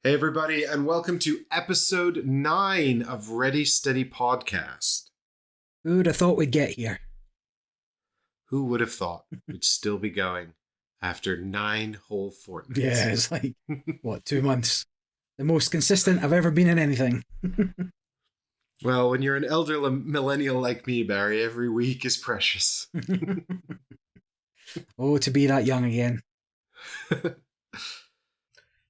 Hey, everybody, and welcome to episode 9 of Ready Steady Podcast. Who'd have thought we'd get here? Who would have thought we'd still be going after 9 whole fortnights? Yeah, it's like, 2 months? The most consistent I've ever been in anything. Well, when you're an elder millennial like me, Barry, every week is precious. Oh, to be that young again.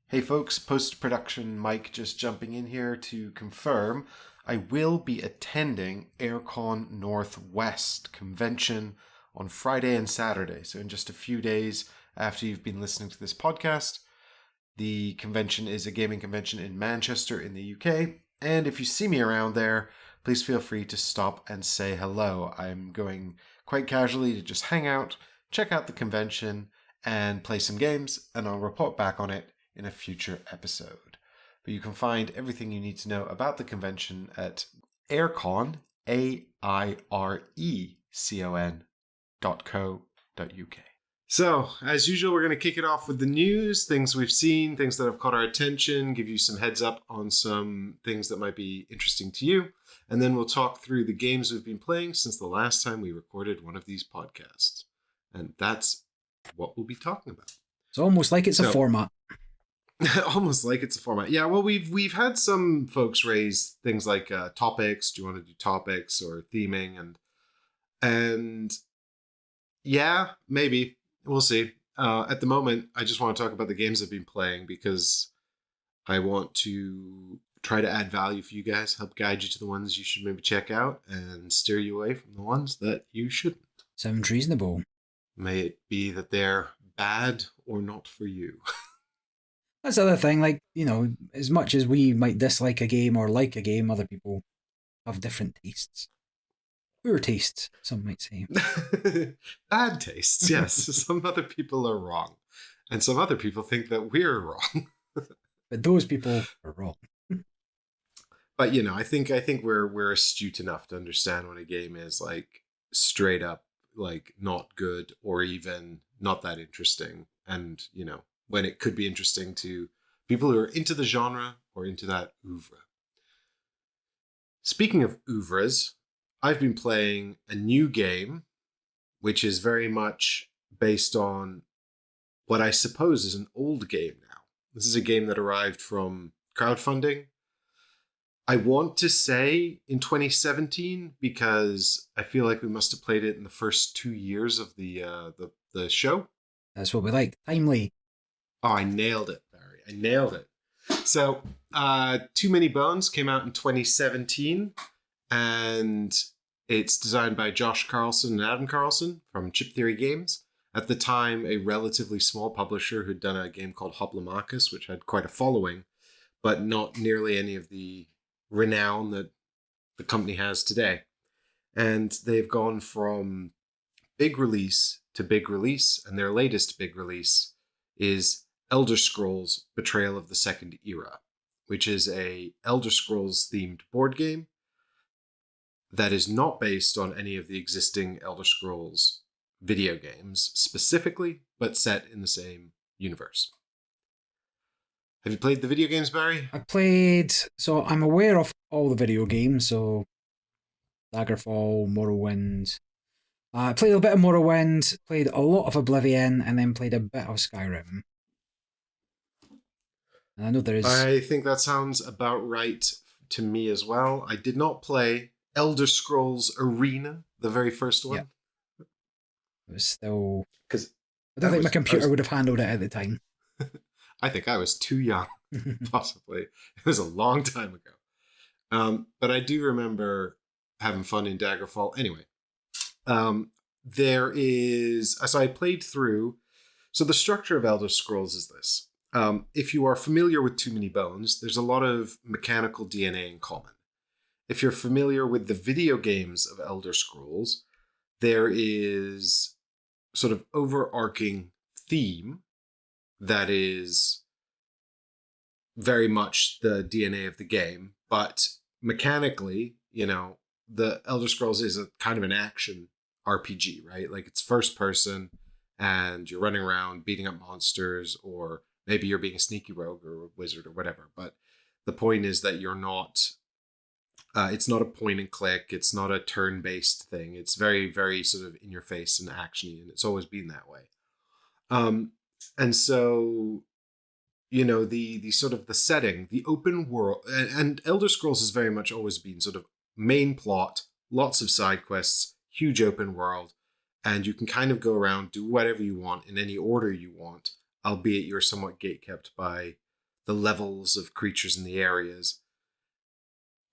Hey folks, post-production Mike just jumping in here to confirm I will be attending AirCon Northwest convention on Friday and Saturday. So in just a few days after you've been listening to this podcast, the convention is a gaming convention in Manchester in the UK. And if you see me around there, please feel free to stop and say hello. I'm going quite casually to just hang out, check out the convention, and play some games, and I'll report back on it in a future episode. But you can find everything you need to know about the convention at aircon, airecon.co.uk. So, as usual, we're going to kick it off with the news, things we've seen, things that have caught our attention, give you some heads up on some things that might be interesting to you, and then we'll talk through the games we've been playing since the last time we recorded one of these podcasts. And that's what we'll be talking about. It's almost like it's a format. Almost like it's a format. Yeah, well, we've had some folks raise things like topics. Do you want to do topics or theming? And yeah, maybe. We'll see. At the moment, I just want to talk about the games I've been playing because I want to try to add value for you guys, help guide you to the ones you should maybe check out and steer you away from the ones that you shouldn't. Sounds reasonable. May it be that they're bad or not for you. That's the other thing, like, you know, as much as we might dislike a game or like a game, other people have different tastes. Poor tastes, some might say. Bad tastes, yes. Some other people are wrong. And some other people think that we're wrong. But those people are wrong. But, you know, I think we're astute enough to understand when a game is, like, straight up, like, not good or even not that interesting. And, you know, when it could be interesting to people who are into the genre or into that oeuvre. Speaking of oeuvres, I've been playing a new game, which is very much based on what I suppose is an old game now. This is a game that arrived from crowdfunding. I want to say in 2017 because I feel like we must have played it in the first 2 years of the show. That's what we like. Timely. Oh, I nailed it, Barry. I nailed it. So, Too Many Bones came out in 2017, and it's designed by Josh Carlson and Adam Carlson from Chip Theory Games. At the time, a relatively small publisher who'd done a game called Hoplomachus, which had quite a following, but not nearly any of the renown that the company has today. And they've gone from big release to big release, and their latest big release is Elder Scrolls Betrayal of the Second Era, which is a Elder Scrolls themed board game that is not based on any of the existing Elder Scrolls video games specifically, but set in the same universe. Have you played the video games, Barry? So I'm aware of all the video games, so Daggerfall, Morrowind. I played a bit of Morrowind, played a lot of Oblivion, and then played a bit of Skyrim. And I know there is... I think that sounds about right to me as well. I did not play Elder Scrolls Arena, the very first one. Yeah. It was still... Because I don't think my computer would have handled it at the time. I think I was too young, possibly. It was a long time ago. But I do remember having fun in Daggerfall. Anyway, so I played through. So the structure of Elder Scrolls is this. If you are familiar with Too Many Bones, there's a lot of mechanical DNA in common. If you're familiar with the video games of Elder Scrolls, there is sort of overarching theme that is very much the DNA of the game, but mechanically, you know, the Elder Scrolls is a kind of an action RPG, right? Like it's first person and you're running around beating up monsters or Maybe you're being a sneaky rogue or a wizard or whatever. But the point is that you're not. It's not a point and click. It's not a turn-based thing. It's very, very sort of in your face and actiony, and it's always been that way. And so, the sort of the setting, the open world, and Elder Scrolls has very much always been sort of main plot, lots of side quests, huge open world, and you can kind of go around, do whatever you want in any order you want, albeit you're somewhat gatekept by the levels of creatures in the areas.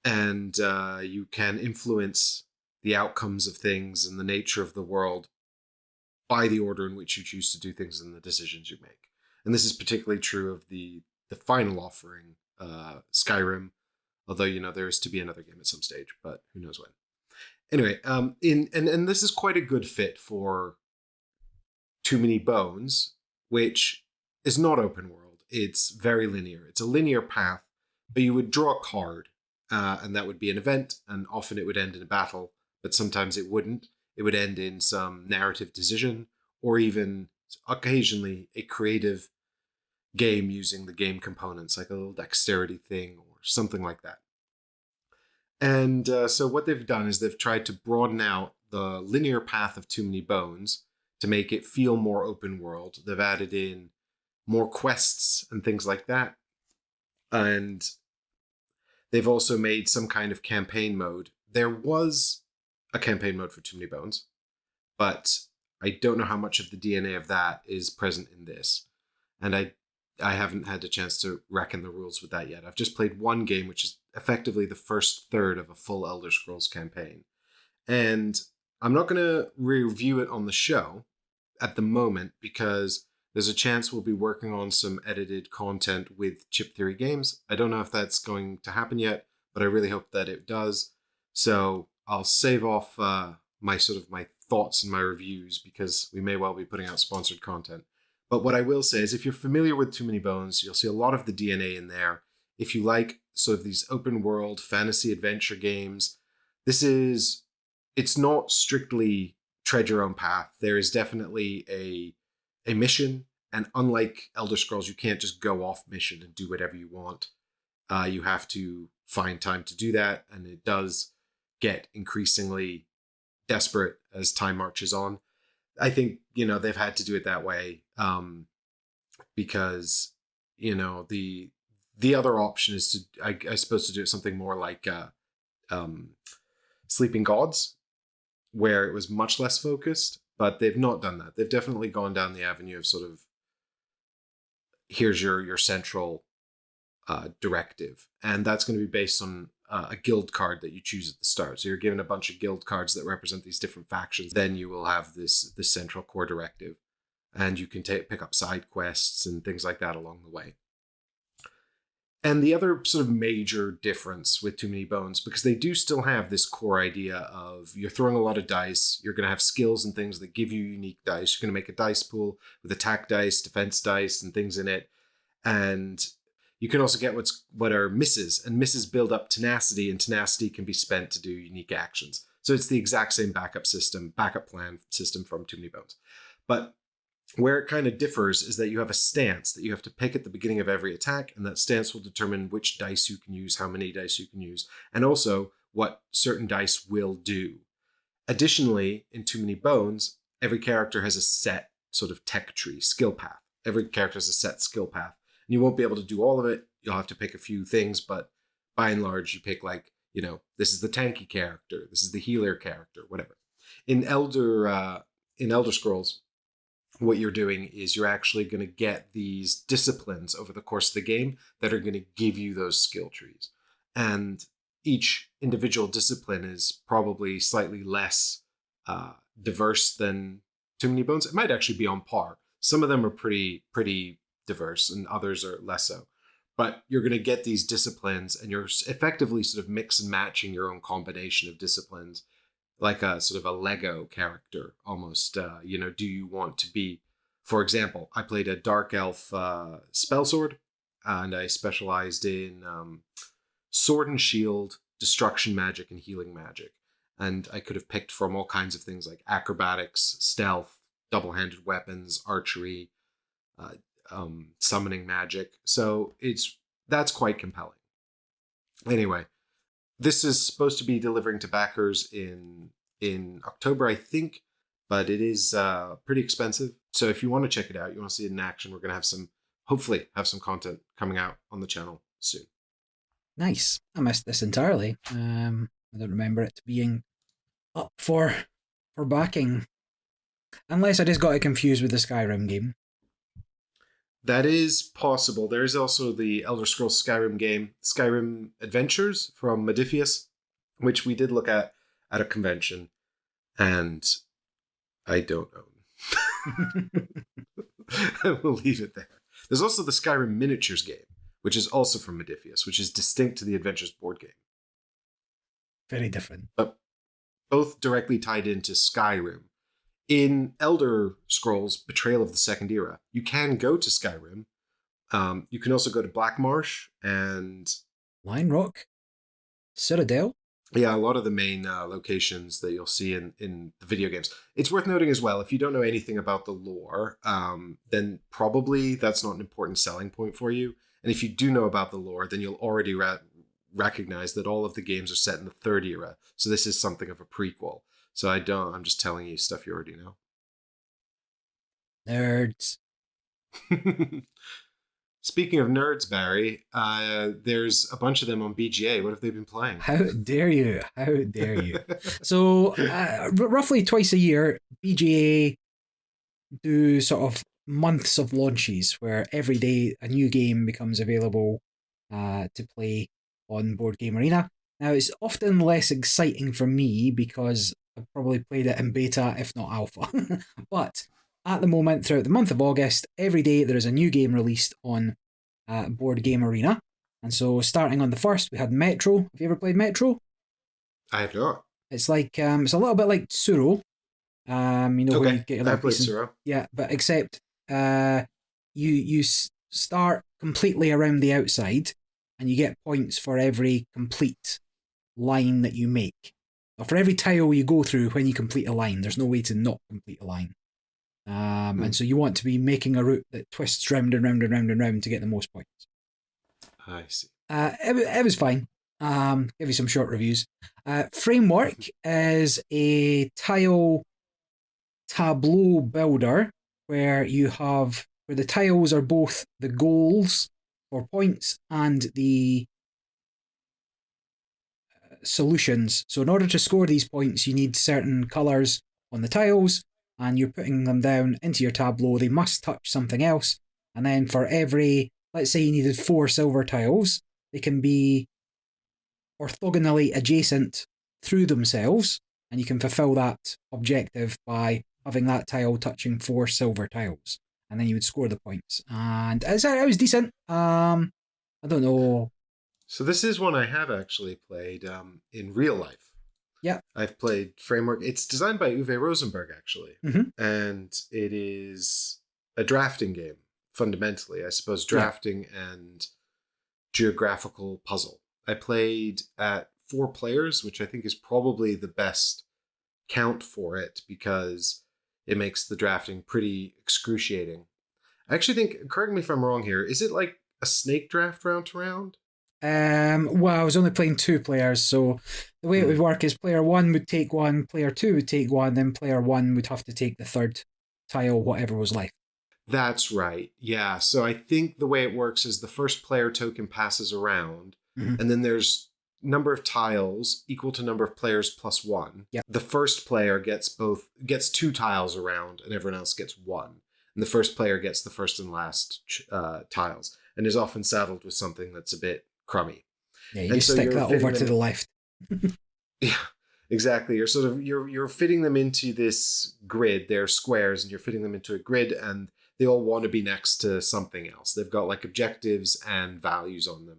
And you can influence the outcomes of things and the nature of the world by the order in which you choose to do things and the decisions you make. And this is particularly true of the final offering, Skyrim, although, there is to be another game at some stage, but who knows when. Anyway, and this is quite a good fit for Too Many Bones, which is not open world. It's very linear. It's a linear path, but you would draw a card, and that would be an event, and often it would end in a battle, but sometimes it wouldn't. It would end in some narrative decision, or even occasionally a creative game using the game components, like a little dexterity thing or something like that. And so what they've done is they've tried to broaden out the linear path of Too Many Bones to make it feel more open world. They've added in more quests and things like that. And they've also made some kind of campaign mode. There was a campaign mode for Too Many Bones, but I don't know how much of the DNA of that is present in this. And I haven't had a chance to reckon the rules with that yet. I've just played one game, which is effectively the first third of a full Elder Scrolls campaign. And I'm not going to review it on the show at the moment because there's a chance we'll be working on some edited content with Chip Theory Games. I don't know if that's going to happen yet, but I really hope that it does. So I'll save off my thoughts and my reviews because we may well be putting out sponsored content. But what I will say is if you're familiar with Too Many Bones, you'll see a lot of the DNA in there. If you like sort of these open world fantasy adventure games, it's not strictly tread your own path. There is definitely a mission. And unlike Elder Scrolls, you can't just go off mission and do whatever you want. You have to find time to do that. And it does get increasingly desperate as time marches on. I think, they've had to do it that way because, the other option is to, I suppose, to do something more like Sleeping Gods, where it was much less focused, but they've not done that. They've definitely gone down the avenue of sort of, here's your central directive. And that's going to be based on a guild card that you choose at the start. So you're given a bunch of guild cards that represent these different factions. Then you will have this central core directive. And you can pick up side quests and things like that along the way. And the other sort of major difference with Too Many Bones, because they do still have this core idea of you're throwing a lot of dice, you're going to have skills and things that give you unique dice. You're going to make a dice pool with attack dice, defense dice, and things in it. And you can also get what are misses, and misses build up tenacity, and tenacity can be spent to do unique actions. So it's the exact same backup plan system from Too Many Bones. But where it kind of differs is that you have a stance that you have to pick at the beginning of every attack, and that stance will determine which dice you can use, how many dice you can use, and also what certain dice will do. Additionally, in Too Many Bones, every character has a set sort of tech tree, skill path. Every character has a set skill path. And you won't be able to do all of it. You'll have to pick a few things, but by and large, you pick this is the tanky character, this is the healer character, whatever. In Elder Scrolls, what you're doing is you're actually going to get these disciplines over the course of the game that are going to give you those skill trees. And each individual discipline is probably slightly less diverse than Too Many Bones. It might actually be on par. Some of them are pretty diverse and others are less so. But you're going to get these disciplines and you're effectively sort of mix and matching your own combination of disciplines, like a sort of a Lego character almost. Do you want to be, for example, I played a Dark Elf spell sword, and I specialized in sword and shield, destruction magic, and healing magic. And I could have picked from all kinds of things like acrobatics, stealth, double-handed weapons, archery, summoning magic. So that's quite compelling. Anyway, this is supposed to be delivering to backers in October, I think, but it is pretty expensive. So if you want to check it out, you want to see it in action, we're going to hopefully have some content coming out on the channel soon. Nice. I missed this entirely. I don't remember it being up for backing. Unless I just got it confused with the Skyrim game. That is possible. There is also the Elder Scrolls Skyrim game, Skyrim Adventures from Modifius, which we did look at a convention, and I don't own. We'll leave it there. There's also the Skyrim Miniatures game, which is also from Modifius, which is distinct to the Adventures board game. Very different. But both directly tied into Skyrim. In Elder Scrolls Betrayal of the Second Era, you can go to Skyrim. You can also go to Blackmarsh and Lion Rock, Citadel. Yeah, a lot of the main locations that you'll see in the video games. It's worth noting as well, if you don't know anything about the lore, then probably that's not an important selling point for you. And if you do know about the lore, then you'll already recognize that all of the games are set in the Third Era. So this is something of a prequel. So I'm just telling you stuff you already know. Nerds. Speaking of nerds, Barry, there's a bunch of them on BGA. What have they been playing? How dare you? How dare you? So, roughly twice a year, BGA do sort of months of launches where every day a new game becomes available to play on Board Game Arena. Now, it's often less exciting for me because I've probably played it in beta, if not alpha. But at the moment, throughout the month of August, every day there is a new game released on Board Game Arena. And so starting on the 1st, we had Metro. Have you ever played Metro? I have not. It's like, it's a little bit like Tsuro. You know, okay. where you get your I've played Tsuro. Yeah, but except you start completely around the outside and you get points for every complete line that you make. Or for every tile you go through when you complete a line. There's no way to not complete a line. And so you want to be making a route that twists round and round and round and round to get the most points. I see. It was fine. Give you some short reviews. Framework is a tile tableau builder where the tiles are both the goals for points and the solutions. So in order to score these points, you need certain colours on the tiles, and you're putting them down into your tableau. They must touch something else. And then for every, let's say you needed 4 silver tiles, they can be orthogonally adjacent through themselves, and you can fulfill that objective by having that tile touching 4 silver tiles. And then you would score the points. And it was decent. I don't know. So this is one I have actually played in real life. Yeah. I've played Framework. It's designed by Uwe Rosenberg, actually. Mm-hmm. And it is a drafting game, fundamentally. I suppose drafting and geographical puzzle. I played at 4 players, which I think is probably the best count for it because it makes the drafting pretty excruciating. I actually think, correct me if I'm wrong here, is it like a snake draft round to round? Well, I was only playing 2 players, so the way it would work is player 1 would take 1, player 2 would take 1, then player 1 would have to take the 3rd tile, whatever was left. That's right. Yeah. So I think the way it works is the first player token passes around, and then there's number of tiles equal to number of players plus 1. Yep. The first player gets 2 tiles around, and everyone else gets 1. And the first player gets the first and last tiles, and is often saddled with something that's a bit crummy. Yeah, you just stick that over to the left. Yeah, exactly. You're fitting them into this grid. They're squares, and you're fitting them into a grid, and they all want to be next to something else. They've got like objectives and values on them,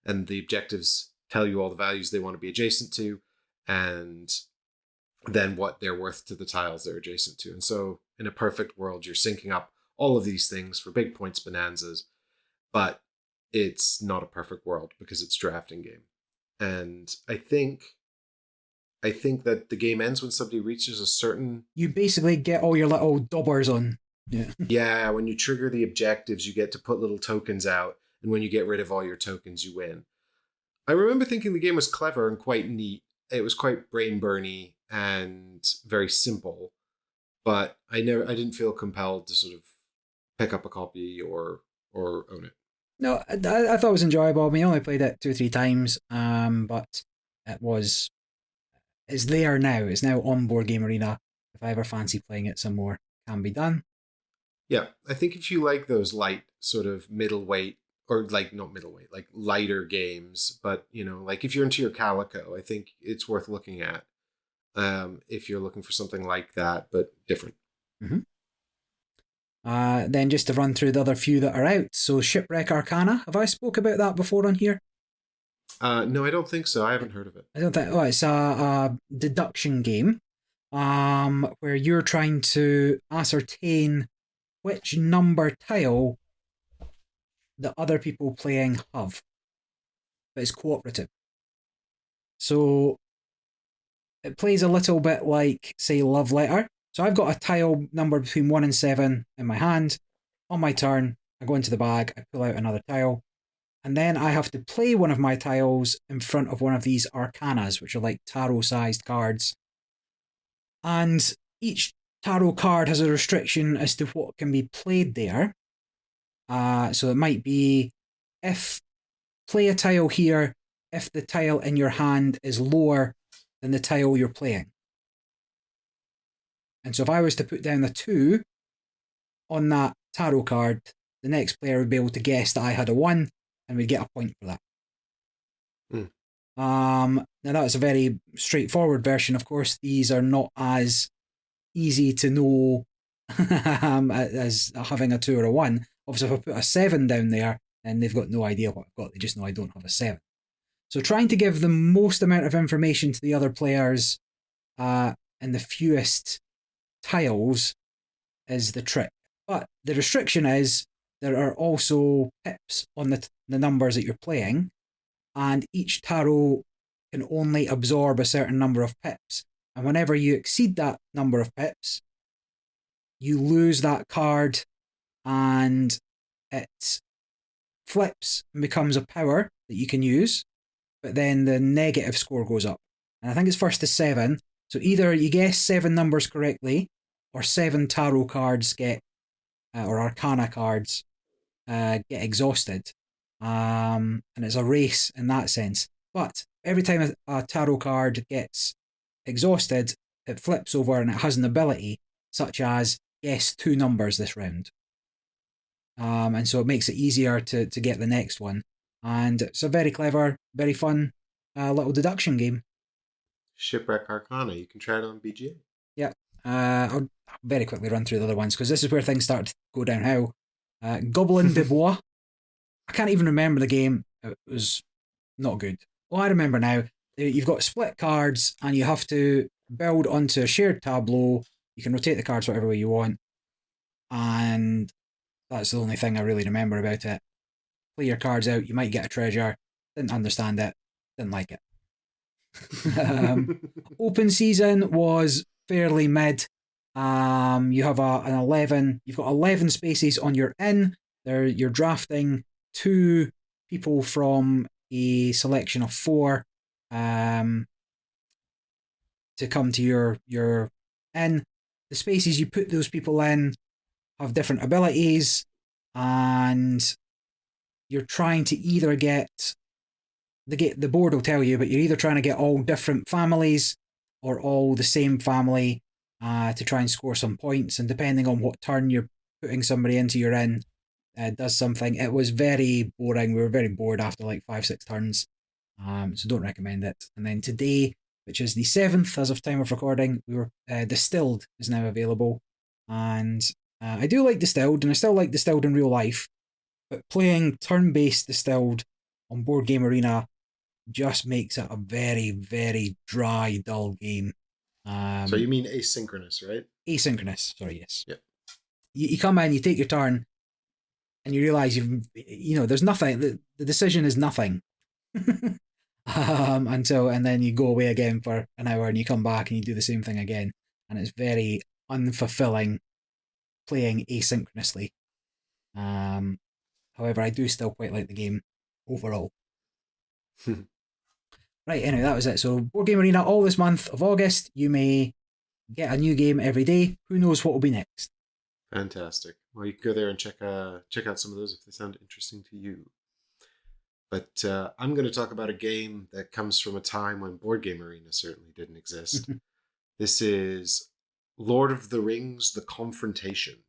and the objectives tell you all the values they want to be adjacent to, and then what they're worth to the tiles they're adjacent to. And so in a perfect world, you're syncing up all of these things for big points bonanzas, but it's not a perfect world because it's a drafting game. And I think that the game ends when somebody reaches a certain... You basically get all your little daubers on. Yeah. Yeah, when you trigger the objectives, you get to put little tokens out, and when you get rid of all your tokens, you win. I remember thinking the game was clever and quite neat. It was quite brain burny and very simple, but I didn't feel compelled to sort of pick up a copy or own it. No, I thought it was enjoyable. I mean, I only played it 2 or 3 times, but it's there now. It's now on Board Game Arena. If I ever fancy playing it some more, can be done. Yeah, I think if you like those light sort of middleweight or like not middleweight, like lighter games, but like if you're into your Calico, I think it's worth looking at. If you're looking for something like that but different. Mm-hmm. Then just to run through the other few that are out. So Shipwreck Arcana. Have I spoke about that before on here? No, I don't think so. I haven't heard of it. I don't think. Oh, it's a deduction game, where you're trying to ascertain which number tile the other people playing have. But it's cooperative. So it plays a little bit like, say, Love Letter. So I've got a tile number between 1 and 7 in my hand. On my turn, I go into the bag, I pull out another tile, and then I have to play one of my tiles in front of one of these Arcanas, which are like tarot-sized cards. And each tarot card has a restriction as to what can be played there. So it might be, if play a tile here, if the tile in your hand is lower than the tile you're playing. And so if I was to put down a 2 on that tarot card, the next player would be able to guess that I had a 1 and we'd get a point for that. Now that's a very straightforward version, of course. These are not as easy to know as having a 2 or a 1. Obviously, if I put a 7 down there, then they've got no idea what I've got. They just know I don't have a 7. So trying to give the most amount of information to the other players and the fewest tiles is the trick. But the restriction is there are also pips on the numbers that you're playing, and each tarot can only absorb a certain number of pips. And whenever you exceed that number of pips, you lose that card and it flips and becomes a power that you can use, but then the negative score goes up. And I think it's first to 7. So either you guess 7 numbers correctly, or 7 tarot cards get, or Arcana cards get exhausted. And it's a race in that sense. But every time a tarot card gets exhausted, it flips over and it has an ability such as guess 2 numbers this round. And so it makes it easier to get the next one. And it's a very clever, very fun little deduction game. Shipwreck Arcana. You can try it on BGA. Yeah. I'll very quickly run through the other ones because this is where things start to go downhill. Gobelin de Bois. I can't even remember the game. It was not good. Oh, I remember now. You've got split cards and you have to build onto a shared tableau. You can rotate the cards whatever way you want. And that's the only thing I really remember about it. Play your cards out. You might get a treasure. Didn't understand it. Didn't like it. Open season was fairly mid. You have an 11. You've got 11 spaces on your inn. You're drafting 2 people from a selection of 4 to come to your inn. The spaces you put those people in have different abilities, and you're trying to either get the board will tell you, but you're either trying to get all different families or all the same family to try and score some points. And depending on what turn you're putting somebody into your inn, does something. It was very boring. We were very bored after like 5-6 turns. So don't recommend it. And then today, which is the 7th as of time of recording, we were Distilled is now available. And I do like Distilled, and I still like Distilled in real life. But playing turn-based Distilled on Board Game Arena just makes it a very, very dry, dull game. So you mean asynchronous, right? Asynchronous, sorry, yes. Yeah. You come in, you take your turn, and you realise there's nothing. The decision is nothing. And then you go away again for an hour, and you come back and you do the same thing again, and it's very unfulfilling playing asynchronously. However, I do still quite like the game overall. Right, anyway, that was it. So Board Game Arena all this month of August. You may get a new game every day. Who knows what will be next? Fantastic. Well, you can go there and check out some of those if they sound interesting to you. But I'm going to talk about a game that comes from a time when Board Game Arena certainly didn't exist. This is Lord of the Rings, The Confrontation.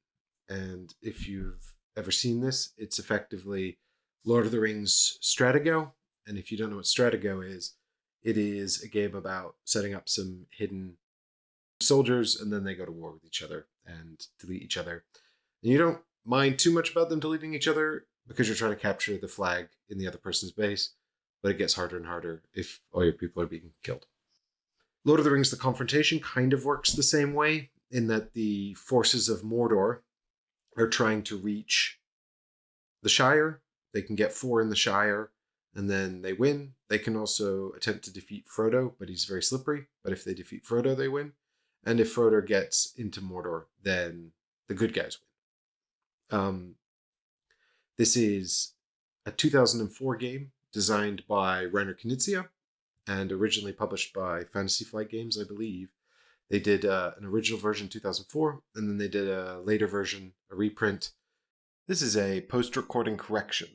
And if you've ever seen this, it's effectively Lord of the Rings Stratego. And if you don't know what Stratego is, it is a game about setting up some hidden soldiers, and then they go to war with each other and delete each other. And you don't mind too much about them deleting each other because you're trying to capture the flag in the other person's base, but it gets harder and harder if all your people are being killed. Lord of the Rings, The Confrontation kind of works the same way in that the forces of Mordor are trying to reach the Shire. They can get 4 in the Shire, and then they win. They can also attempt to defeat Frodo, but he's very slippery. But if they defeat Frodo, they win. And if Frodo gets into Mordor, then the good guys win. This is a 2004 game designed by Reiner Knizia and originally published by Fantasy Flight Games, I believe. They did an original version in 2004, and then they did a later version, a reprint. This is a post-recording correction.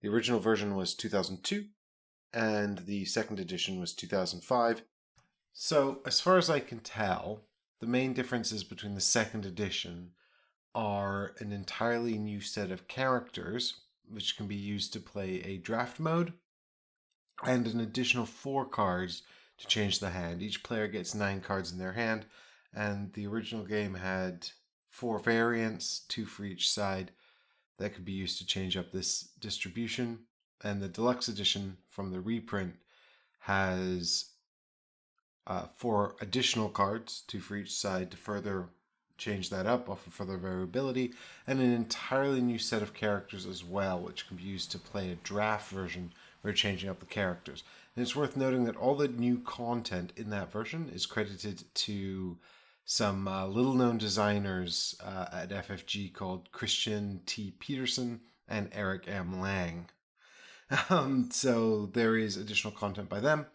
The original version was 2002, and the second edition was 2005. So, as far as I can tell, the main differences between the second edition are an entirely new set of characters, which can be used to play a draft mode, and an additional 4 cards to change the hand. Each player gets 9 cards in their hand, and the original game had 4 variants, 2 for each side, that could be used to change up this distribution. And the deluxe edition from the reprint has 4 additional cards, 2 for each side, to further change that up, offer further variability, and an entirely new set of characters as well, which can be used to play a draft version where you're changing up the characters. And it's worth noting that all the new content in that version is credited to some little-known designers at FFG called Christian T. Peterson and Eric M. Lang. So there is additional content by them.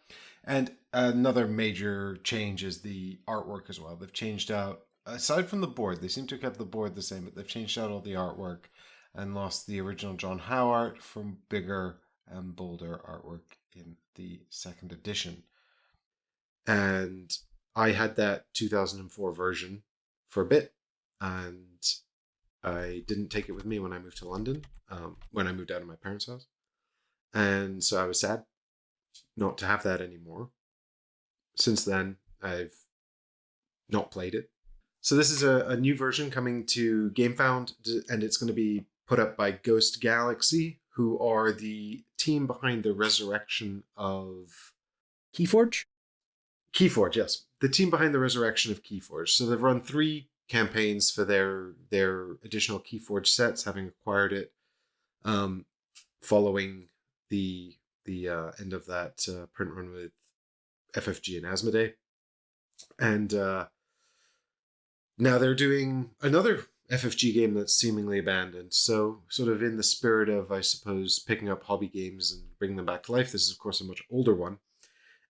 And another major change is the artwork as well. They've changed out, aside from the board, they seem to have kept the board the same, but they've changed out all the artwork and lost the original John Howe art from bigger and bolder artwork in the second edition. And I had that 2004 version for a bit, and I didn't take it with me when I moved to London, when I moved out of my parents' house. And so I was sad not to have that anymore. Since then, I've not played it. So this is a new version coming to GameFound, and it's going to be put up by Ghost Galaxy, who are the team behind the resurrection of... Keyforge? Keyforge, yes. The team behind the resurrection of Keyforge. So they've run 3 campaigns for their additional Keyforge sets, having acquired it following the end of that print run with FFG and Asmodee. And now they're doing another FFG game that's seemingly abandoned. So sort of in the spirit of, I suppose, picking up hobby games and bringing them back to life, this is, of course, a much older one.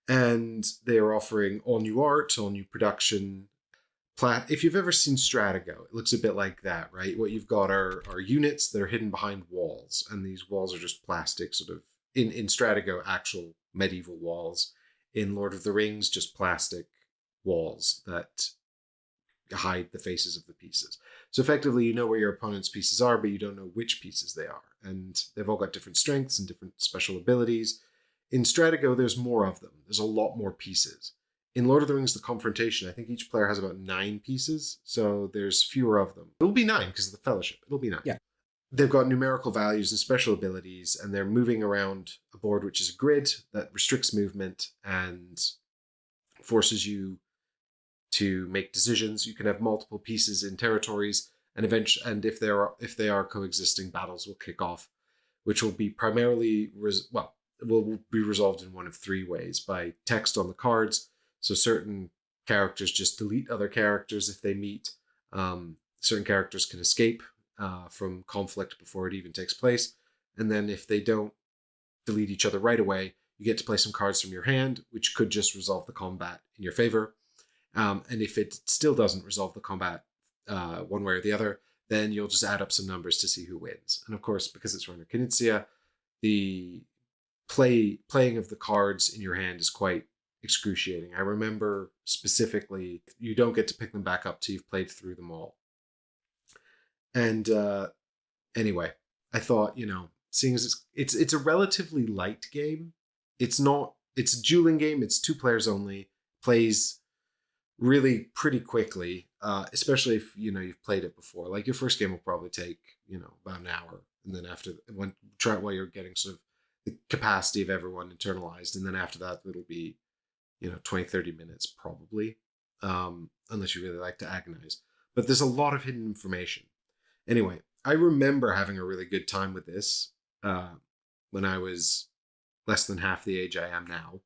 And they are offering all new art, all new production. If you've ever seen Stratego, it looks a bit like that, right? What you've got are units that are hidden behind walls, and these walls are just plastic, sort of, in Stratego, actual medieval walls. In Lord of the Rings, just plastic walls that hide the faces of the pieces. So effectively, you know where your opponent's pieces are, but you don't know which pieces they are. And they've all got different strengths and different special abilities. In Stratego, there's more of them. There's a lot more pieces. In Lord of the Rings, The Confrontation, I think each player has about 9 pieces, so there's fewer of them. It'll be 9 because of the Fellowship. It'll be 9. Yeah. They've got numerical values and special abilities, and they're moving around a board which is a grid that restricts movement and forces you to make decisions. You can have multiple pieces in territories, and if they are coexisting, battles will kick off, which will be primarily will be resolved in one of 3 ways: by text on the cards. So certain characters just delete other characters if they meet. certain characters can escape from conflict before it even takes place. And then if they don't delete each other right away, you get to play some cards from your hand, which could just resolve the combat in your favor. And if it still doesn't resolve the combat one way or the other, then you'll just add up some numbers to see who wins. And of course, because it's Reiner Knizia, the playing of the cards in your hand is quite excruciating. I remember specifically, you don't get to pick them back up till you've played through them all. And anyway, I thought, seeing as it's a relatively light game, it's a dueling game. It's 2 players only, plays really pretty quickly, especially if you've played it before. Like your first game will probably take about an hour, and then after try it while you're getting sort of the capacity of everyone internalized, and then after that it'll be 20-30 minutes probably, unless you really like to agonize. But there's a lot of hidden information. Anyway, I remember having a really good time with this when I was less than half the age I am now.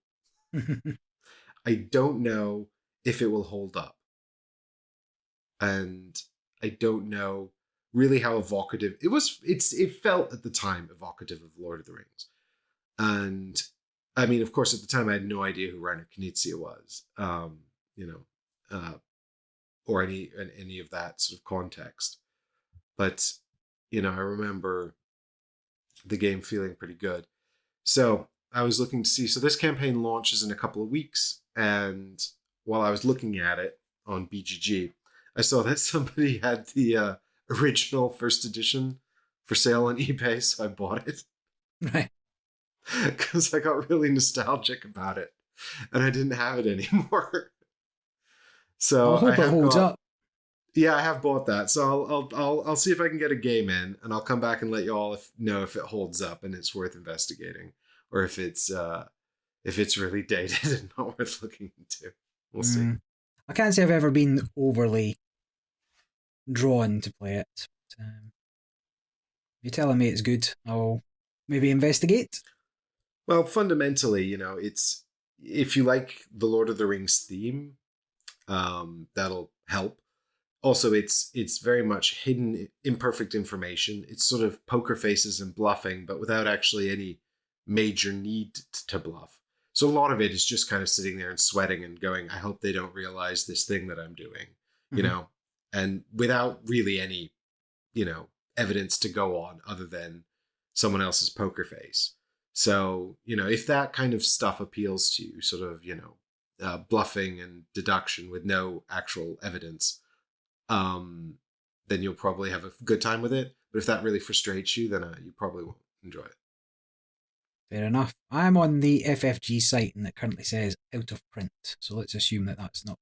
I don't know if it will hold up. And I don't know really how evocative it was. It felt at the time evocative of Lord of the Rings. And I mean, of course, at the time I had no idea who Reiner Knizia was, or any of that sort of context. But, I remember the game feeling pretty good. So I was looking to see, so this campaign launches in a couple of weeks. And while I was looking at it on BGG, I saw that somebody had the original first edition for sale on eBay. So I bought it. Right. Because I got really nostalgic about it. And I didn't have it anymore. So I hope it holds up. Yeah, I have bought that, so I'll see if I can get a game in, and I'll come back and let you all know if it holds up and it's worth investigating, or if it's really dated and not worth looking into. We'll see. I can't say I've ever been overly drawn to play it. But, if you're telling me it's good, I'll maybe investigate. Well, fundamentally, it's if you like the Lord of the Rings theme, that'll help. Also, it's very much hidden, imperfect information. It's sort of poker faces and bluffing, but without actually any major need to bluff. So a lot of it is just kind of sitting there and sweating and going, I hope they don't realize this thing that I'm doing, and without really any, evidence to go on other than someone else's poker face. So, if that kind of stuff appeals to you, sort of, bluffing and deduction with no actual evidence, then you'll probably have a good time with it. But if that really frustrates you, then you probably won't enjoy it. Fair enough. I'm on the FFG site and it currently says out of print. So let's assume that that's not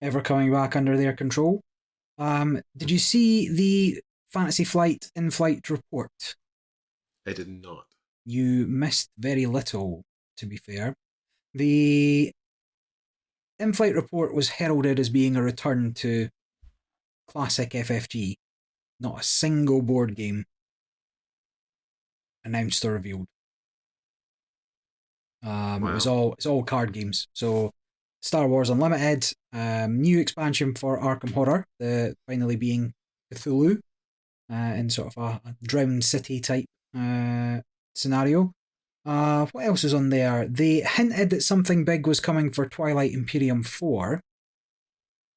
ever coming back under their control. Did you see the Fantasy Flight Inflight report? I did not. You missed very little, to be fair. The Inflight report was heralded as being a return to classic FFG. Not a single board game announced or revealed. Wow. It's all card games. So Star Wars Unlimited, new expansion for Arkham Horror, finally being Cthulhu, in sort of a drowned city type scenario. What else is on there? They hinted that something big was coming for Twilight Imperium 4,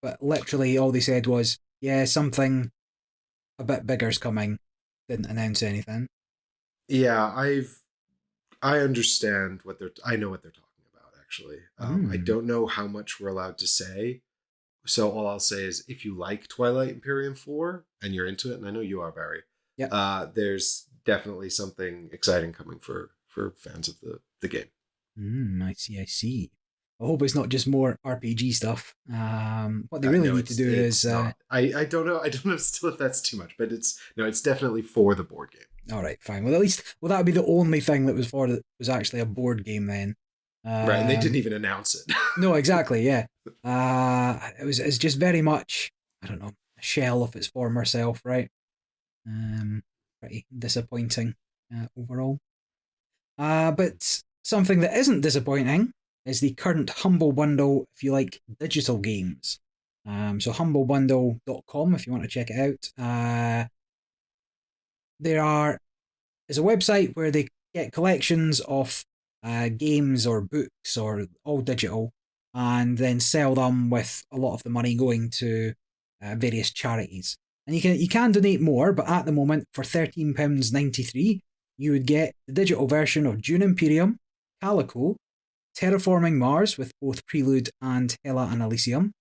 but literally all they said was, yeah, something a bit bigger's coming. Didn't announce anything. Yeah, I understand I know what they're talking about, actually. I don't know how much we're allowed to say. So all I'll say is if you like Twilight Imperium 4 and you're into it, and I know you are, Barry, there's definitely something exciting coming for fans of the game. I see. I hope it's not just more RPG stuff. What they really need to do is... I don't know still if that's too much, but it's definitely for the board game. All right, fine. Well, at least that would be the only thing that was actually a board game then. Right, and they didn't even announce it. No, exactly, yeah. It's just very much, I don't know, a shell of its former self, right? Pretty disappointing overall. But something that isn't disappointing is the current Humble Bundle, if you like, digital games. So humblebundle.com if you want to check it out. There's a website where they get collections of games or books or all digital, and then sell them with a lot of the money going to various charities. And you can donate more, but at the moment for £13.93, you would get the digital version of Dune Imperium, Calico, Terraforming Mars with both Prelude and Hela and Elysium,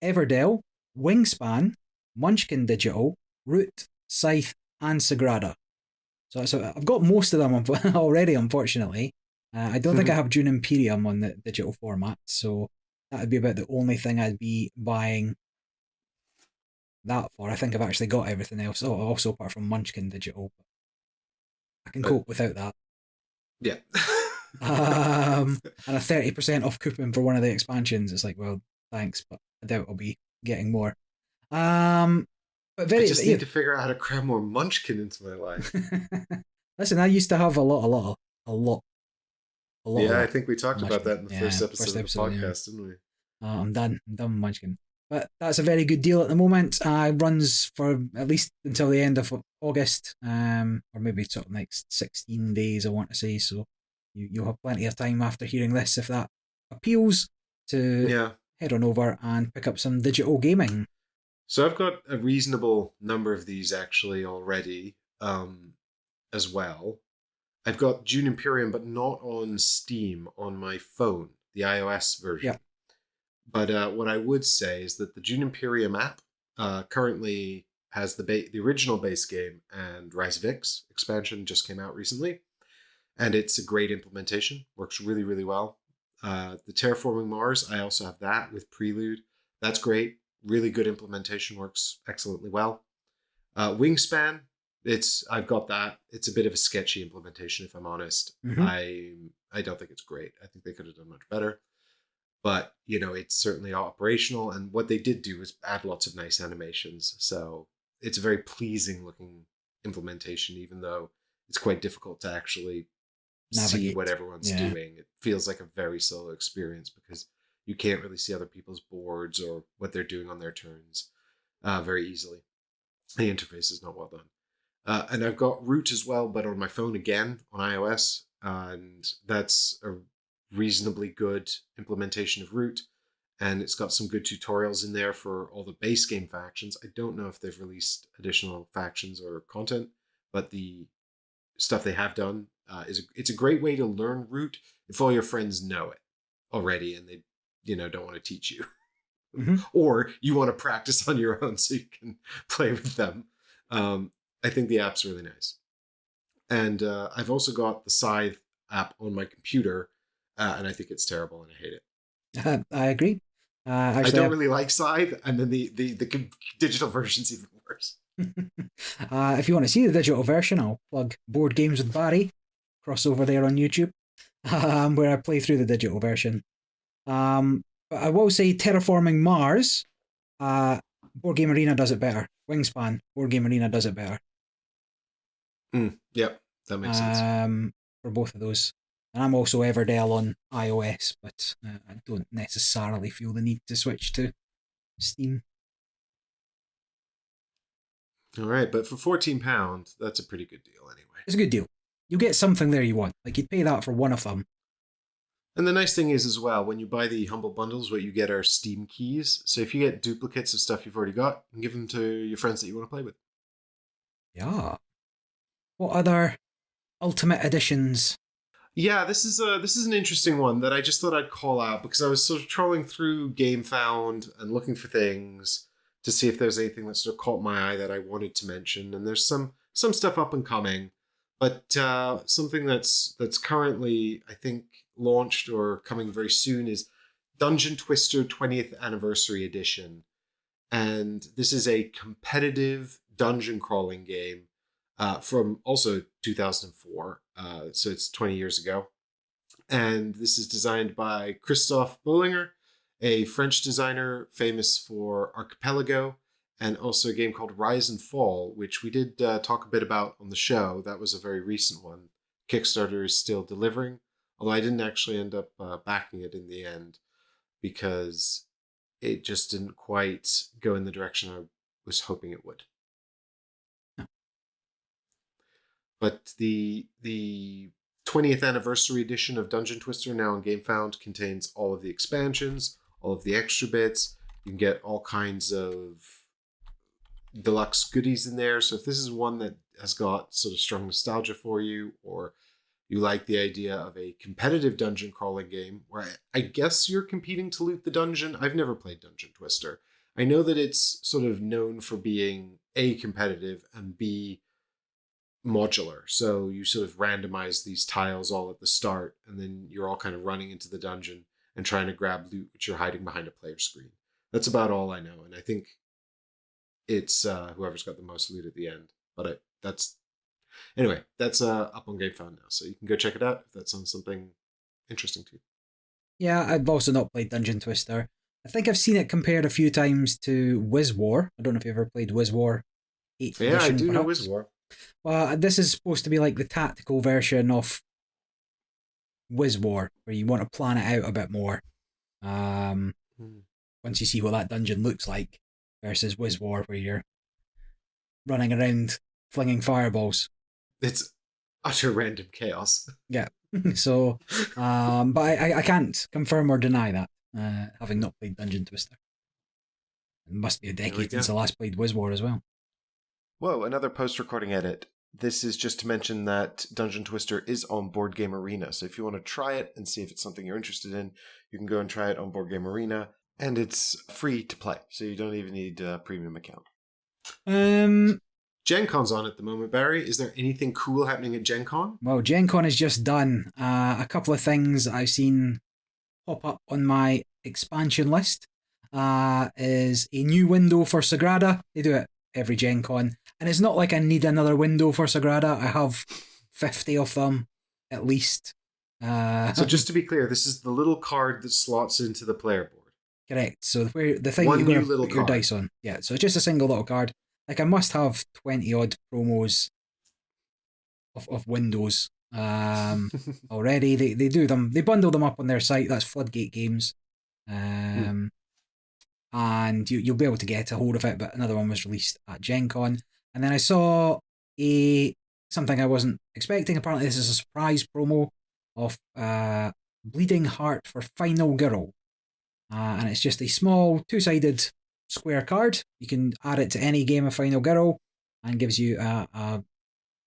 Everdell, Wingspan, Munchkin Digital, Root, Scythe, and Sagrada. So I've got most of them already, unfortunately. I don't think I have Dune Imperium on the digital format, so that would be about the only thing I'd be buying that for. I think I've actually got everything else, also apart from Munchkin Digital. I can cope without that. Yeah. And a 30% off coupon for one of the expansions. It's like, well, thanks, but I doubt I'll be getting more. But I just need to figure out how to cram more Munchkin into my life. Listen, I used to have a lot. Yeah, I think we talked about that in the first episode of the podcast, didn't we? I'm done with Munchkin. But that's a very good deal at the moment. It runs for at least until the end of August, or maybe sort of next 16 days, I want to say. So you'll have plenty of time after hearing this, if that appeals, to head on over and pick up some digital gaming. So I've got a reasonable number of these actually already as well. I've got Dune Imperium, but not on Steam, on my phone, the iOS version. Yeah. But what I would say is that the Dune Imperium app currently has the original base game, and Rise of X expansion just came out recently. And it's a great implementation. Works really, really well. The Terraforming Mars, I also have that with Prelude. That's great. Really good implementation. Works excellently well. Wingspan, I've got that. It's a bit of a sketchy implementation, if I'm honest. Mm-hmm. I don't think it's great. I think they could have done much better. But, it's certainly operational. And what they did do is add lots of nice animations. So it's a very pleasing looking implementation, even though it's quite difficult to actually see what everyone's doing. It feels like a very solo experience because you can't really see other people's boards or what they're doing on their turns very easily. The interface is not well done. And I've got Root as well, but on my phone again, on iOS. And that's a reasonably good implementation of Root. And it's got some good tutorials in there for all the base game factions. I don't know if they've released additional factions or content, but the stuff they have done it's a great way to learn Root if all your friends know it already and they don't want to teach you. Mm-hmm. Or you want to practice on your own so you can play with them. I think the app's really nice. And I've also got the Scythe app on my computer, and I think it's terrible and I hate it. I agree. Actually, I don't really like Scythe, and then the digital version's even worse. If you want to see the digital version, I'll plug Board Games with Barry, crossover there on YouTube, where I play through the digital version. But I will say Terraforming Mars, Board Game Arena does it better. Wingspan, Board Game Arena does it better. Yep, that makes sense. For both of those. And I'm also Everdell on iOS, but I don't necessarily feel the need to switch to Steam. All right, but for £14, that's a pretty good deal anyway. It's a good deal. You get something there you want. Like, you'd pay that for one of them. And the nice thing is as well, when you buy the Humble Bundles, what you get are Steam keys. So if you get duplicates of stuff you've already got, you can give them to your friends that you want to play with. Yeah. What other Ultimate Editions? Yeah, this is an interesting one that I just thought I'd call out because I was sort of trolling through GameFound and looking for things to see if there's anything that sort of caught my eye that I wanted to mention. And there's some stuff up and coming, but something that's currently, I think, launched or coming very soon is Dungeon Twister 20th Anniversary Edition. And this is a competitive dungeon crawling game from also 2004. So it's 20 years ago. And this is designed by Christophe Bollinger, a French designer famous for Archipelago, and also a game called Rise and Fall, which we did talk a bit about on the show. That was a very recent one. Kickstarter is still delivering, although I didn't actually end up backing it in the end because it just didn't quite go in the direction I was hoping it would. No. But the 20th anniversary edition of Dungeon Twister, now on GameFound, contains all of the expansions, all of the extra bits. You can get all kinds of deluxe goodies in there. So if this is one that has got sort of strong nostalgia for you, or you like the idea of a competitive dungeon crawling game where I guess you're competing to loot the dungeon. I've never played Dungeon Twister. I know that it's sort of known for being A, competitive, and B, modular. So you sort of randomize these tiles all at the start, and then you're all kind of running into the dungeon and trying to grab loot which you're hiding behind a player screen. That's about all I know. And I think it's whoever's got the most loot at the end. But that's up on GameFound now, so you can go check it out if that sounds something interesting to you. Yeah, I've also not played Dungeon Twister. I think I've seen it compared a few times to Wiz War. I don't know if you ever played Wiz War 8th Yeah, edition, I do know perhaps. Wiz War. Well, this is supposed to be like the tactical version of Wiz War, where you want to plan it out a bit more. Once you see what that dungeon looks like, versus Wiz War, where you're running around flinging fireballs. It's utter random chaos. Yeah. So, but I can't confirm or deny that, having not played Dungeon Twister. It must be a decade since I last played Wiz War as well. Whoa, another post-recording edit. This is just to mention that Dungeon Twister is on Board Game Arena. So if you want to try it and see if it's something you're interested in, you can go and try it on Board Game Arena. And it's free to play, so you don't even need a premium account. GenCon's on at the moment, Barry. Is there anything cool happening at GenCon? Well, GenCon is just done. A couple of things I've seen pop up on my expansion list is a new window for Sagrada. They do it every GenCon. And it's not like I need another window for Sagrada. I have 50 of them, at least. So just to be clear, this is the little card that slots into the player board. Correct. So the thing One you're new going to little put your card. dice on. Yeah, so it's just a single little card. Like, I must have 20 odd promos of windows already. They do them. They bundle them up on their site. That's Floodgate Games. And you'll be able to get a hold of it, but another one was released at GenCon. And then I saw something I wasn't expecting. Apparently this is a surprise promo of Bleeding Heart for Final Girl. And it's just a small two-sided square card. You can add it to any game of Final Girl and gives you a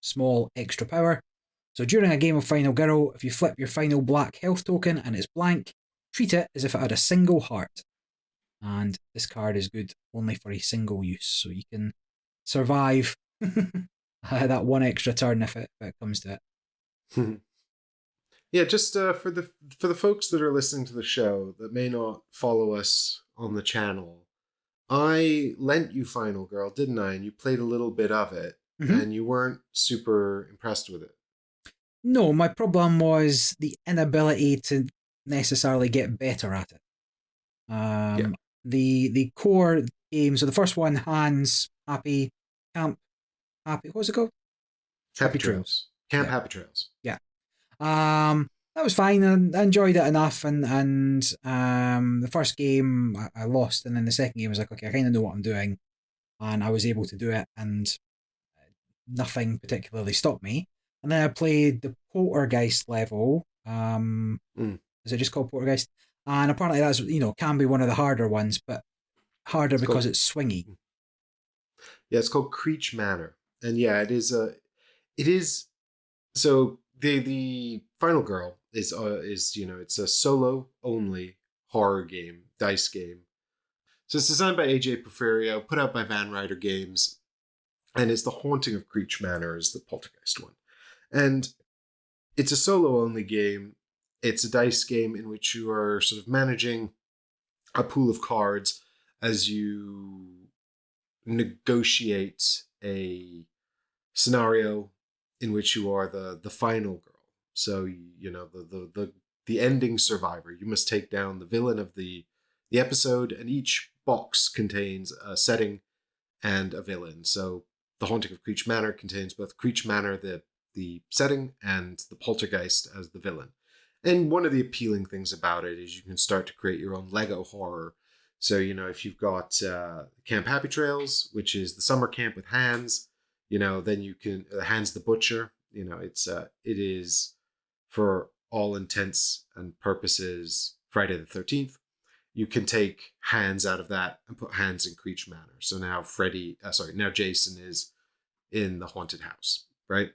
small extra power. So during a game of Final Girl, if you flip your final black health token and it's blank, treat it as if it had a single heart. And this card is good only for a single use, so you can survive that one extra turn if it comes to it. Yeah, just for the folks that are listening to the show that may not follow us on the channel, I lent you Final Girl, didn't I? And you played a little bit of it, and you weren't super impressed with it. No, my problem was the inability to necessarily get better at it. The core game, so the first one, Hans, Happy, Camp, Happy, what was it called? Happy Trails. Camp Happy Trails. Yeah. That was fine, and I enjoyed it enough, and the first game I lost, and then the second game was like, okay, I kind of know what I'm doing, and I was able to do it, and nothing particularly stopped me. And then I played the Poltergeist level. Is it just called Poltergeist? And apparently that's, can be one of the harder ones, but harder because it's swingy. Yeah, it's called Creech Manor. And yeah, it is. So the Final Girl is it's a solo only horror game, dice game. So it's designed by AJ Porfirio, put out by Van Ryder Games, and it's The Haunting of Creech Manor is the Poltergeist one. And it's a solo only game. It's a dice game in which you are sort of managing a pool of cards as you negotiate a scenario in which you are the final girl. So the ending survivor. You must take down the villain of the episode, and each box contains a setting and a villain. So The Haunting of Creech Manor contains both Creech Manor, the setting, and the poltergeist as the villain. And one of the appealing things about it is you can start to create your own Lego horror. So, if you've got Camp Happy Trails, which is the summer camp with Hans, then you can Hans the Butcher. It is for all intents and purposes Friday the 13th. You can take Hans out of that and put Hans in Creech Manor. So now now Jason is in the haunted house, right?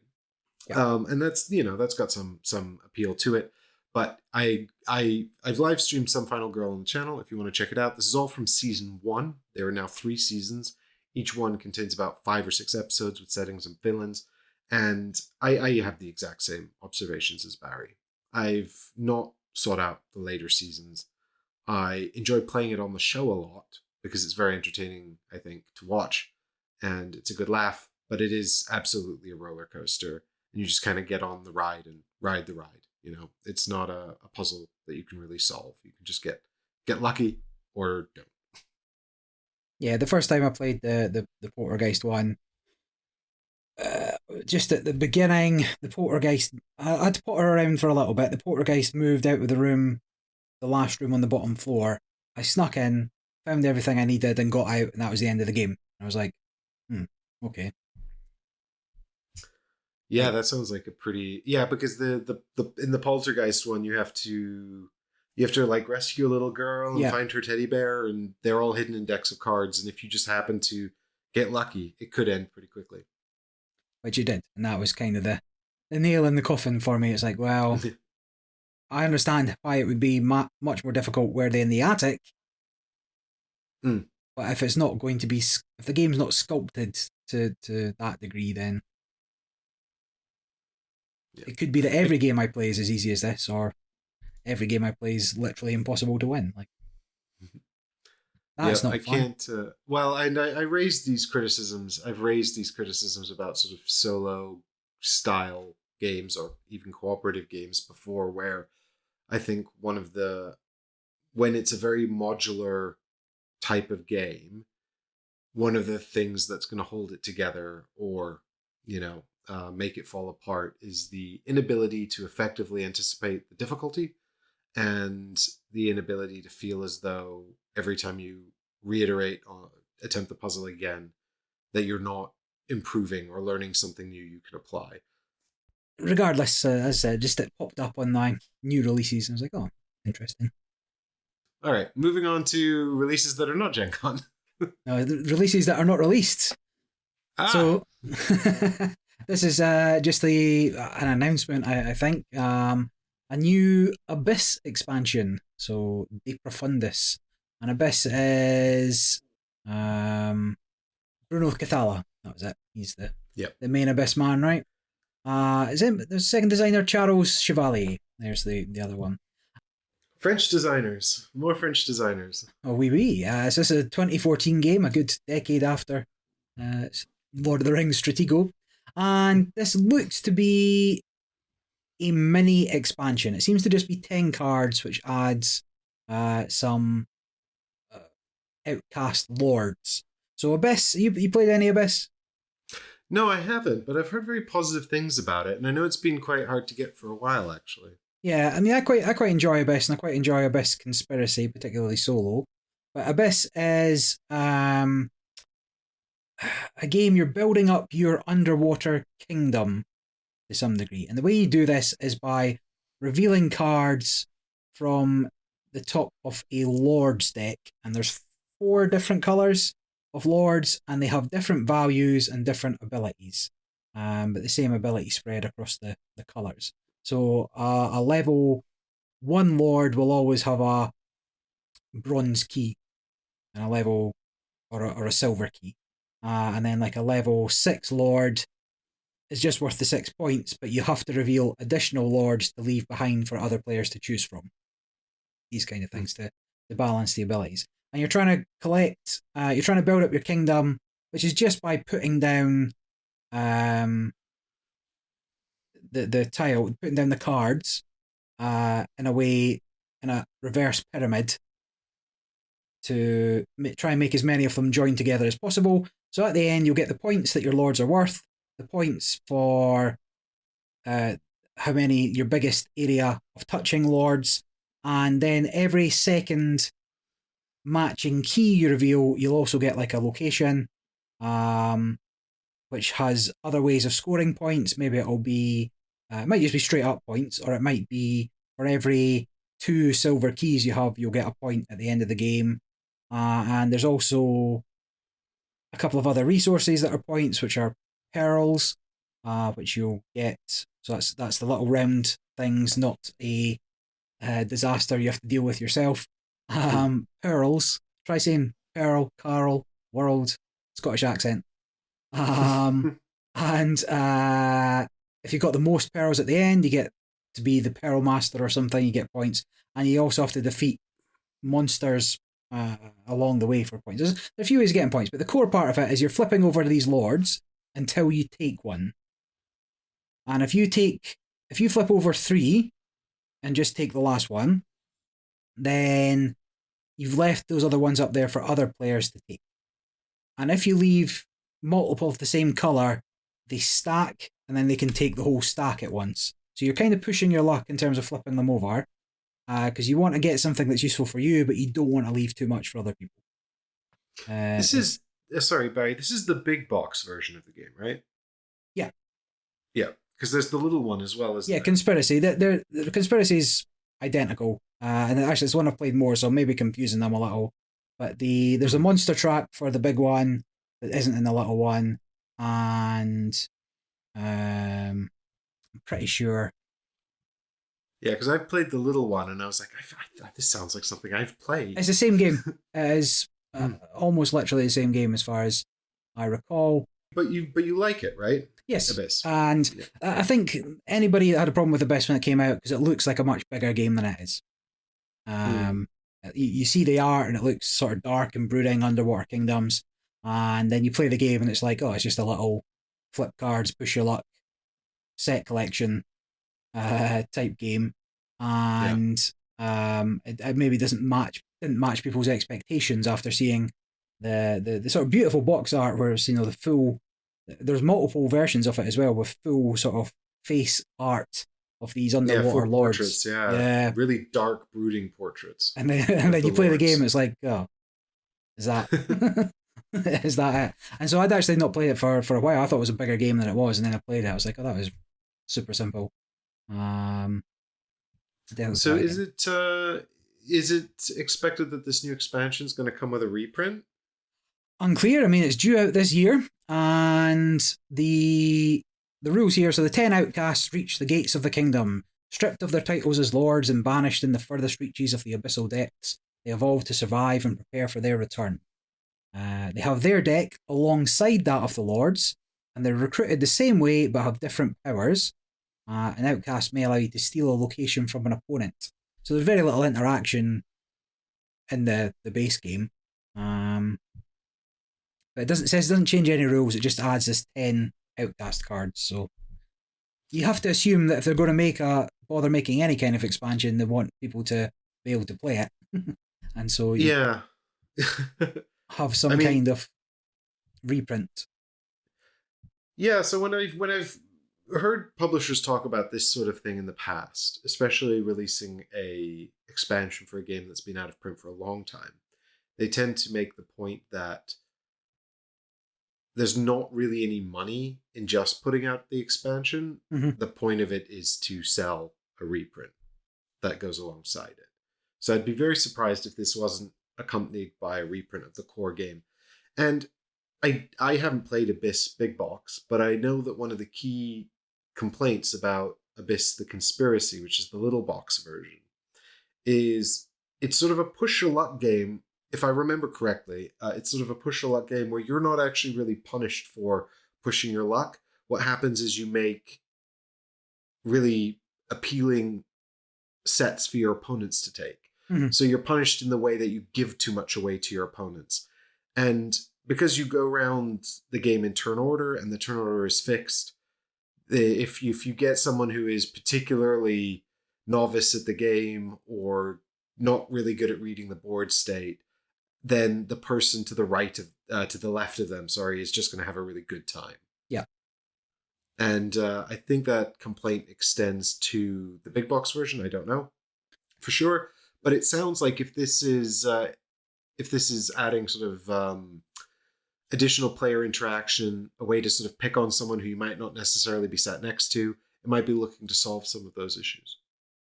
Yeah. And that's got some appeal to it. But I've live streamed some Final Girl on the channel if you want to check it out. This is all from season 1. There are now 3 seasons. Each one contains about 5 or 6 episodes with settings and villains. And I have the exact same observations as Barry. I've not sought out the later seasons. I enjoy playing it on the show a lot because it's very entertaining, I think, to watch. And it's a good laugh, but it is absolutely a roller coaster. And you just kind of get on the ride and ride the ride. It's not a puzzle that you can really solve. You can just get lucky or don't. Yeah, the first time I played the Poltergeist one, just at the beginning, the Poltergeist, I had to put her around for a little bit. The Poltergeist moved out of the room, the last room on the bottom floor. I snuck in, found everything I needed, and got out, and that was the end of the game. I was like, okay. Yeah, that sounds like a pretty because the in the Poltergeist one you have to like rescue a little girl and find her teddy bear, and they're all hidden in decks of cards, and if you just happen to get lucky, it could end pretty quickly. Which you did, and that was kind of the nail in the coffin for me. It's like, well, I understand why it would be much more difficult were they in the attic, but if it's not going to be, if the game's not sculpted to that degree, then it could be that every game I play is as easy as this, or every game I play is literally impossible to win. Like, that's not fun. Can't. I raised these criticisms. I've raised these criticisms about sort of solo style games or even cooperative games before, where I think when it's a very modular type of game, one of the things that's going to hold it together or, make it fall apart is the inability to effectively anticipate the difficulty and the inability to feel as though every time you reiterate or attempt the puzzle again, that you're not improving or learning something new you can apply. Regardless, as I said, just it popped up on my new releases and I was like, oh, interesting. All right, moving on to releases that are not GenCon. No, the releases that are not released. So this is just an announcement, I think. A new Abyss expansion. So De Profundis. And Abyss is Bruno Cathala. That was it. He's the main Abyss man, right? Is it the second designer Charles Chevalier? There's the other one. French designers. More French designers. Oh, oui. So this is a 2014 game, a good decade after Lord of the Rings Stratego. And this looks to be a mini expansion. It seems to just be 10 cards, which adds some outcast lords. So Abyss, you played any Abyss? No, I haven't, but I've heard very positive things about it, and I know it's been quite hard to get for a while, actually. Yeah, I mean, I quite enjoy Abyss, and I quite enjoy Abyss Conspiracy, particularly solo. But Abyss is a game you're building up your underwater kingdom to some degree. And the way you do this is by revealing cards from the top of a Lord's deck. And there's 4 different colours of Lords, and they have different values and different abilities. But the same ability spread across the colours. So a level 1 Lord will always have a bronze key and a level or a silver key. And then like a level 6 Lord is just worth the 6 points, but you have to reveal additional Lords to leave behind for other players to choose from. These kind of things to balance the abilities. And you're trying to collect, you're trying to build up your kingdom, which is just by putting down the tile, putting down the cards in a reverse pyramid to try and make as many of them join together as possible. So at the end, you'll get the points that your lords are worth, the points for how many your biggest area of touching lords, and then every second matching key you reveal, you'll also get like a location, which has other ways of scoring points. Maybe it'll be, it might just be straight up points, or it might be for every 2 silver keys you have, you'll get a point at the end of the game. And there's also a couple of other resources that are points, which are pearls, which you'll get. So that's the little round things, not a disaster you have to deal with yourself. Pearls. Try saying pearl, Carl, world, Scottish accent. And if you've got the most pearls at the end, you get to be the Pearl Master or something, you get points. And you also have to defeat monsters along the way for points. There's a few ways of getting points, but the core part of it is you're flipping over these lords until you take one. And if you flip over 3 and just take the last one, then you've left those other ones up there for other players to take. And if you leave multiple of the same colour, they stack, and then they can take the whole stack at once. So you're kind of pushing your luck in terms of flipping them over, because you want to get something that's useful for you, but you don't want to leave too much for other people. This is sorry, Barry. This is the big box version of the game, right? Yeah. Yeah, because there's the little one as well, isn't yeah, there? Conspiracy. The Conspiracy is identical, and actually it's one I've played more, so I'm maybe confusing them a little. But there's a monster track for the big one that isn't in the little one, and I'm pretty sure. Yeah, because I've played the little one, and I was like, this sounds like something I've played. It's the same game. It is almost literally the same game as far as I recall. But you like it, right? Yes. Abyss. And Yeah. I think anybody that had a problem with Abyss when it came out, because it looks like a much bigger game than it is. You see the art, and it looks sort of dark and brooding, underwater kingdoms. And then you play the game, and it's like, oh, it's just a little flip cards, push your luck, set collection type game. And it maybe didn't match people's expectations after seeing the sort of beautiful box art where it's, the full, there's multiple versions of it as well with full sort of face art of these underwater lords. Portraits, yeah. Really dark, brooding portraits. And then you play the game, it's like, oh, is that is that it? And so I'd actually not played it for a while. I thought it was a bigger game than it was, and then I played it. I was like, oh, that was super simple. So is it expected that this new expansion is going to come with a reprint? Unclear. I mean, it's due out this year, and the rules here. So the 10 outcasts reach the gates of the kingdom, stripped of their titles as lords and banished in the furthest reaches of the abyssal depths. They evolve to survive and prepare for their return. They have their deck alongside that of the lords, and they're recruited the same way but have different powers. An outcast may allow you to steal a location from an opponent. So there's very little interaction in the base game. But it doesn't change any rules, it just adds this 10 outcast cards. So you have to assume that if they're going to bother making any kind of expansion, they want people to be able to play it. And so you have some kind of reprint. Yeah, so when I've heard publishers talk about this sort of thing in the past, especially releasing a expansion for a game that's been out of print for a long time, they tend to make the point that there's not really any money in just putting out the expansion. Mm-hmm. The point of it is to sell a reprint that goes alongside it. So I'd be very surprised if this wasn't accompanied by a reprint of the core game. And I haven't played Abyss Big Box, but I know that one of the key complaints about Abyss the Conspiracy, which is the little box version, is it's sort of a push your luck game. If I remember correctly, it's sort of a push your luck game where you're not actually really punished for pushing your luck. What happens is you make really appealing sets for your opponents to take. Mm-hmm. So you're punished in the way that you give too much away to your opponents. And because you go around the game in turn order and the turn order is fixed, if you get someone who is particularly novice at the game or not really good at reading the board state, then the person to the left of them, is just going to have a really good time. Yeah. And I think that complaint extends to the big box version. I don't know for sure, but it sounds like if this is if this is adding sort of additional player interaction, a way to sort of pick on someone who you might not necessarily be sat next to, it might be looking to solve some of those issues.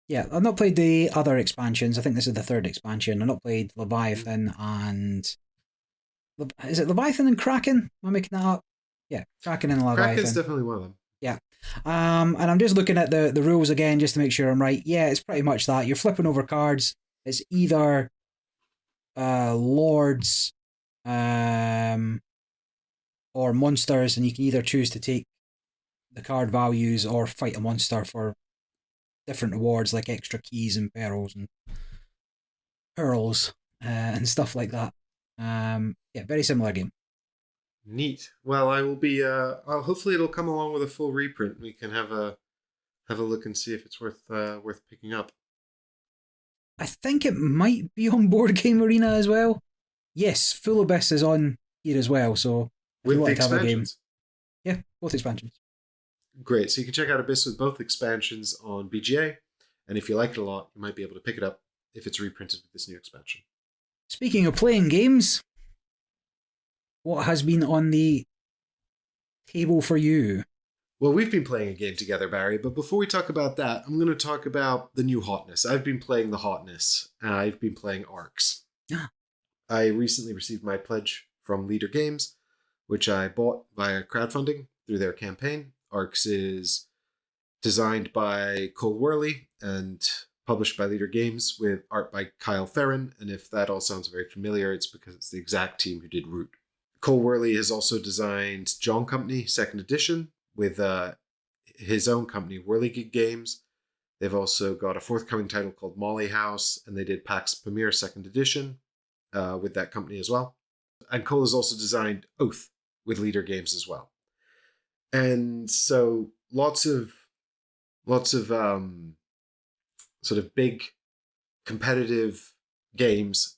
Yeah, I've not played the other expansions. I think this is the third expansion. I've not played Leviathan and... Is it Leviathan and Kraken? Am I making that up? Yeah, Kraken and Leviathan. Kraken's definitely one of them. Yeah. And I'm just looking at the rules again just to make sure I'm right. Yeah, it's pretty much that. You're flipping over cards. It's either lords or monsters, and you can either choose to take the card values or fight a monster for different rewards like extra keys and pearls and and stuff like that. Yeah, very similar game. Neat. Well, I will be. Hopefully, it'll come along with a full reprint. We can have a look and see if it's worth picking up. I think it might be on Board Game Arena as well. Yes, Full Abyss is on here as well. So with the expansions. Yeah, both expansions. Great. So you can check out Abyss with both expansions on BGA, and if you like it a lot, you might be able to pick it up if it's reprinted with this new expansion. Speaking of playing games, what has been on the table for you? Well, we've been playing a game together, Barry, but before we talk about that, I'm going to talk about the new hotness. I've been playing the hotness. I've been playing Arcs. I recently received my pledge from Leader Games, which I bought via crowdfunding through their campaign. Arcs is designed by Qwirkle and published by Leader Games with art by Kyle Ferrin. And if that all sounds very familiar, it's because it's the exact team who did Root. Qwirkle has also designed John Company 2nd edition with his own company, Whirligig Games. They've also got a forthcoming title called Molly House, and they did Pax Pamir 2nd edition with that company as well. And Cole has also designed Oath with Leader Games as well. And so lots of sort of big competitive games.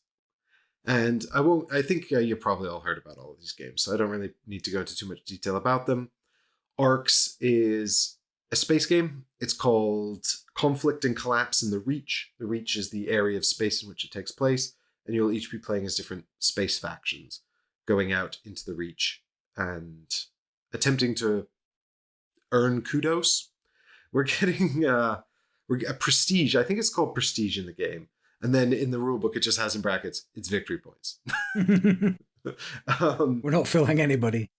And I think you probably all heard about all of these games, so I don't really need to go into too much detail about them. Arcs is a space game. It's called Conflict and Collapse in the Reach. The Reach is the area of space in which it takes place, and you'll each be playing as different space factions, going out into the Reach and attempting to earn kudos. We're getting a prestige. I think it's called prestige in the game. And then in the rulebook, it just has in brackets, it's victory points. We're not fooling anybody.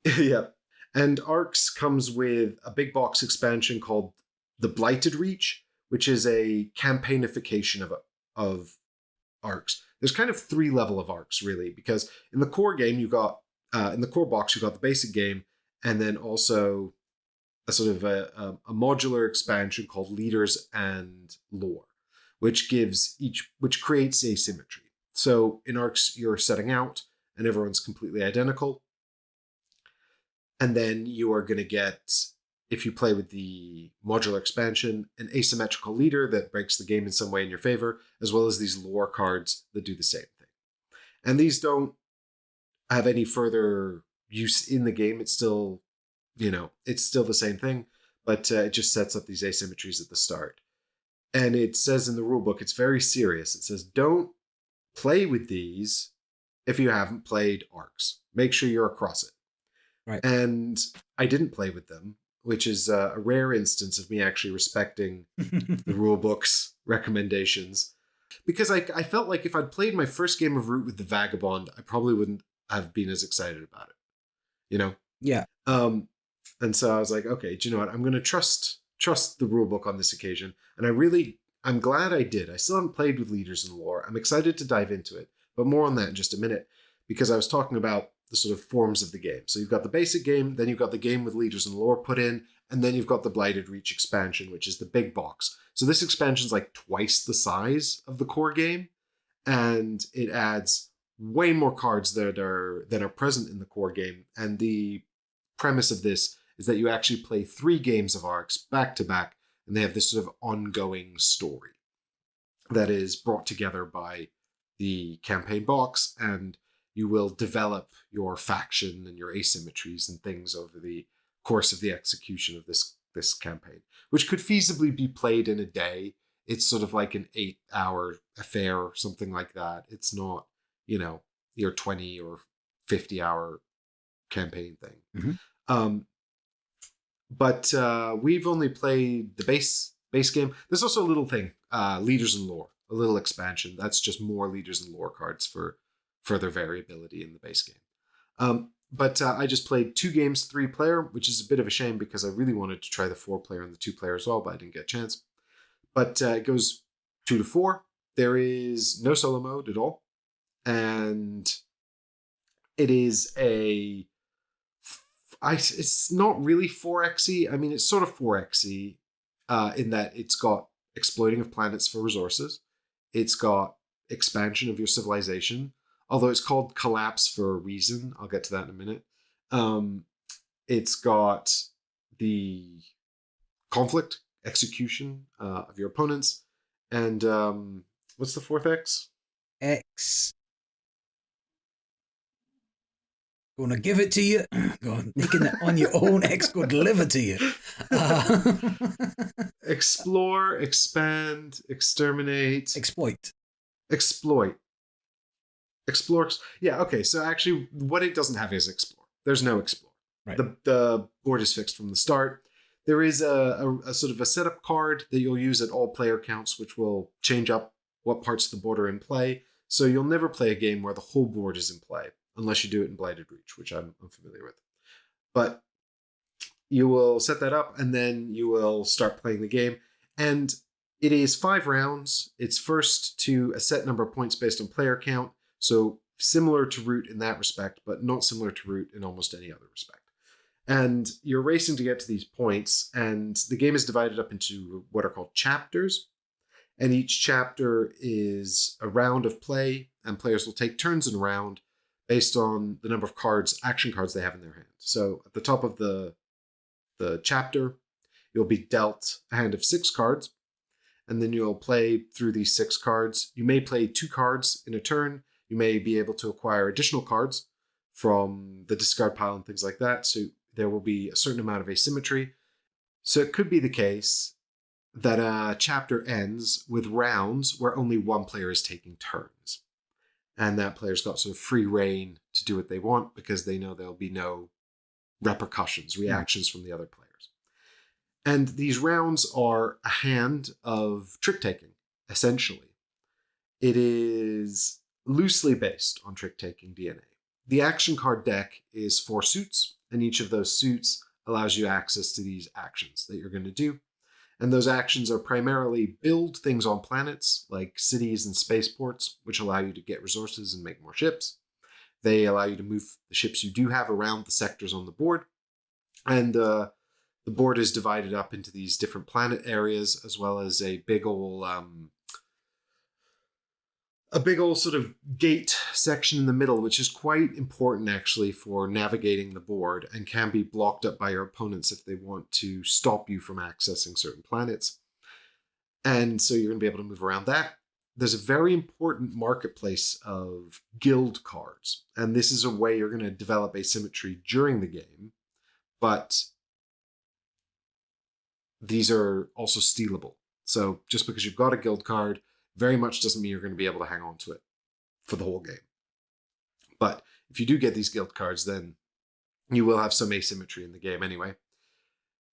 Yeah. And Arcs comes with a big box expansion called The Blighted Reach, which is a campaignification of Arcs. There's kind of 3 levels of Arcs, really, because in the core game, you got, in the core box, you got the basic game, and then also a sort of a modular expansion called Leaders and Lore, which creates asymmetry. So in Arcs, you're setting out, and everyone's completely identical. And then you are going to get, if you play with the modular expansion, an asymmetrical leader that breaks the game in some way in your favor, as well as these lore cards that do the same thing. And these don't have any further use in the game. It's still, it's still the same thing, but it just sets up these asymmetries at the start. And it says in the rulebook, it's very serious. It says, don't play with these if you haven't played Arcs. Make sure you're across it. Right. And I didn't play with them, which is a rare instance of me actually respecting the rulebook's recommendations. Because I felt like if I'd played my first game of Root with the Vagabond, I probably wouldn't have been as excited about it. Yeah. And so I was like, okay, do you know what? I'm going to trust the rulebook on this occasion. And I'm glad I did. I still haven't played with Leaders and Lore. I'm excited to dive into it, but more on that in just a minute, because I was talking about the sort of forms of the game. So you've got the basic game, then you've got the game with Leaders and Lore put in, and then you've got the Blighted Reach expansion, which is the big box. So this expansion is like twice the size of the core game, and it adds way more cards that are present in the core game. And the premise of this is that you actually play 3 games of Arcs back to back, and they have this sort of ongoing story that is brought together by the campaign box, and you will develop your faction and your asymmetries and things over the course of the execution of this campaign, which could feasibly be played in a day. It's sort of like an 8-hour affair or something like that. It's not your 20 or 50 hour campaign thing. Mm-hmm. But we've only played the base game. There's also a little thing, Leaders in Lore, a little expansion. That's just more Leaders in Lore cards for further variability in the base game. But I just played 2 games, 3-player, which is a bit of a shame because I really wanted to try the 4-player and the 2-player as well, but I didn't get a chance. But it goes 2 to 4. There is no solo mode at all. And it is it's not really 4X-y. I mean, it's sort of 4X-y in that it's got exploiting of planets for resources. It's got expansion of your civilization, although it's called Collapse for a reason. I'll get to that in a minute. It's got the conflict, execution of your opponents. And what's the 4th X? X. Gonna give it to you. Making it on your own. X go deliver to you. Explore, expand, exterminate, Exploit. Explore. Yeah, okay. So actually, what it doesn't have is explore. There's no explore. Right. The board is fixed from the start. There is a sort of a setup card that you'll use at all player counts, which will change up what parts of the board are in play. So you'll never play a game where the whole board is in play, unless you do it in Blighted Reach, which I'm familiar with. But you will set that up, and then you will start playing the game. And it is 5 rounds. It's first to a set number of points based on player count. So similar to Root in that respect, but not similar to Root in almost any other respect. And you're racing to get to these points, and the game is divided up into what are called chapters. And each chapter is a round of play, and players will take turns in a round based on the number of action cards they have in their hand. So at the top of the chapter, you'll be dealt a hand of 6 cards, and then you'll play through these 6 cards. You may play 2 cards in a turn. You may be able to acquire additional cards from the discard pile and things like that. So there will be a certain amount of asymmetry. So it could be the case that a chapter ends with rounds where only one player is taking turns. And that player's got sort of free reign to do what they want because they know there'll be no reactions from the other players. And these rounds are a hand of trick-taking, essentially. It is loosely based on trick-taking DNA. The action card deck is 4 suits, and each of those suits allows you access to these actions that you're going to do. And those actions are primarily build things on planets, like cities and spaceports, which allow you to get resources and make more ships. They allow you to move the ships you do have around the sectors on the board. And the board is divided up into these different planet areas, as well as a big old sort of gate section in the middle, which is quite important actually for navigating the board and can be blocked up by your opponents if they want to stop you from accessing certain planets. And so you're going to be able to move around that. There's a very important marketplace of guild cards, and this is a way you're going to develop asymmetry during the game, but these are also stealable. So just because you've got a guild card very much doesn't mean you're going to be able to hang on to it for the whole game. But if you do get these guild cards, then you will have some asymmetry in the game anyway.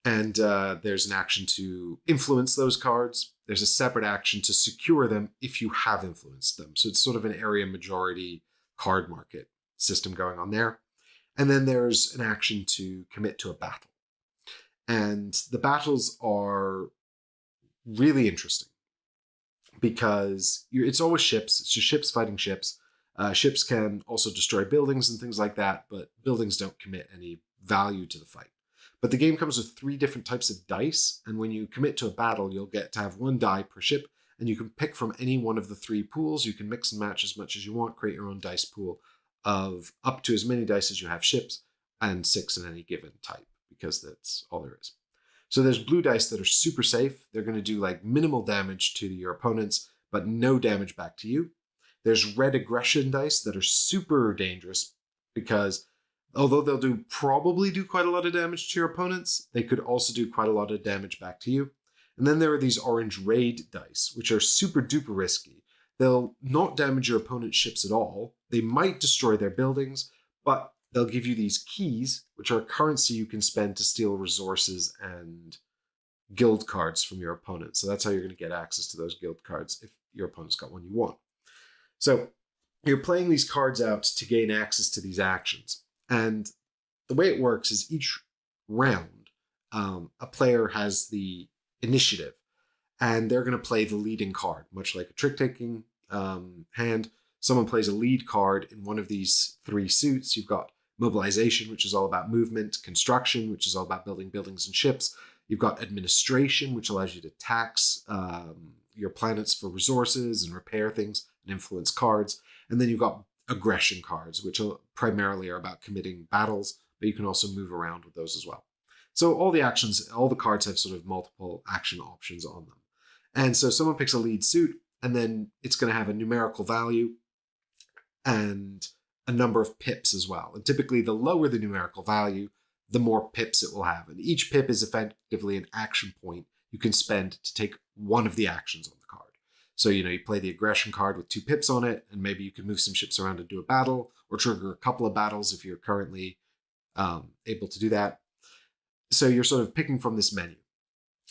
And there's an action to influence those cards. There's a separate action to secure them if you have influenced them. So it's sort of an area majority card market system going on there. And then there's an action to commit to a battle. And the battles are really interesting because it's always ships. It's just ships fighting ships. Ships can also destroy buildings and things like that, but buildings don't commit any value to the fight. But the game comes with 3 different types of dice, and when you commit to a battle, you'll get to have 1 die per ship, and you can pick from any one of the 3 pools. You can mix and match as much as you want, create your own dice pool of up to as many dice as you have ships, and 6 in any given type, because that's all there is. So there's blue dice that are super safe. They're going to do like minimal damage to your opponents, but no damage back to you. There's red aggression dice that are super dangerous because although they'll probably do quite a lot of damage to your opponents, they could also do quite a lot of damage back to you. And then there are these orange raid dice, which are super duper risky. They'll not damage your opponent's ships at all. They might destroy their buildings, but they'll give you these keys, which are currency you can spend to steal resources and guild cards from your opponent. So that's how you're going to get access to those guild cards if your opponent's got one you want. So you're playing these cards out to gain access to these actions. And the way it works is each round, a player has the initiative, and they're going to play the leading card, much like a trick-taking hand. Someone plays a lead card in one of these three suits. You've got mobilization, which is all about movement, construction, which is all about building buildings and ships. You've got administration, which allows you to tax your planets for resources and repair things and influence cards. And then you've got aggression cards, which primarily are about committing battles, but you can also move around with those as well. So all the cards have sort of multiple action options on them. And so someone picks a lead suit, and then it's going to have a numerical value and a number of pips as well. And typically the lower the numerical value, the more pips it will have. And each pip is effectively an action point you can spend to take one of the actions on the card. So, you play the aggression card with 2 pips on it, and maybe you can move some ships around and do a battle, or trigger a couple of battles if you're currently able to do that. So you're sort of picking from this menu.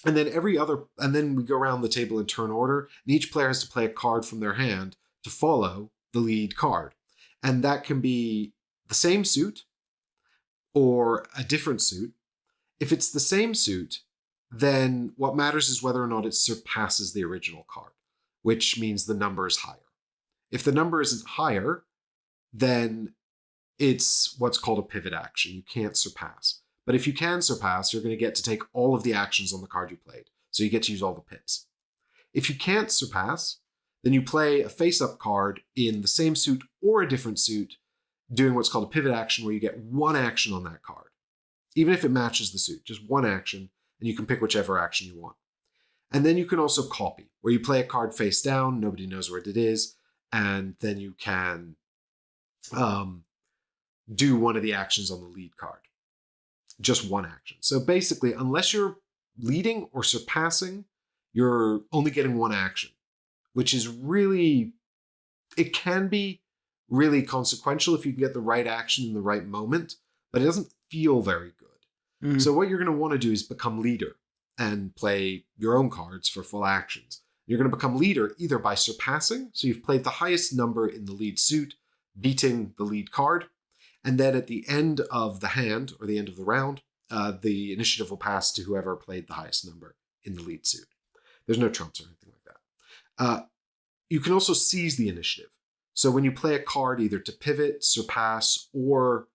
And then we go around the table in turn order, and each player has to play a card from their hand to follow the lead card. And that can be the same suit or a different suit. If it's the same suit, then what matters is whether or not it surpasses the original card, which means the number is higher. If the number isn't higher, then it's what's called a pivot action. You can't surpass. But if you can surpass, you're going to get to take all of the actions on the card you played. So you get to use all the pips. If you can't surpass, then you play a face-up card in the same suit or a different suit, doing what's called a pivot action, where you get one action on that card. Even if it matches the suit, just one action, and you can pick whichever action you want. And then you can also copy, where you play a card face down, nobody knows where it is, and then you can do one of the actions on the lead card. Just one action. So basically, unless you're leading or surpassing, you're only getting one action, which is it can be really consequential if you can get the right action in the right moment, but it doesn't feel very good. Mm. So what you're going to want to do is become leader and play your own cards for full actions. You're going to become leader either by surpassing, so you've played the highest number in the lead suit, beating the lead card, and then at the end of the hand, or the end of the round, the initiative will pass to whoever played the highest number in the lead suit. There's no trumps or anything like that. You can also seize the initiative. So when you play a card either to pivot, surpass, or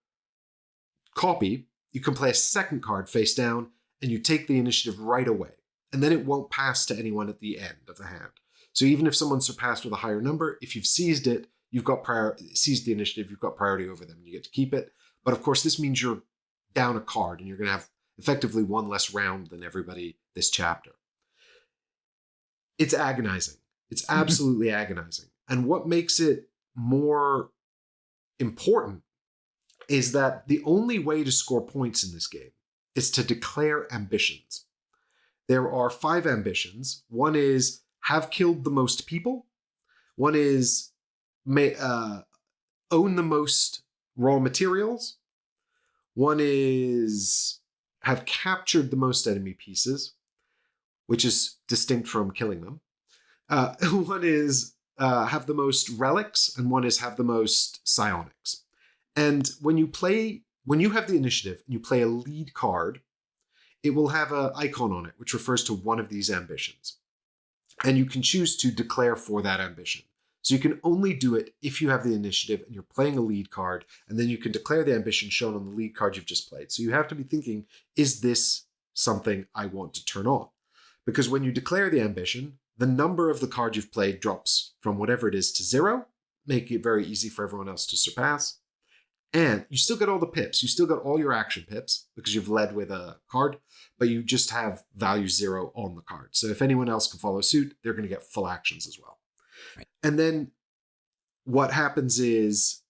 copy, you can play a second card face down, and you take the initiative right away. And then it won't pass to anyone at the end of the hand. So even if someone surpassed with a higher number, if you've seized it, you've got seized the initiative, you've got priority over them, and you get to keep it. But of course, this means you're down a card, and you're going to have effectively one less round than everybody this chapter. It's agonizing. It's absolutely agonizing. And what makes it more important is that the only way to score points in this game is to declare ambitions. There are 5 ambitions. One is have killed the most people. One is own the most raw materials. One is have captured the most enemy pieces, which is distinct from killing them. One is have the most relics, and one is have the most psionics. And when you have the initiative and you play a lead card, it will have an icon on it, which refers to one of these ambitions. And you can choose to declare for that ambition. So you can only do it if you have the initiative and you're playing a lead card, and then you can declare the ambition shown on the lead card you've just played. So you have to be thinking, is this something I want to turn on? Because when you declare the ambition, the number of the card you've played drops from whatever it is to 0, making it very easy for everyone else to surpass. And you still get all the pips. You still got all your action pips because you've led with a card, but you just have value 0 on the card. So if anyone else can follow suit, they're going to get full actions as well. Right. And then what happens is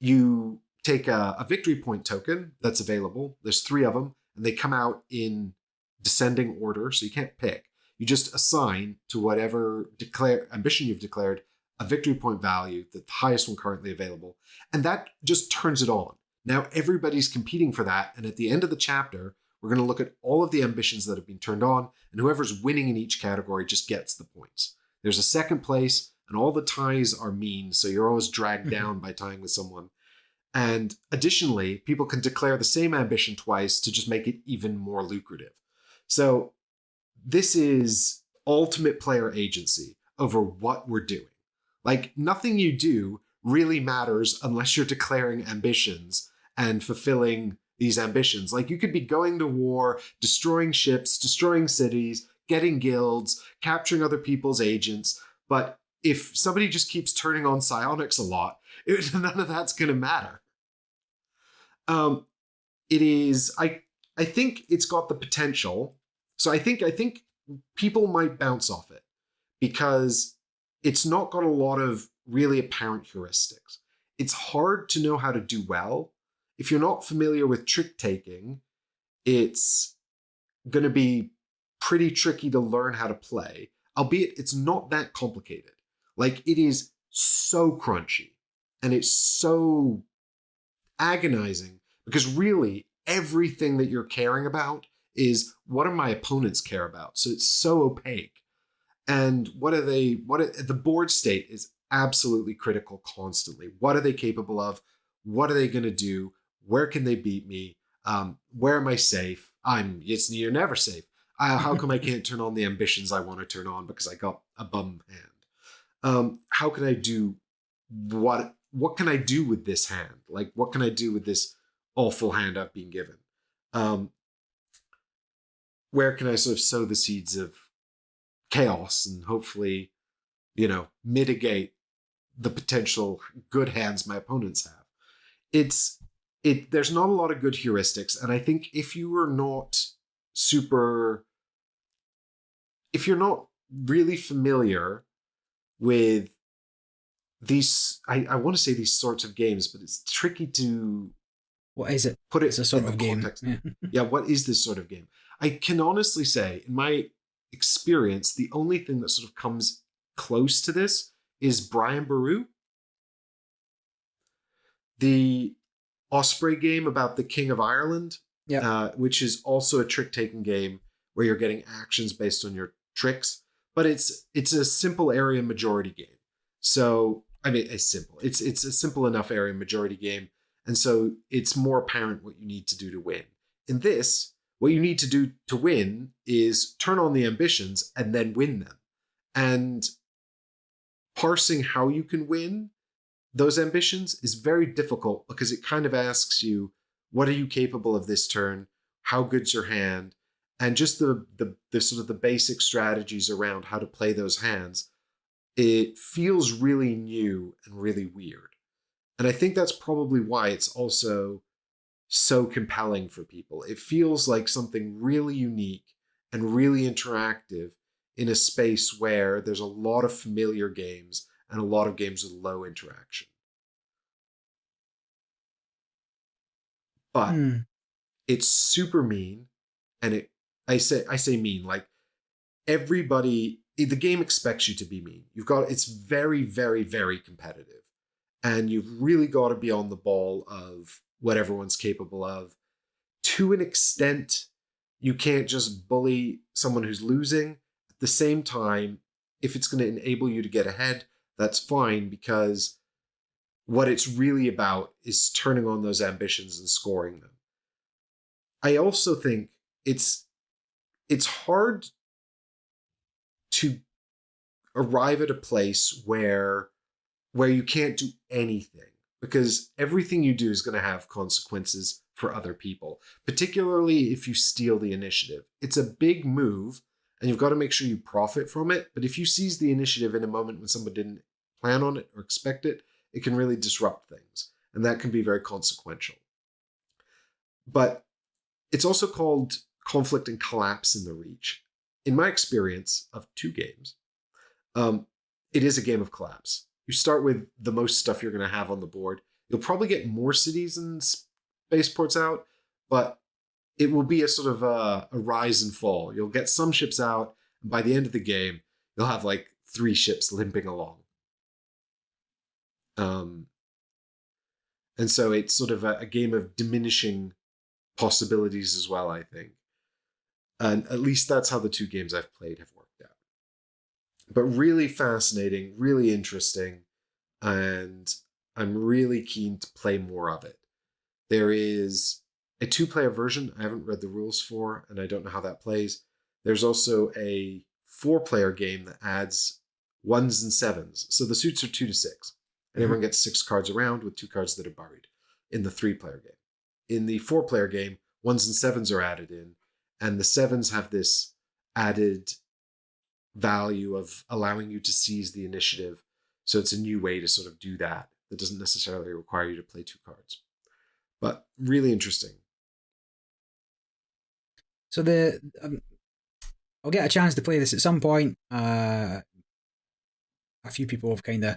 you take a victory point token that's available. There's 3 of them, and they come out in descending order, so you can't pick. You just assign to whatever ambition you've declared a victory point value, the highest one currently available, and that just turns it on. Now everybody's competing for that, and at the end of the chapter, we're going to look at all of the ambitions that have been turned on, and whoever's winning in each category just gets the points. There's a second place, and all the ties are mean, so you're always dragged down by tying with someone. And additionally, people can declare the same ambition twice to just make it even more lucrative. So this is ultimate player agency over what we're doing. Like, nothing you do really matters unless you're declaring ambitions and fulfilling these ambitions. Like, you could be going to war, destroying ships, destroying cities, getting guilds, capturing other people's agents. But if somebody just keeps turning on psionics a lot, none of that's going to matter. It is, I think it's got the potential. So I think people might bounce off it because it's not got a lot of really apparent heuristics. It's hard to know how to do well. If you're not familiar with trick taking, it's going to be pretty tricky to learn how to play, albeit it's not that complicated. Like, it is so crunchy and it's so agonizing because really everything that you're caring about is what do my opponents care about? So it's so opaque. And the board state is absolutely critical constantly. What are they capable of? What are they going to do? Where can they beat me? Where am I safe? You're never safe. How come I can't turn on the ambitions I want to turn on because I got a bum hand? How can I do what can I do with this hand? Like, what can I do with this awful hand I've been given? Where can I sort of sow the seeds of chaos and hopefully, mitigate the potential good hands my opponents have? There's not a lot of good heuristics. And I think if you're not really familiar with these, I want to say these sorts of games, but it's tricky to... What is it? Put it it's a sort in of the game. context. Yeah. Yeah, what is this sort of game? I can honestly say, in my experience, the only thing that sort of comes close to this is Brian Boru, the Osprey game about the King of Ireland, which is also a trick-taking game where you're getting actions based on your tricks, but it's a simple area majority game. So, I mean, it's simple. It's a simple enough area majority game, and so it's more apparent what you need to do to win. In this, what you need to do to win is turn on the ambitions and then win them. And parsing how you can win those ambitions is very difficult because it kind of asks you, what are you capable of this turn? How good's your hand? And just the sort of the basic strategies around how to play those hands. It feels really new and really weird. And I think that's probably why it's also so compelling for people. It feels like something really unique and really interactive in a space where there's a lot of familiar games and a lot of games with low interaction. But it's super mean, and I say mean, like everybody, the game expects you to be mean. It's very, very, very competitive. And you've really got to be on the ball of what everyone's capable of. To an extent, you can't just bully someone who's losing. At the same time, if it's going to enable you to get ahead, that's fine, because what it's really about is turning on those ambitions and scoring them. I also think it's hard to arrive at a place where you can't do anything, because everything you do is going to have consequences for other people, particularly if you steal the initiative. It's a big move, and you've got to make sure you profit from it. But if you seize the initiative in a moment when someone didn't plan on it or expect it, it can really disrupt things, and that can be very consequential. But it's also called conflict and collapse in the Reach. In my experience of 2 games, it is a game of collapse. You start with the most stuff you're going to have on the board. You'll probably get more cities and spaceports out, but it will be a sort of a rise and fall. You'll get some ships out, By the end of the game, you'll have like 3 ships limping along. And so it's sort of a game of diminishing possibilities as well, I think. And at least that's how the 2 games I've played have worked out. But really fascinating, really interesting, and I'm really keen to play more of it. There is a 2-player version I haven't read the rules for, and I don't know how that plays. There's also a 4-player game that adds 1s and 7s. So the suits are 2 to 6. And everyone gets 6 cards around with 2 cards that are buried in the 3-player game. In the 4-player game, 1s and 7s are added in, and the 7s have this added value of allowing you to seize the initiative. So it's a new way to sort of do that. That doesn't necessarily require you to play 2 cards. But really interesting. So I'll get a chance to play this at some point. A few people have kind of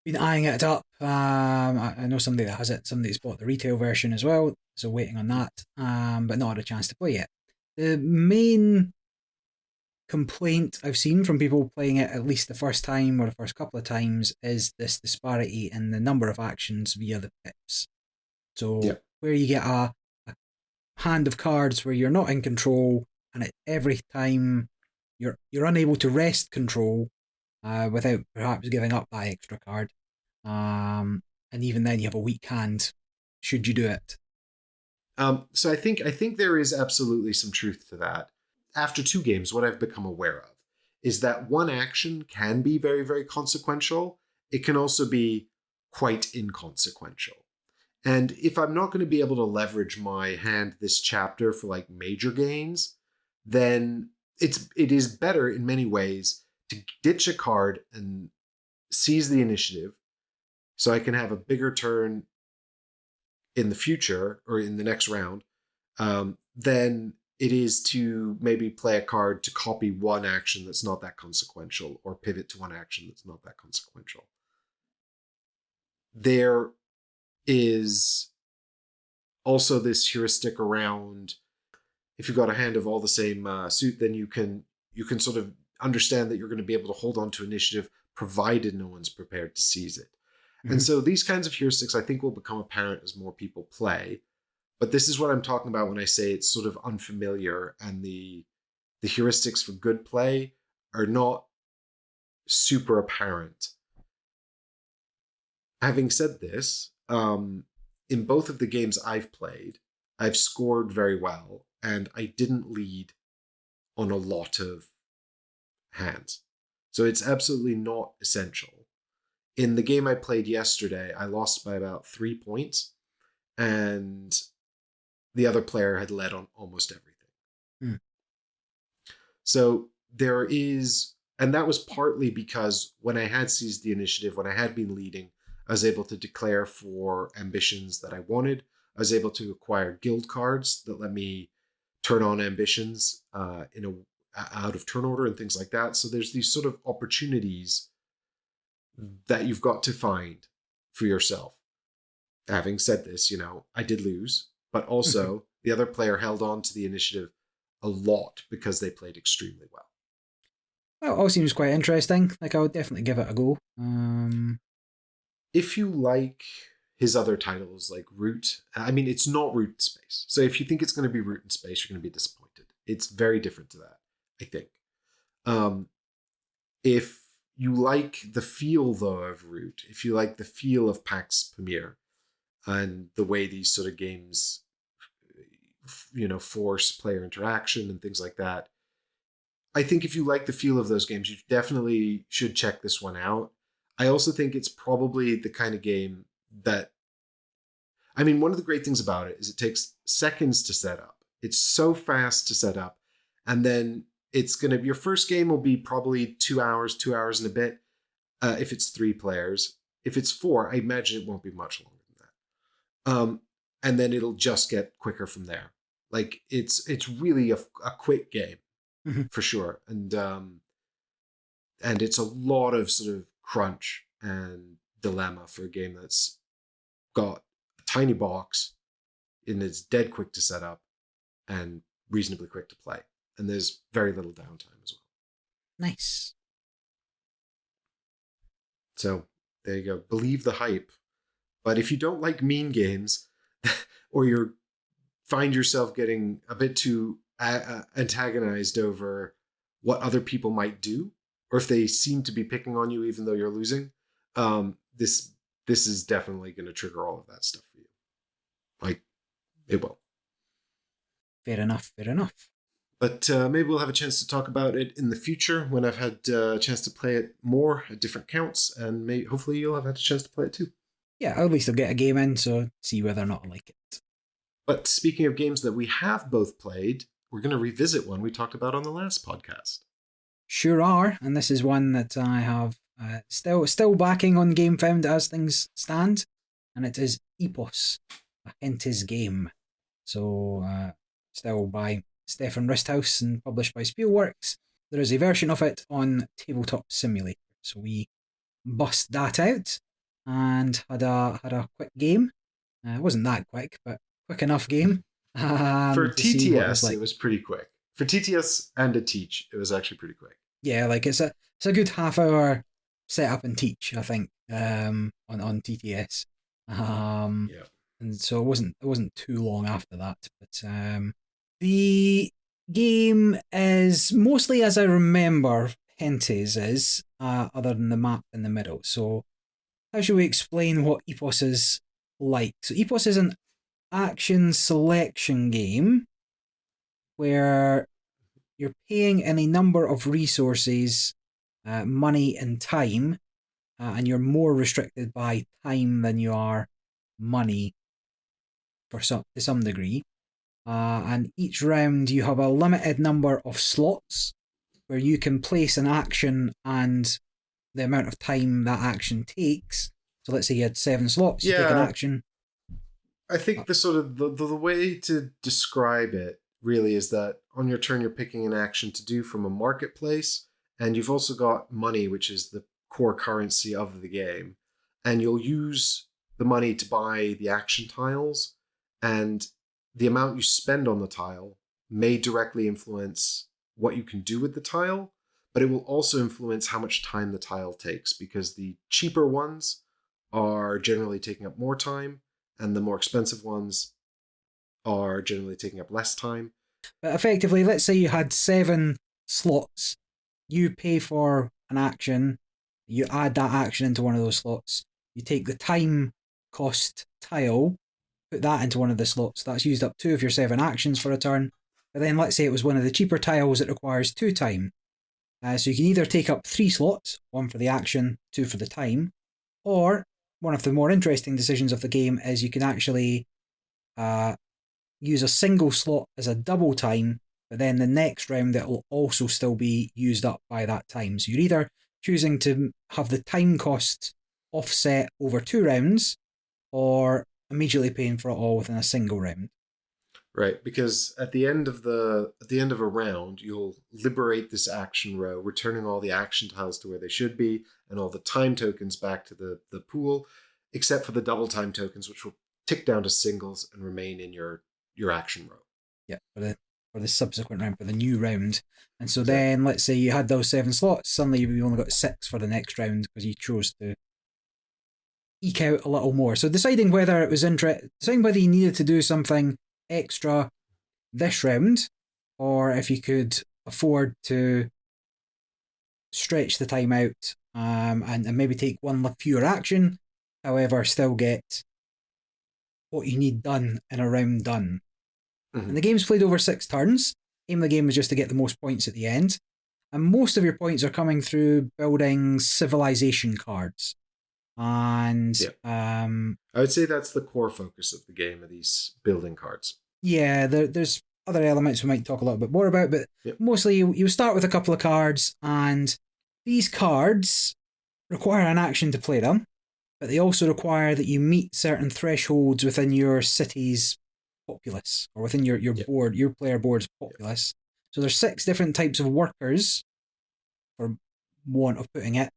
been eyeing it up. I know somebody that has it, somebody that's bought the retail version as well, so waiting on that, but not had a chance to play it. The main complaint I've seen from people playing it at least the first time or the first couple of times is this disparity in the number of actions via the pips. So where you get a hand of cards where you're not in control, and at every time you're unable to wrest control without perhaps giving up that extra card. And even then you have a weak hand should you do it. So I think there is absolutely some truth to that. After 2 games, what I've become aware of is that one action can be very, very consequential. It can also be quite inconsequential. And if I'm not going to be able to leverage my hand this chapter for like major gains, then it is better in many ways to ditch a card and seize the initiative so I can have a bigger turn in the future or in the next round than it is to maybe play a card to copy one action that's not that consequential or pivot to one action that's not that consequential. There is also this heuristic around if you've got a hand of all the same suit, then you can sort of understand that you're going to be able to hold on to initiative provided no one's prepared to seize it. Mm-hmm. And so these kinds of heuristics I think will become apparent as more people play. But this is what I'm talking about when I say it's sort of unfamiliar, and the heuristics for good play are not super apparent. Having said this, in both of the games I've played, I've scored very well, and I didn't lead on a lot of hands. So it's absolutely not essential. In the game I played yesterday, I lost by about 3 points, and the other player had led on almost everything. So there is, and that was partly because when I had seized the initiative, when I had been leading, I was able to declare for ambitions that I wanted. I was able to acquire guild cards that let me turn on ambitions out of turn order and things like that. So there's these sort of opportunities that you've got to find for yourself. Having said this, I did lose, but also the other player held on to the initiative a lot because they played extremely well. Well, it all seems quite interesting. Like, I would definitely give it a go. If you like his other titles like Root, I mean, it's not Root in Space. So if you think it's going to be Root in Space, you're going to be disappointed. It's very different to that, I think. If you like the feel, though, of Root, if you like the feel of PAX Pamir and the way these sort of games, force player interaction and things like that, I think if you like the feel of those games, you definitely should check this one out. I also think it's probably the kind of game that, I mean, one of the great things about it is it takes seconds to set up. It's so fast to set up. And then your first game will be probably 2 hours and a bit, if it's 3 players. If it's 4, I imagine it won't be much longer than that. And then it'll just get quicker from there. Like, it's really a quick game, for sure. And it's a lot of sort of crunch and dilemma for a game that's got a tiny box and it's dead quick to set up and reasonably quick to play. And there's very little downtime as well. Nice. So there you go. Believe the hype. But if you don't like mean games, or you find yourself getting a bit too antagonized over what other people might do, or if they seem to be picking on you even though you're losing, this is definitely going to trigger all of that stuff for you. Like, it will. Fair enough. But maybe we'll have a chance to talk about it in the future when I've had a chance to play it more at different counts, and hopefully you'll have had a chance to play it too. Yeah, at least I'll get a game in, so see whether or not I like it. But speaking of games that we have both played, we're going to revisit one we talked about on the last podcast. Sure are, and this is one that I have still backing on GameFound as things stand, and it is EPOS, a Gentes game. So, still by Stefan Risthaus and published by Spielworks. There is a version of it on Tabletop Simulator, so we bust that out and had a quick game. It wasn't that quick, but quick enough game. For TTS, like. It was pretty quick. For TTS and a teach, it was actually pretty quick. Yeah, like it's a good half hour setup and teach, I think, on TTS. Yeah. And so it wasn't too long after that. But the game is mostly as I remember Gentes is, other than the map in the middle. So how should we explain what EPOS is like? So EPOS is an action selection game where you're paying any number of resources, money and time, and you're more restricted by time than you are money to some degree. And each round you have a limited number of slots where you can place an action and the amount of time that action takes. So let's say you had 7 slots, you take an action. I think the way to describe it really is that on your turn you're picking an action to do from a marketplace, and you've also got money, which is the core currency of the game, and you'll use the money to buy the action tiles, and the amount you spend on the tile may directly influence what you can do with the tile, but it will also influence how much time the tile takes, because the cheaper ones are generally taking up more time, and the more expensive ones are generally taking up less time. But effectively, let's say you had 7 slots. You pay for an action, you add that action into one of those slots, you take the time cost tile, put that into one of the slots. That's used up 2 of your 7 actions for a turn. But then let's say it was one of the cheaper tiles that requires 2 time. So you can either take up 3 slots, 1 for the action, 2 for the time, or one of the more interesting decisions of the game is you can actually use a single slot as a double time, but then the next round it will also still be used up by that time. So you're either choosing to have the time cost offset over 2 rounds, or immediately paying for it all within a single round. Right, because at the end of a round, you'll liberate this action row, returning all the action tiles to where they should be, and all the time tokens back to the pool, except for the double time tokens, which will tick down to singles and remain in your action row. Yeah, for the subsequent round, for the new round. And so then, let's say you had those 7 slots, suddenly you only got 6 for the next round because you chose to eke out a little more. So deciding whether it was deciding whether you needed to do something extra this round, or if you could afford to stretch the time out and maybe take 1 fewer action, however, still get what you need done in a round done. Mm-hmm. And the game's played over 6 turns. Aim of the game is just to get the most points at the end. And most of your points are coming through building civilization cards. And I would say that's the core focus of the game, of these building cards. Yeah, there's other elements we might talk a little bit more about, but mostly you start with a couple of cards, and these cards require an action to play them, but they also require that you meet certain thresholds within your city's populace, or within your board, your player board's populace. So there's 6 different types of workers, for want of putting it,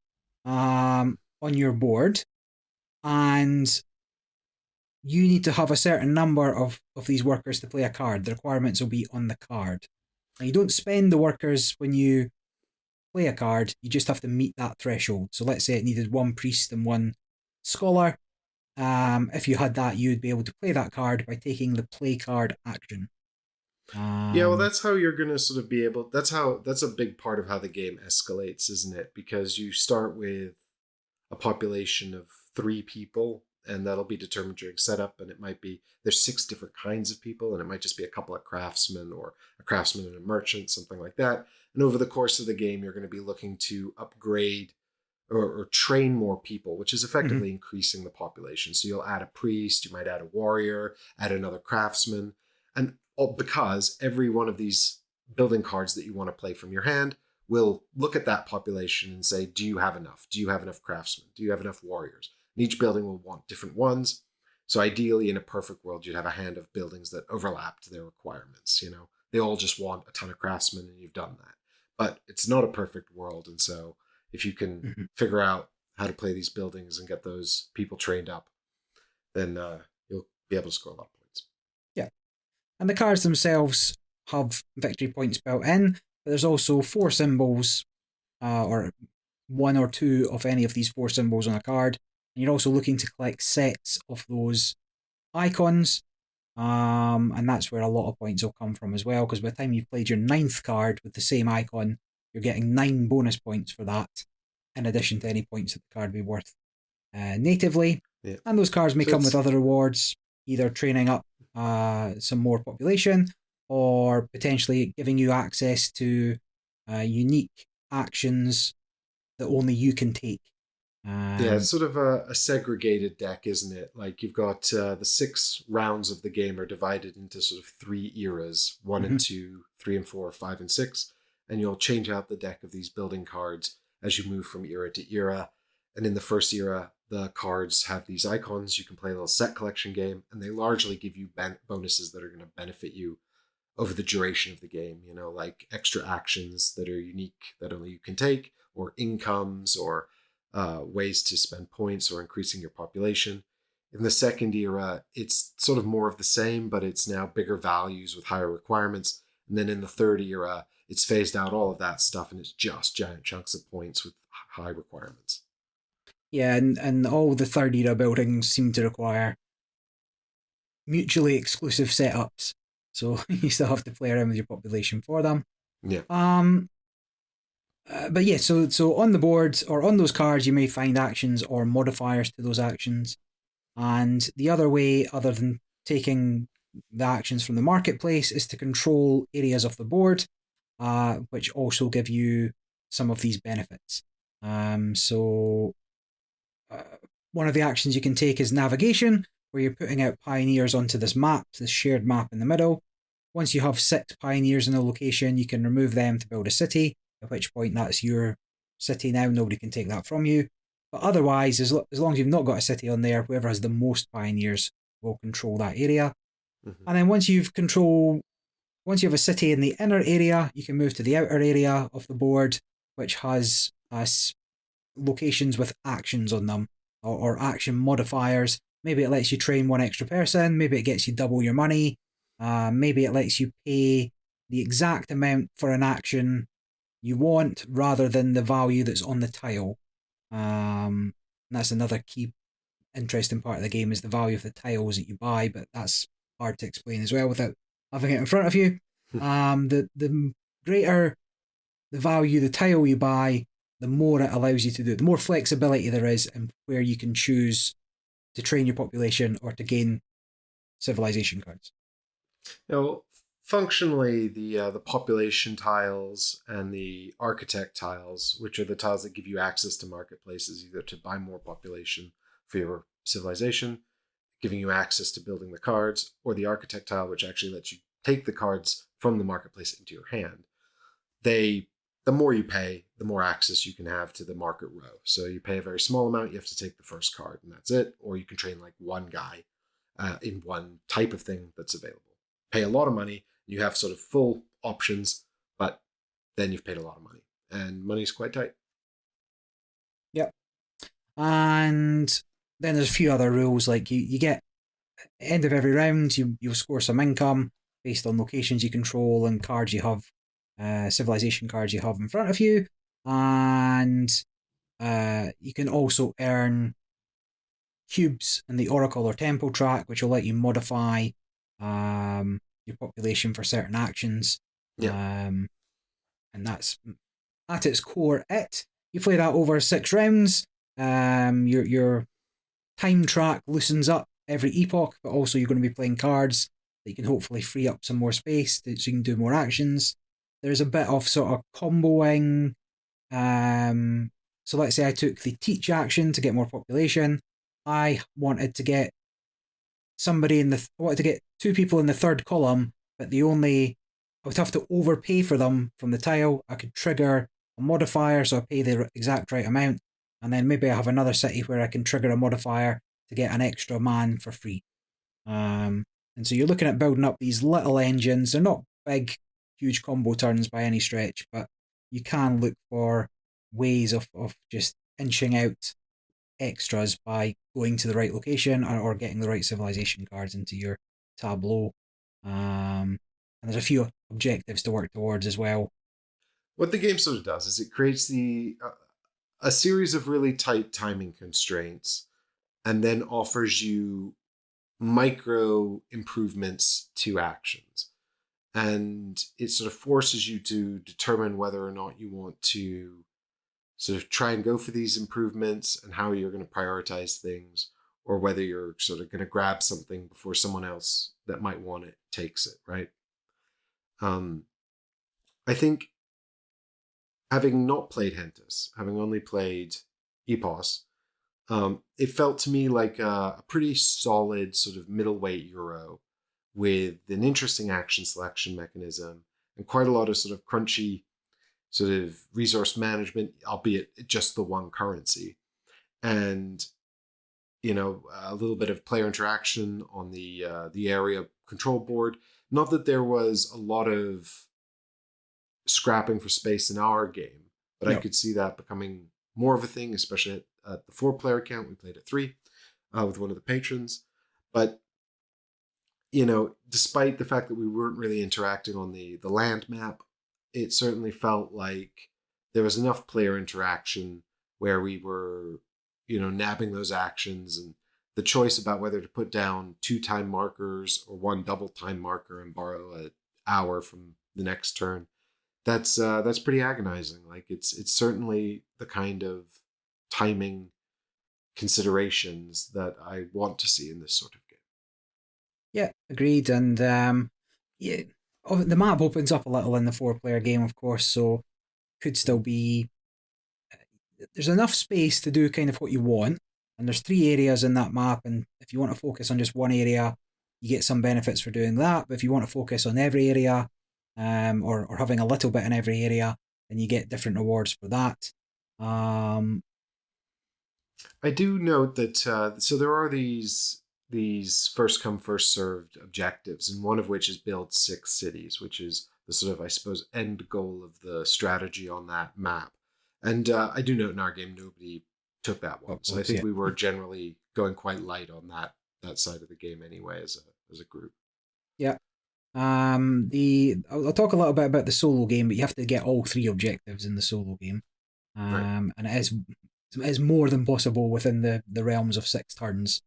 on your board, and you need to have a certain number of these workers to play a card. The requirements will be on the card. Now, you don't spend the workers when you play a card, you just have to meet that threshold. So let's say it needed 1 priest and 1 scholar. If you had that, you'd be able to play that card by taking the play card action. Yeah, well, that's how you're going to sort of be able. That's a big part of how the game escalates, isn't it? Because you start with a population of 3 people, and that'll be determined during setup. And it might be there's 6 different kinds of people, and it might just be a couple of craftsmen or a craftsman and a merchant, something like that. And over the course of the game, you're going to be looking to upgrade or train more people, which is effectively increasing the population. So you'll add a priest, you might add a warrior, add another craftsman, and because every one of these building cards that you want to play from your hand will look at that population and say, do you have enough? Do you have enough craftsmen? Do you have enough warriors? And each building will want different ones. So ideally, in a perfect world, you'd have a hand of buildings that overlapped their requirements. You know, they all just want a ton of craftsmen, and you've done that. But it's not a perfect world, and so if you can figure out how to play these buildings and get those people trained up, then you'll be able to score a lot of points. Yeah. And the cards themselves have victory points built in, but there's also 4 symbols, or 1 or 2 of any of these 4 symbols on a card. And you're also looking to collect sets of those icons, and that's where a lot of points will come from as well, because by the time you've played your 9th card with the same icon, you're getting 9 bonus points for that, in addition to any points that the card be worth natively. Yeah. And those cards may come with other rewards, either training up some more population, or potentially giving you access to unique actions that only you can take. Yeah, it's sort of a segregated deck, isn't it? Like you've got the 6 rounds of the game are divided into sort of 3 eras, 1 and 2, 3 and 4, 5 and 6. And you'll change out the deck of these building cards as you move from era to era. And in the first era, the cards have these icons. You can play a little set collection game, and they largely give you bonuses that are going to benefit you over the duration of the game, you know, like extra actions that are unique that only you can take, or incomes, or ways to spend points, or increasing your population. In the second era, it's sort of more of the same, but it's now bigger values with higher requirements. And then in the third era, it's phased out all of that stuff, and it's just giant chunks of points with high requirements. Yeah, and all the third era buildings seem to require mutually exclusive setups, so you still have to play around with your population for them. Yeah. But yeah, so on the board or on those cards, you may find actions or modifiers to those actions. And the other way, other than taking the actions from the marketplace, is to control areas of the board, which also give you some of these benefits. So one of the actions you can take is navigation, where you're putting out pioneers onto this map, this shared map in the middle. Once you have 6 pioneers in a location, you can remove them to build a city, at which point that's your city now. Nobody can take that from you. But otherwise, as long as you've not got a city on there, whoever has the most pioneers will control that area. And then once you have a city in the inner area, you can move to the outer area of the board, which has locations with actions on them, or action modifiers. Maybe it lets you train 1 extra person, maybe it gets you double your money, maybe it lets you pay the exact amount for an action you want rather than the value that's on the tile. And that's another key interesting part of the game, is the value of the tiles that you buy, but that's hard to explain as well without having it in front of you. The greater the value the tile you buy, the more it allows you to do, the more flexibility there is in where you can choose to train your population or to gain civilization cards. Now, functionally, the population tiles and the architect tiles, which are the tiles that give you access to marketplaces, either to buy more population for your civilization, giving you access to building the cards, or the architect tile, which actually lets you take the cards from the marketplace into your hand. The more you pay, the more access you can have to the market row. So you pay a very small amount, you have to take the first card, and that's it. Or you can train like one guy in one type of thing that's available. Pay a lot of money, you have sort of full options, but then you've paid a lot of money, and money's quite tight. Yep. And then there's a few other rules, like you get, end of every round, you'll score some income based on locations you control and cards you have, civilization cards you have in front of you. And you can also earn cubes in the Oracle or Temple track, which will let you modify your population for certain actions. Yeah. And that's at its core it. You play that over 6 rounds. Your time track loosens up every epoch, but also you're going to be playing cards that you can hopefully free up some more space so you can do more actions. There's a bit of sort of comboing. So let's say I took the teach action to get more population. I wanted to get I wanted to get 2 people in the 3rd column, but I would have to overpay for them from the tile. I could trigger a modifier, so I pay the exact right amount, and then maybe I have another city where I can trigger a modifier to get an extra man for free. And so you're looking at building up these little engines. They're not big, huge combo turns by any stretch, but you can look for ways of just inching out extras by going to the right location or getting the right civilization cards into your tableau. And there's a few objectives to work towards as well. What the game sort of does is it creates a series of really tight timing constraints and then offers you micro improvements to actions. And it sort of forces you to determine whether or not you want to sort of try and go for these improvements and how you're going to prioritize things, or whether you're sort of going to grab something before someone else that might want it takes it, right? I think having not played Gentes, having only played EPOS, it felt to me like a pretty solid sort of middleweight Euro with an interesting action selection mechanism and quite a lot of sort of crunchy sort of resource management, albeit just the one currency. And, a little bit of player interaction on the area control board. Not that there was a lot of scrapping for space in our game, but no. I could see that becoming more of a thing, especially at the 4-player count. We played at 3 with one of the patrons. But, despite the fact that we weren't really interacting on the land map, it certainly felt like there was enough player interaction where we were, nabbing those actions, and the choice about whether to put down 2 time markers or 1 double time marker and borrow an hour from the next turn. That's pretty agonizing. Like it's certainly the kind of timing considerations that I want to see in this sort of game. Yeah, agreed. And the map opens up a little in the 4-player game, of course, so could still be. There's enough space to do kind of what you want, and there's 3 areas in that map, and if you want to focus on just one area, you get some benefits for doing that. But if you want to focus on every area, or having a little bit in every area, then you get different rewards for that. I do note that so there are these first come first served objectives, and one of which is build 6 cities, which is the sort of, I suppose, end goal of the strategy on that map. And I do note in our game nobody took that one, so I think we were generally going quite light on that side of the game anyway as a group. Yeah. I'll talk a little bit about the solo game, but you have to get all 3 objectives in the solo game. Right. And it is more than possible within the realms of 6 turns.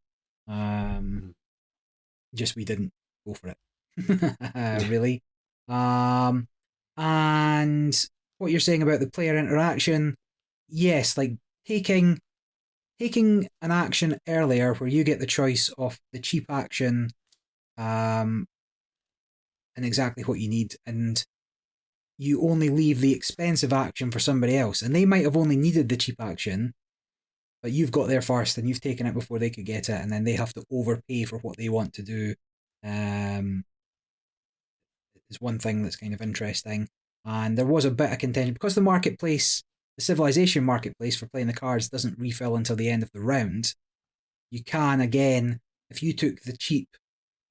Just we didn't go for it. Really. And what you're saying about the player interaction, yes, like taking an action earlier where you get the choice of the cheap action and exactly what you need, and you only leave the expensive action for somebody else, and they might have only needed the cheap action, but you've got there first and you've taken it before they could get it, and then they have to overpay for what they want to do. Is one thing that's kind of interesting. And there was a bit of contention because the civilization marketplace for playing the cards doesn't refill until the end of the round. You can, again, if you took the cheap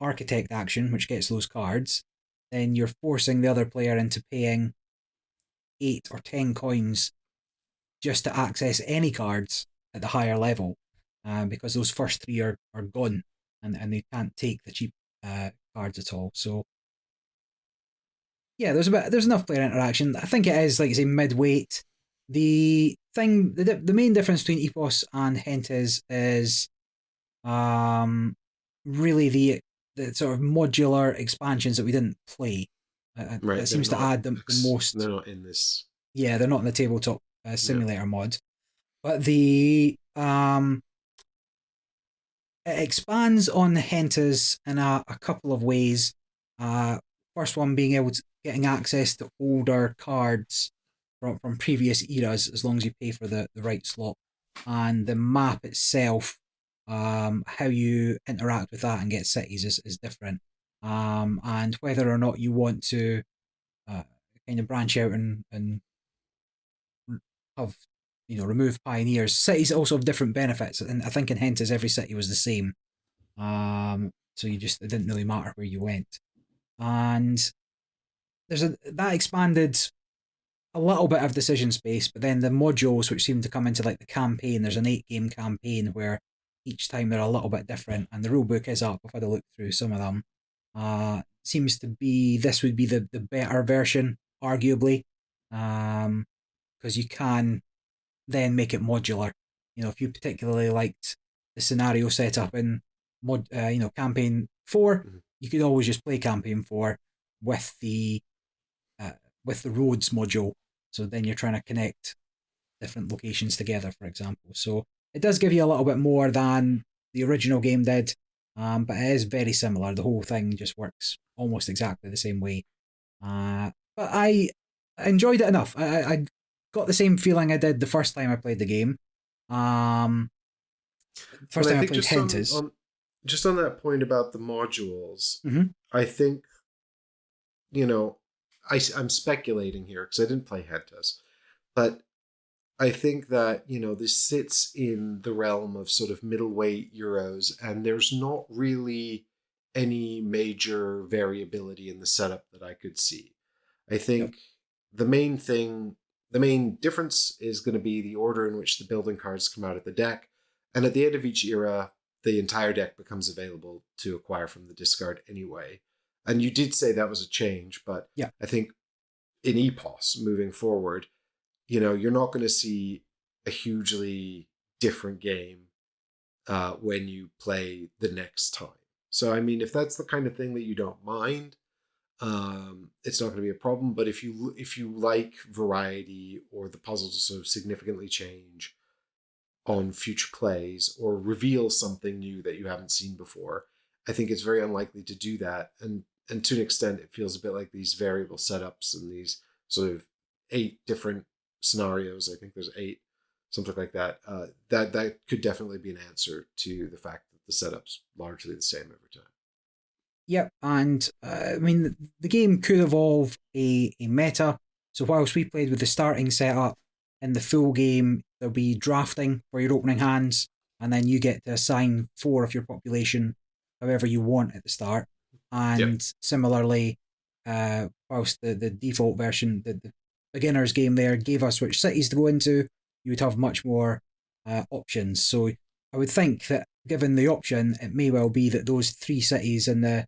architect action, which gets those cards, then you're forcing the other player into paying 8 or 10 coins just to access any cards at the higher level, because those first 3 are gone, and they can't take the cheap cards at all. So yeah, there's enough player interaction. I think it is, like I say, midweight. the main difference between EPOS and Gentes is really the sort of modular expansions that we didn't play. Right. That seems to add the most. They're not in this. Yeah, they're not in the tabletop simulator mod, but the it expands on Gentes in a couple of ways. First one being able to getting access to older cards from previous eras, as long as you pay for the right slot, and the map itself, how you interact with that and get cities is different, and whether or not you want to kind of branch out and have remove pioneers. Cities also have different benefits, and I think in Gentes every city was the same, so it didn't really matter where you went. And that expanded a little bit of decision space, but then the modules, which seem to come into like the campaign, there's an 8-game campaign where each time they're a little bit different, and the rulebook is up. I've had a look through some of them. Seems to be this would be the better version, arguably, because you can then make it modular. If you particularly liked the scenario setup in campaign 4, you could always just play campaign 4 with the roads module. So then you're trying to connect different locations together, for example. So it does give you a little bit more than the original game did, but it is very similar. The whole thing just works almost exactly the same way. But I enjoyed it enough. I got the same feeling I did the first time I played the game. First time I played Gentes. Just on that point about the modules, I think, I'm speculating here because I didn't play Gentes, but I think that, this sits in the realm of sort of middleweight Euros, and there's not really any major variability in the setup that I could see. I think the main difference is going to be the order in which the building cards come out of the deck. And at the end of each era, the entire deck becomes available to acquire from the discard anyway. And you did say that was a change, but I think in EPOS moving forward, you're not going to see a hugely different game when you play the next time. So, I mean, if that's the kind of thing that you don't mind, it's not going to be a problem. But if you like variety or the puzzle to sort of significantly change on future plays or reveal something new that you haven't seen before, I think it's very unlikely to do that. And to an extent, it feels a bit like these variable setups and these sort of 8 different scenarios. I think there's 8, something like that. That could definitely be an answer to the fact that the setup's largely the same every time. Yep, and I mean, the game could evolve a meta. So whilst we played with the starting setup, in the full game, there'll be drafting for your opening hands, and then you get to assign 4 of your population however you want at the start. And similarly, whilst the default version, the beginner's game there, gave us which cities to go into, you would have much more options. So I would think that given the option, it may well be that those 3 cities in the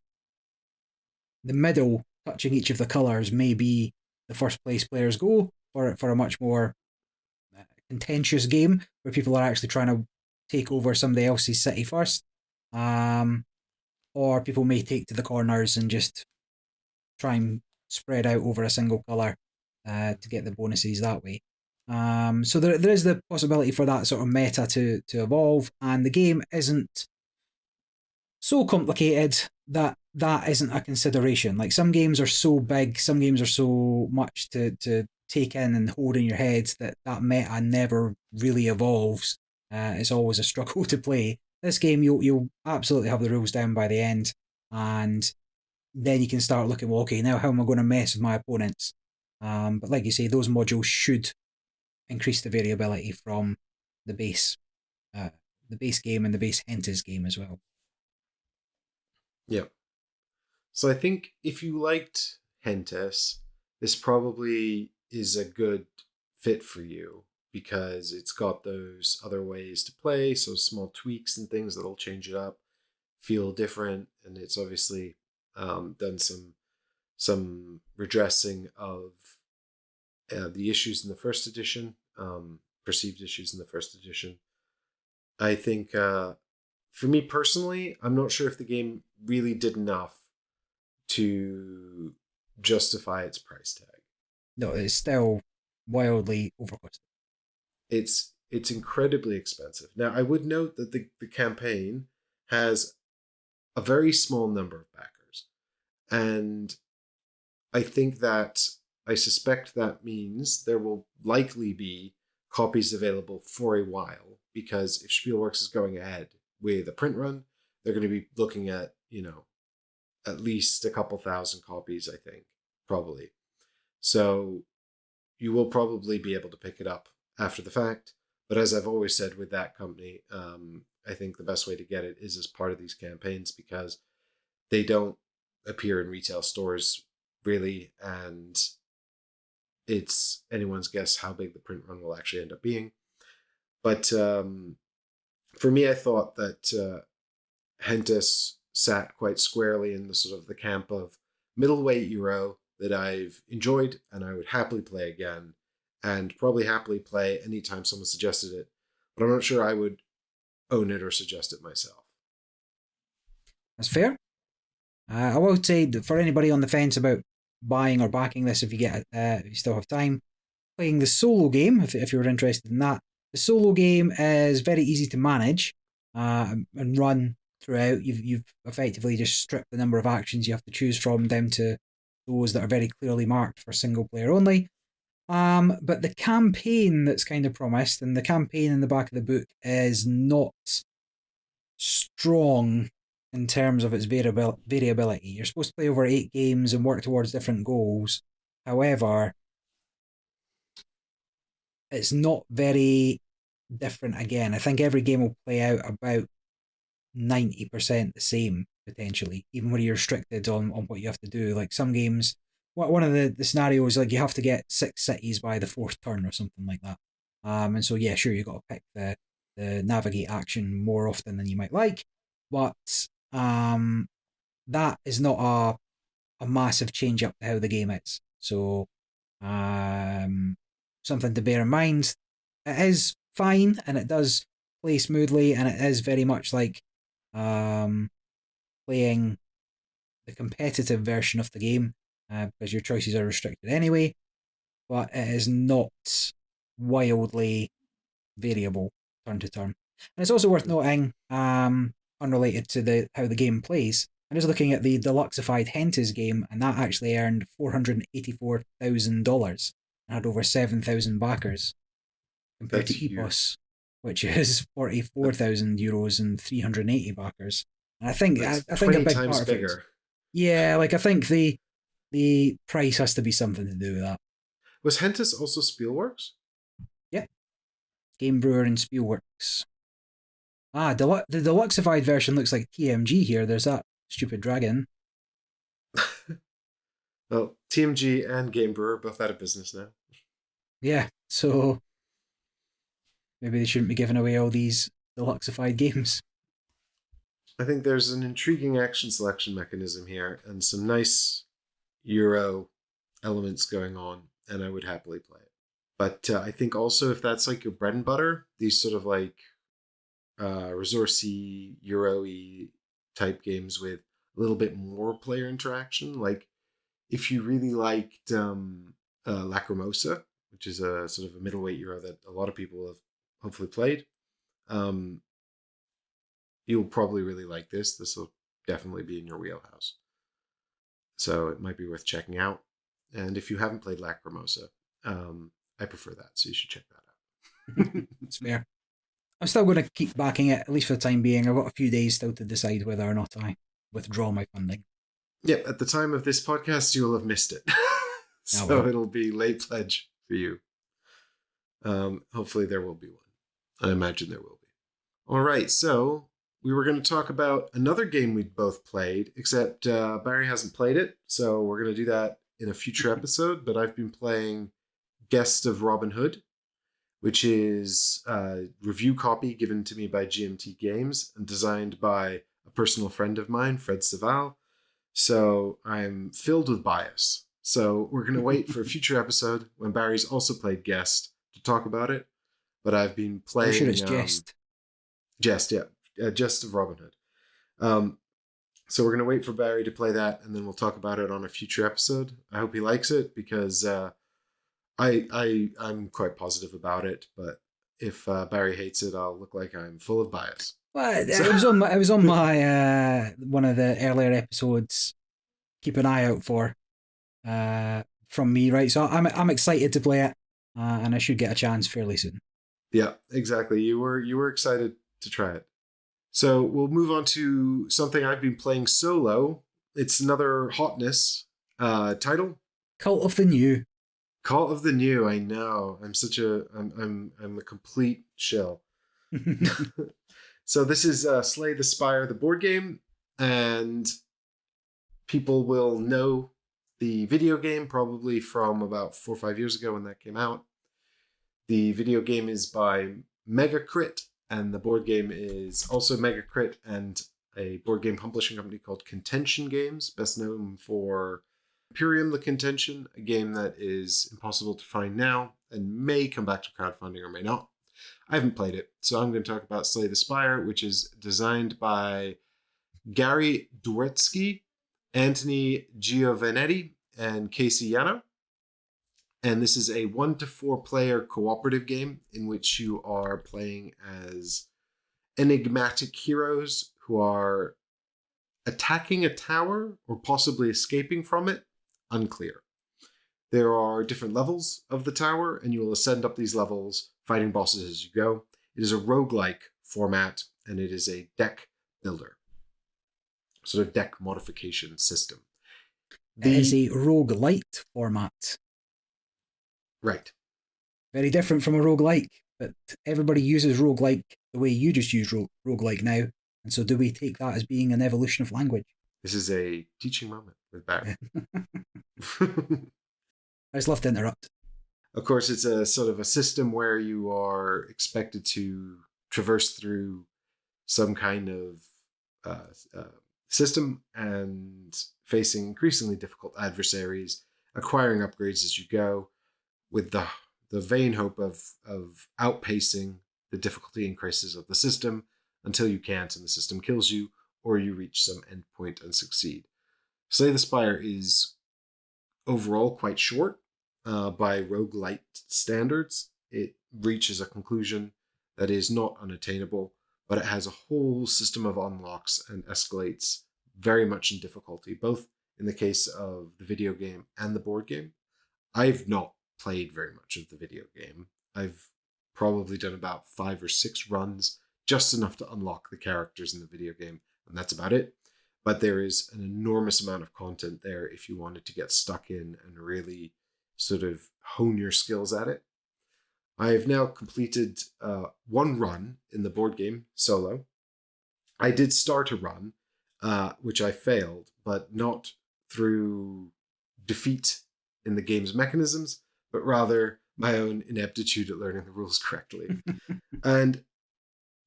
middle, touching each of the colours, may be the first place players go for a much more contentious game where people are actually trying to take over somebody else's city first. Or people may take to the corners and just try and spread out over a single colour to get the bonuses that way. So there is the possibility for that sort of meta to evolve, and the game isn't so complicated that isn't a consideration. Like, some games are so big, some games are so much to take in and hold in your head that meta never really evolves. It's always a struggle to play. This game, you'll absolutely have the rules down by the end, and then you can start looking, well, okay, now how am I going to mess with my opponents? But like you say, those modules should increase the variability from the base game and the base Gentes game as well. Yeah. So I think if you liked Gentes, this probably is a good fit for you, because it's got those other ways to play, so small tweaks and things that'll change it up, feel different, and it's obviously done some redressing of the issues in the first edition, perceived issues in the first edition. I think, for me personally, I'm not sure if the game really did enough to justify its price tag. No, it's still wildly overcosted. It's incredibly expensive. Now, I would note that the campaign has a very small number of backers. And I suspect that means there will likely be copies available for a while, because if Spielworks is going ahead with a print run, they're going to be looking at, at least a couple thousand copies, I think, probably. So you will probably be able to pick it up after the fact. But as I've always said with that company, I think the best way to get it is as part of these campaigns, because they don't appear in retail stores really, and it's anyone's guess how big the print run will actually end up being. But for me, I thought that Gentes sat quite squarely in the sort of the camp of middleweight Euro that I've enjoyed and I would happily play again, and probably happily play anytime someone suggested it. But I'm not sure I would own it or suggest it myself. That's fair. I will say that for anybody on the fence about buying or backing this, if you still have time, playing the solo game, if you're interested in that, the solo game is very easy to manage and run throughout. You've effectively just stripped the number of actions you have to choose from down to those that are very clearly marked for single player only. But the campaign that's kind of promised, and the campaign in the back of the book, is not strong in terms of its variability. You're supposed to play over 8 games and work towards different goals. However, it's not very different again. I think every game will play out about 90% the same, potentially, even when you're restricted on what you have to do. Like some games, one of the scenarios, like you have to get 6 cities by the 4th turn or something like that. And so, yeah, sure, you've got to pick the navigate action more often than you might like, but that is not a massive change up to how the game is. So, something to bear in mind. It is fine, and it does play smoothly, and it is very much like playing the competitive version of the game, because your choices are restricted anyway, but it is not wildly variable turn to turn. And it's also worth noting, unrelated to how the game plays, I'm just looking at the deluxeified Gentes game, and that actually earned $484,000 and had over 7,000 backers, compared to EPOS, which is €44,000 and 380 backers. And I think a big times part bigger. of it, yeah, like I think the price has to be something to do with that. Was Gentes also Spielworks? Yeah, Game Brewer and Spielworks. The deluxeified version looks like TMG here. There's that stupid dragon. Well, TMG and Game Brewer both out of business now. Yeah, so maybe they shouldn't be giving away all these deluxeified games. I think there's an intriguing action selection mechanism here and some nice Euro elements going on, and I would happily play it. But I think also if that's like your bread and butter, these sort of like resourcey, Euro-y type games with a little bit more player interaction, like if you really liked Lacrimosa, which is a sort of a middleweight Euro that a lot of people have hopefully played, you'll probably really like this. This will definitely be in your wheelhouse. So it might be worth checking out. And if you haven't played Lacrimosa, I prefer that, so you should check that out. It's fair. I'm still going to keep backing it, at least for the time being. I've got a few days still to decide whether or not I withdraw my funding. Yep, at the time of this podcast, you will have missed it. So it'll be late pledge for you. Hopefully there will be one. I imagine there will be. All right, so we were going to talk about another game we'd both played, except Barry hasn't played it, so we're going to do that in a future episode. But I've been playing Guest of Robin Hood, which is a review copy given to me by GMT Games and designed by a personal friend of mine, Fred Saval. So I'm filled with bias. So we're going to wait for a future episode when Barry's also played Guest to talk about it, but I've been playing. I'm sure it's Jest. Jest, yeah. Jest of Robin Hood. So we're going to wait for Barry to play that, and then we'll talk about it on a future episode. I hope he likes it, because I'm quite positive about it, but if Barry hates it, I'll look like I'm full of bias. Well, it was on my one of the earlier episodes. Keep an eye out for from me, right? So I'm excited to play it, and I should get a chance fairly soon. Yeah, exactly. You were excited to try it. So we'll move on to something I've been playing solo. It's another hotness title. Cult of the New. Cult of the New. I know. I'm a complete shill. So this is Slay the Spire, the board game, and people will know the video game probably from about 4 or 5 years ago when that came out. The video game is by Megacrit, and the board game is also Megacrit and a board game publishing company called Contention Games, best known for Imperium the Contention, a game that is impossible to find now and may come back to crowdfunding or may not. I haven't played it, so I'm going to talk about Slay the Spire, which is designed by Gary Dworetsky, Anthony Giovanetti, and Casey Yano. And this is a 1 to 4 player cooperative game in which you are playing as enigmatic heroes who are attacking a tower or possibly escaping from it. Unclear. There are different levels of the tower, and you will ascend up these levels, fighting bosses as you go. It is a roguelike format, and it is a deck builder, sort of deck modification system. It is a roguelite format. Right. Very different from a roguelike, but everybody uses roguelike the way you just use roguelike now, and so do we take that as being an evolution of language? This is a teaching moment with Barry. I just love to interrupt. Of course, it's a sort of a system where you are expected to traverse through some kind of system and facing increasingly difficult adversaries, acquiring upgrades as you go, with the vain hope of outpacing the difficulty increases of the system until you can't and the system kills you, or you reach some endpoint and succeed. Slay the Spire is overall quite short by roguelite standards. It reaches a conclusion that is not unattainable, but it has a whole system of unlocks and escalates very much in difficulty, both in the case of the video game and the board game. I've not played very much of the video game. I've probably done about 5 or 6 runs, just enough to unlock the characters in the video game, and that's about it. But there is an enormous amount of content there if you wanted to get stuck in and really sort of hone your skills at it. I have now completed 1 run in the board game solo. I did start a run, which I failed, but not through defeat in the game's mechanisms, but rather my own ineptitude at learning the rules correctly. And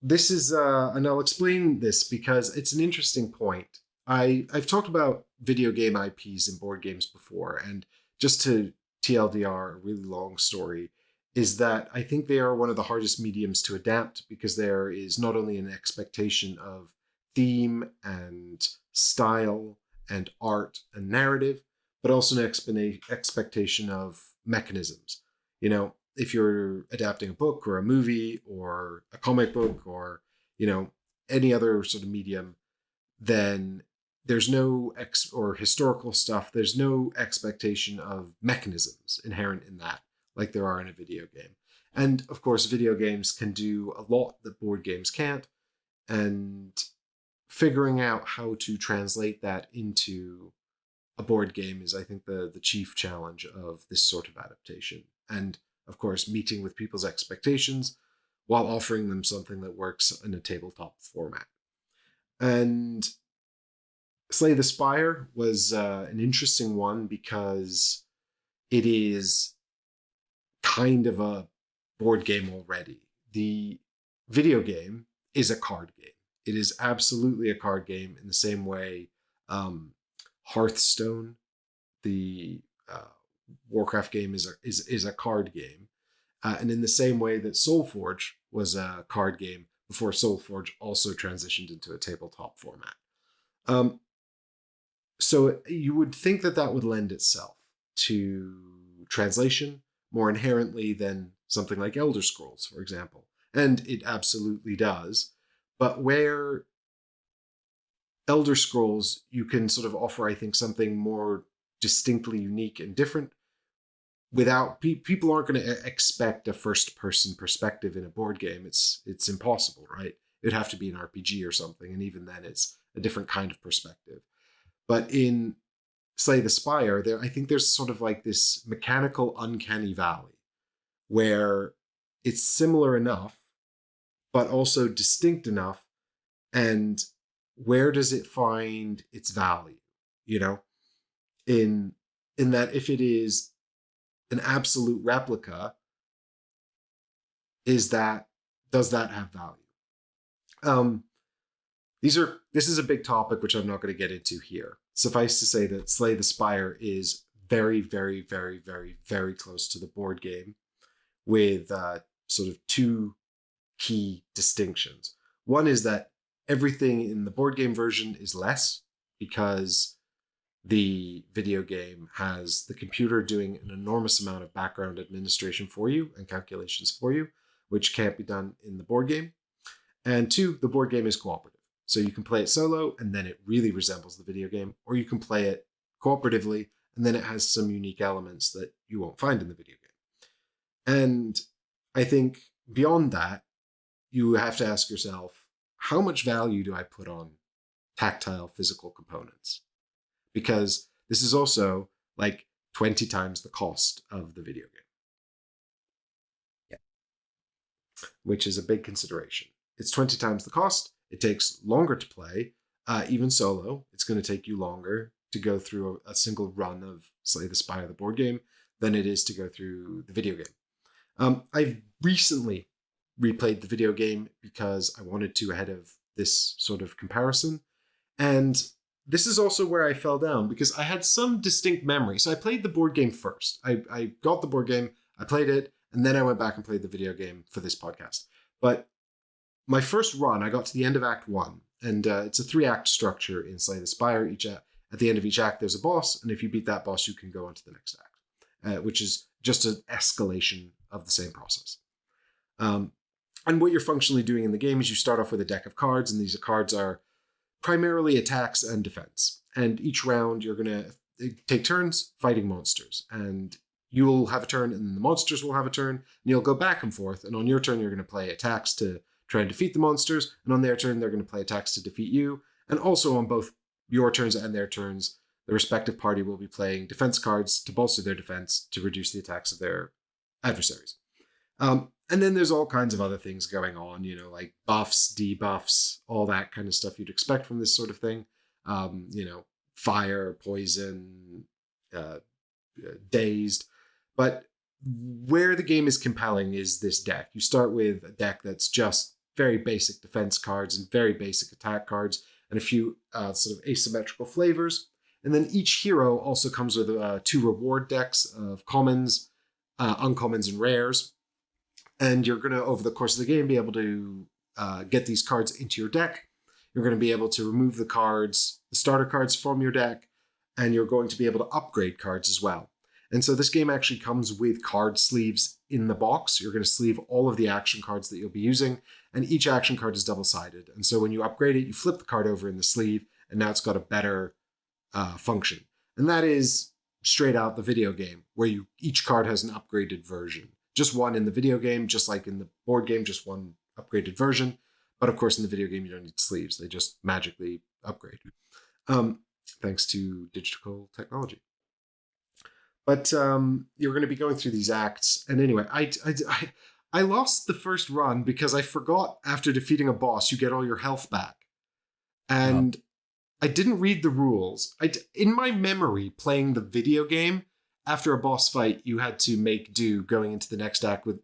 this is, and I'll explain this because it's an interesting point. I've talked about video game IPs in board games before, and just to TLDR, a really long story, is that I think they are one of the hardest mediums to adapt because there is not only an expectation of theme and style and art and narrative, but also an expectation of mechanisms. You know, if you're adapting a book or a movie or a comic book or, you know, any other sort of medium, then there's no or historical stuff, there's no expectation of mechanisms inherent in that, like there are in a video game. And of course, video games can do a lot that board games can't, and figuring out how to translate that into a board game is, I think, the chief challenge of this sort of adaptation. And of course, meeting with people's expectations while offering them something that works in a tabletop format. And Slay the Spire was an interesting one because it is kind of a board game already. The video game is a card game. It is absolutely a card game in the same way Hearthstone, the Warcraft game, is a card game. And in the same way that Soulforge was a card game before Soulforge also transitioned into a tabletop format. So you would think that that would lend itself to translation more inherently than something like Elder Scrolls, for example. And it absolutely does. But where Elder Scrolls, you can sort of offer, I think, something more distinctly unique and different without people aren't going to expect a first-person perspective in a board game. It's impossible, right? It'd have to be an RPG or something, and even then, it's a different kind of perspective. But in Slay the Spire, I think there's sort of like this mechanical uncanny valley where it's similar enough, but also distinct enough. And where does it find its value? You know, in that if it is an absolute replica, does that have value? This is a big topic which I'm not going to get into here. Suffice to say that Slay the Spire is very, very, very, very, very close to the board game with sort of two key distinctions. One is that everything in the board game version is less because the video game has the computer doing an enormous amount of background administration for you and calculations for you, which can't be done in the board game. And two, the board game is cooperative. So you can play it solo and then it really resembles the video game, or you can play it cooperatively and then it has some unique elements that you won't find in the video game. And I think beyond that, you have to ask yourself, how much value do I put on tactile physical components? Because this is also like 20 times the cost of the video game. Yeah. Which is a big consideration. It's 20 times the cost. It takes longer to play. Even solo, it's going to take you longer to go through a single run of Slay the Spire, the board game, than it is to go through the video game. I've recently replayed the video game because I wanted to ahead of this sort of comparison. And this is also where I fell down because I had some distinct memory. So I played the board game first. I got the board game, I played it, and then I went back and played the video game for this podcast. But my first run, I got to the end of Act 1, and it's a 3-act structure in Slay the Spire. At the end of each act, there's a boss, and if you beat that boss, you can go on to the next act, which is just an escalation of the same process. And what you're functionally doing in the game is you start off with a deck of cards, and these cards are primarily attacks and defense. And each round, you're going to take turns fighting monsters. And you'll have a turn, and the monsters will have a turn, and you'll go back and forth. And on your turn, you're going to play attacks to try and defeat the monsters. And on their turn, they're going to play attacks to defeat you. And also on both your turns and their turns, the respective party will be playing defense cards to bolster their defense to reduce the attacks of their adversaries. And then there's all kinds of other things going on, like buffs, debuffs, all that kind of stuff you'd expect from this sort of thing. Fire, poison, dazed. But where the game is compelling is this deck. You start with a deck that's just very basic defense cards and very basic attack cards and a few sort of asymmetrical flavors. And then each hero also comes with 2 reward decks of commons, uncommons, and rares. And you're going to, over the course of the game, be able to get these cards into your deck. You're going to be able to remove the starter cards from your deck, and you're going to be able to upgrade cards as well. And so this game actually comes with card sleeves in the box. You're going to sleeve all of the action cards that you'll be using, and each action card is double-sided. And so when you upgrade it, you flip the card over in the sleeve, and now it's got a better function. And that is straight out the video game, where each card has an upgraded version. Just one in the video game, just like in the board game, just one upgraded version. But of course, in the video game, you don't need sleeves. They just magically upgrade, thanks to digital technology. But you're going to be going through these acts. And anyway, I lost the first run because I forgot after defeating a boss, you get all your health back. And I didn't read the rules. In my memory, playing the video game, after a boss fight, you had to make do going into the next act with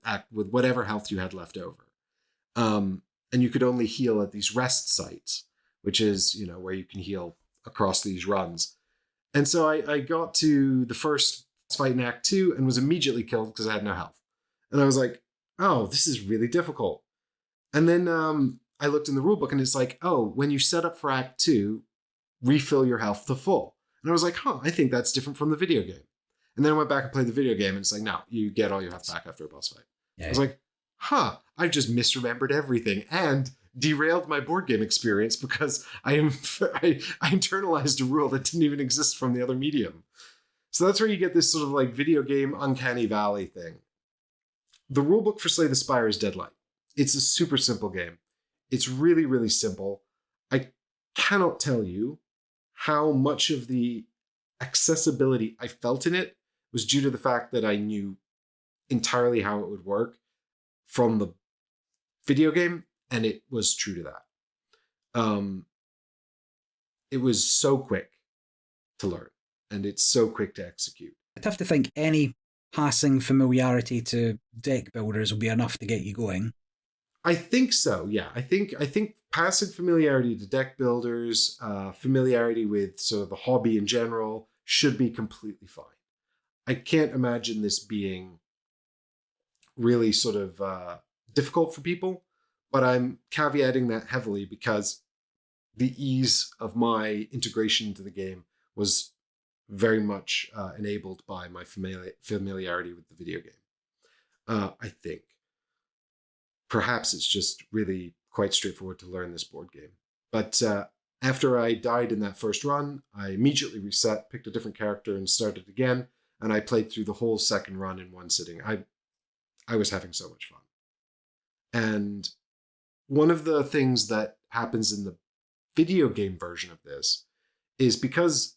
whatever health you had left over. And you could only heal at these rest sites, which is, where you can heal across these runs. And so I got to the first fight in Act 2 and was immediately killed because I had no health. And I was like, oh, this is really difficult. And then I looked in the rulebook and it's like, oh, when you set up for Act 2, refill your health to full. And I was like, I think that's different from the video game. And then I went back and played the video game and it's like, no, you get all your health back after a boss fight. Yeah. I was like, I've just misremembered everything and derailed my board game experience because I internalized a rule that didn't even exist from the other medium. So that's where you get this sort of like video game uncanny valley thing. The rulebook for Slay the Spire is dead light. It's a super simple game. It's really, really simple. I cannot tell you how much of the accessibility I felt in it was due to the fact that I knew entirely how it would work from the video game, and it was true to that. It was so quick to learn, and it's so quick to execute. I'd have to think any passing familiarity to deck builders will be enough to get you going. I think so, yeah. I think passing familiarity to deck builders, familiarity with sort of the hobby in general should be completely fine. I can't imagine this being really sort of difficult for people, but I'm caveating that heavily because the ease of my integration into the game was very much enabled by my familiarity with the video game. I think. Perhaps it's just really quite straightforward to learn this board game. But after I died in that first run, I immediately reset, picked a different character, and started again. And I played through the whole second run in one sitting. I was having so much fun. And one of the things that happens in the video game version of this is because,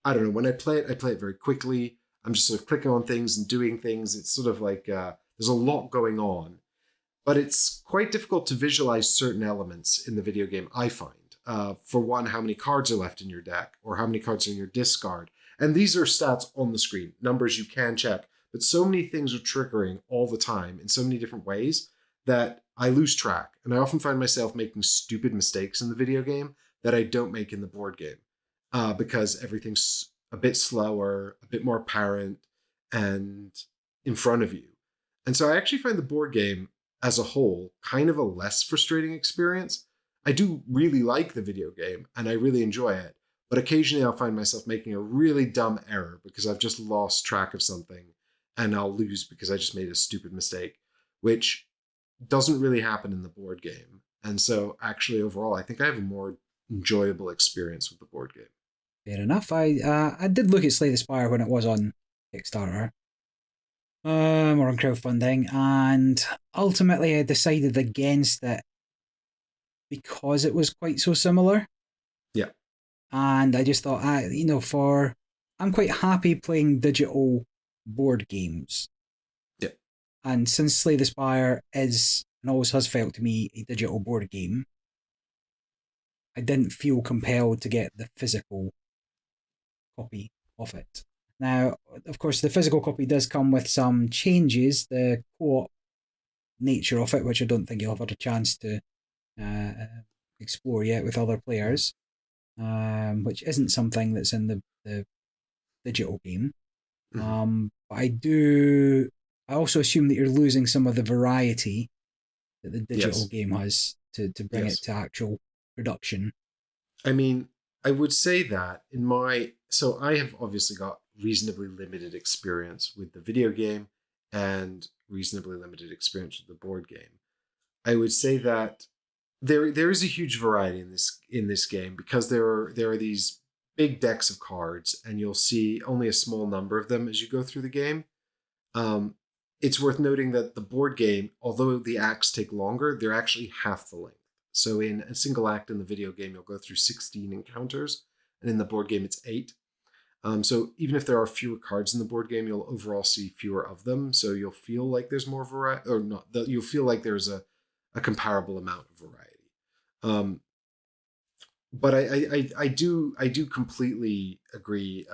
I don't know, when I play it very quickly. I'm just sort of clicking on things and doing things. It's sort of like there's a lot going on. But it's quite difficult to visualize certain elements in the video game, I find. For one, how many cards are left in your deck, or how many cards are in your discard. And these are stats on the screen, numbers you can check. But so many things are triggering all the time in so many different ways that I lose track. And I often find myself making stupid mistakes in the video game that I don't make in the board game because everything's a bit slower, a bit more apparent, and in front of you. And so I actually find the board game as a whole kind of a less frustrating experience. I do really like the video game and I really enjoy it, but occasionally I'll find myself making a really dumb error because I've just lost track of something and I'll lose because I just made a stupid mistake, which doesn't really happen in the board game. And so actually overall, I think I have a more enjoyable experience with the board game. Fair enough. I did look at Slay the Spire when it was on Kickstarter. Or on crowdfunding, and ultimately I decided against it because it was quite so similar. Yeah. And I just thought, I'm quite happy playing digital board games. Yeah. And since Slay the Spire is, and always has felt to me, a digital board game, I didn't feel compelled to get the physical copy of it. Now, of course, the physical copy does come with some changes, the co-op nature of it, which I don't think you'll have had a chance to explore yet with other players, which isn't something that's in the digital game. Mm-hmm. But I also assume that you're losing some of the variety that the digital game has to bring it to actual production. I mean, I would say that so I have obviously got reasonably limited experience with the video game and reasonably limited experience with the board game. I would say that there is a huge variety in this game because there are these big decks of cards and you'll see only a small number of them as you go through the game. It's worth noting that the board game, although the acts take longer, they're actually half the length. So in a single act in the video game, you'll go through 16 encounters, and in the board game, it's 8. So even if there are fewer cards in the board game, you'll overall see fewer of them. So you'll feel like there's more variety, or not. You'll feel like there's a comparable amount of variety. But I do completely agree,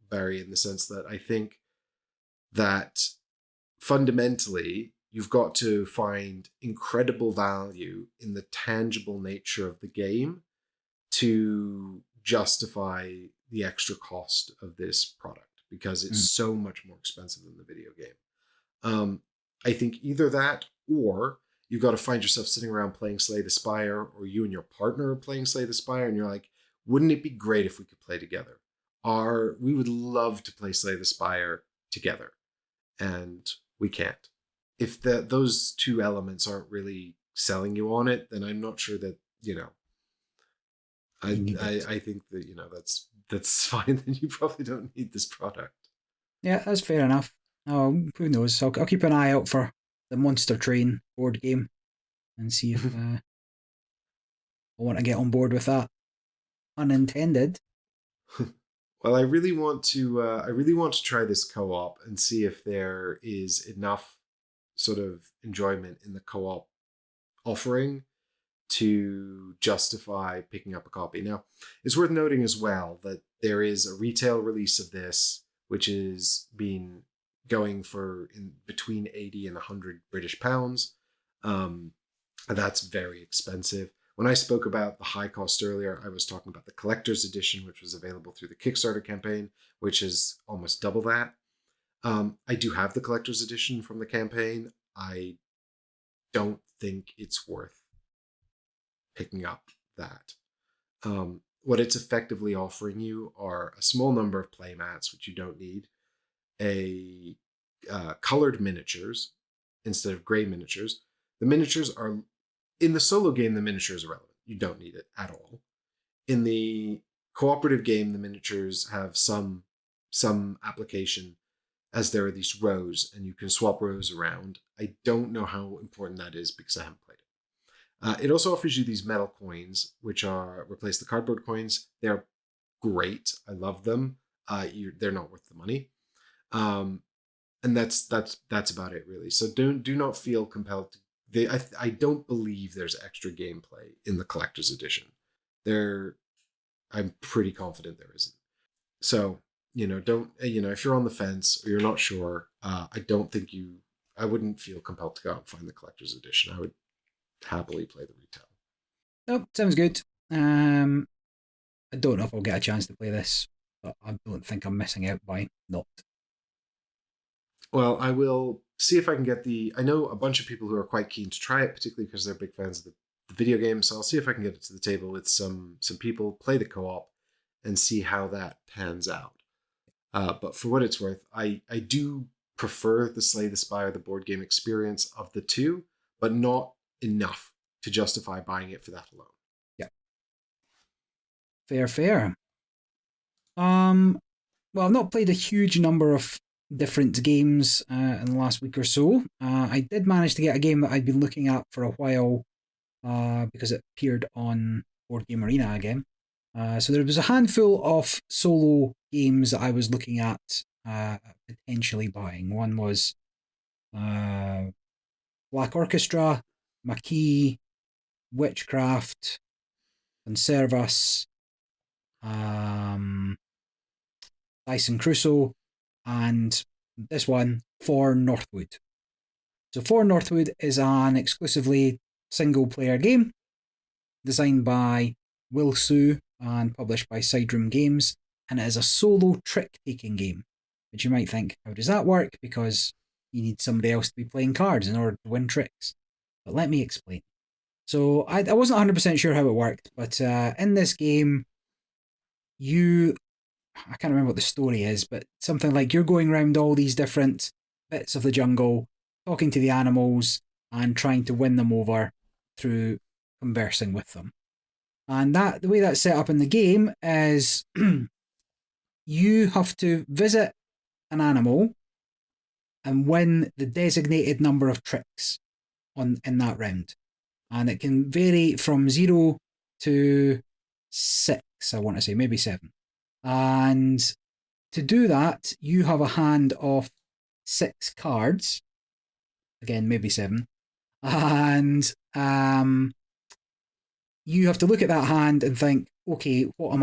Barry, in the sense that I think that fundamentally you've got to find incredible value in the tangible nature of the game to justify the extra cost of this product because it's so much more expensive than the video game. I think either that, or you've got to find yourself sitting around playing Slay the Spire, or you and your partner are playing Slay the Spire, and you're like, wouldn't it be great if we could play together? We would love to play Slay the Spire together, and we can't. If those two elements aren't really selling you on it, then I'm not sure that, I think that, that's fine. Then you probably don't need this product. Yeah, that's fair enough. Oh, who knows? I'll keep an eye out for the Monster Train board game and see if I want to get on board with that. Unintended. Well, I really want to try this co-op and see if there is enough sort of enjoyment in the co-op offering to justify picking up a copy. Now, it's worth noting as well that there is a retail release of this, which is been going for in between 80 and 100 British pounds. And that's very expensive. When I spoke about the high cost earlier, I was talking about the collector's edition, which was available through the Kickstarter campaign, which is almost double that. I do have the collector's edition from the campaign. I don't think it's worth picking up that. What it's effectively offering you are a small number of playmats, which you don't need, colored miniatures instead of gray miniatures. The miniatures are, in the solo game, the miniatures are relevant. You don't need it at all. In the cooperative game, the miniatures have some application, as there are these rows, and you can swap rows around. I don't know how important that is because I haven't played it. It also offers you these metal coins, which replace the cardboard coins. They're great. I love them. They're not worth the money. And that's about it, really. So do not feel compelled to. I don't believe there's extra gameplay in the collector's edition. I'm pretty confident there isn't. So don't if you're on the fence or you're not sure, I wouldn't feel compelled to go out and find the collector's edition. I would happily play the retail. Nope, sounds good. I don't know if I'll get a chance to play this, but I don't think I'm missing out by not. Well, I will see if I can get I know a bunch of people who are quite keen to try it, particularly because they're big fans of the video game. So I'll see if I can get it to the table with some people, play the co-op, and see how that pans out. But for what it's worth, I do prefer the Slay the Spire, the board game experience of the two, but not enough to justify buying it for that alone. Yeah. Fair. Well, I've not played a huge number of different games in the last week or so. I did manage to get a game that I'd been looking at for a while because it appeared on Board Game Arena again. So there was a handful of solo games that I was looking at potentially buying. One was Black Orchestra, Maquis, Witchcraft, Conservus, Dyson Crusoe, and this one, For Northwood. So For Northwood is an exclusively single-player game designed by Will Sue and published by Sideroom Games, and it is a solo trick-taking game, which you might think, how does that work? Because you need somebody else to be playing cards in order to win tricks. But let me explain. So I wasn't 100% sure how it worked, but in this game, I can't remember what the story is, but something like you're going around all these different bits of the jungle, talking to the animals, and trying to win them over through conversing with them. And the way that's set up in the game is you have to visit an animal and win the designated number of tricks in that round. And it can vary from 0 to 6, I want to say, maybe 7. And to do that, you have a hand of 6 cards. Again, maybe 7. And you have to look at that hand and think, okay, how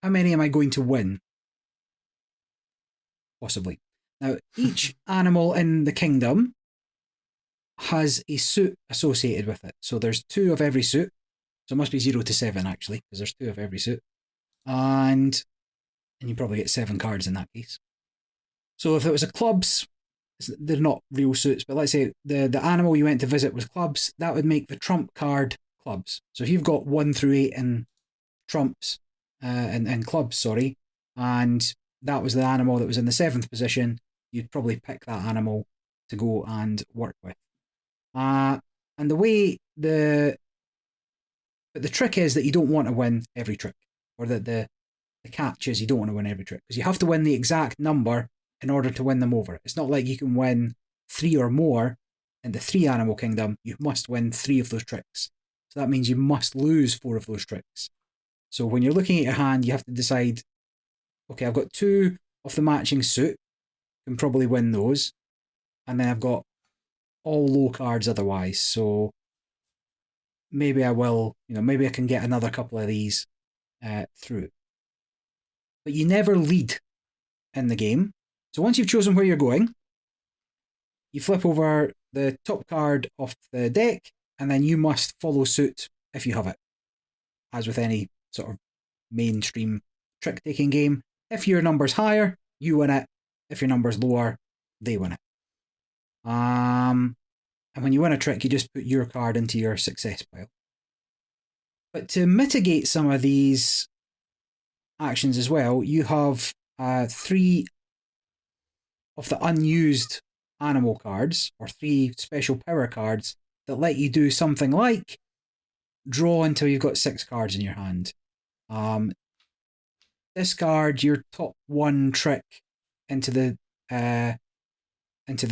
many am I going to win? Possibly. Now, each animal in the kingdom has a suit associated with it. So there's 2 of every suit. So it must be 0 to 7, actually, because there's 2 of every suit. And you probably get 7 cards in that case. So if it was a clubs, they're not real suits, but let's say the animal you went to visit was clubs, that would make the trump card clubs. So if you've got 1 through 8 in trumps, in clubs, sorry, and that was the animal that was in the 7th position, you'd probably pick that animal to go and work with. And the trick is that you don't want to win every trick, or that the catch is you don't want to win every trick, because you have to win the exact number in order to win them over. It's not like you can win 3 or more in the 3 animal kingdom. You must win 3 of those tricks. So that means you must lose 4 of those tricks. So when you're looking at your hand, you have to decide, okay, I've got 2 of the matching suit, can probably win those, and then I've got all low cards otherwise, so maybe I will, maybe I can get another couple of these through. But you never lead in the game. So once you've chosen where you're going, you flip over the top card of the deck, and then you must follow suit if you have it. As with any sort of mainstream trick-taking game, if your number's higher, you win it. If your number's lower, they win it. And when you win a trick, you just put your card into your success pile. But to mitigate some of these actions as well, you have 3 of the unused animal cards, or 3 special power cards that let you do something like draw until you've got 6 cards in your hand. Discard your top 1 trick into the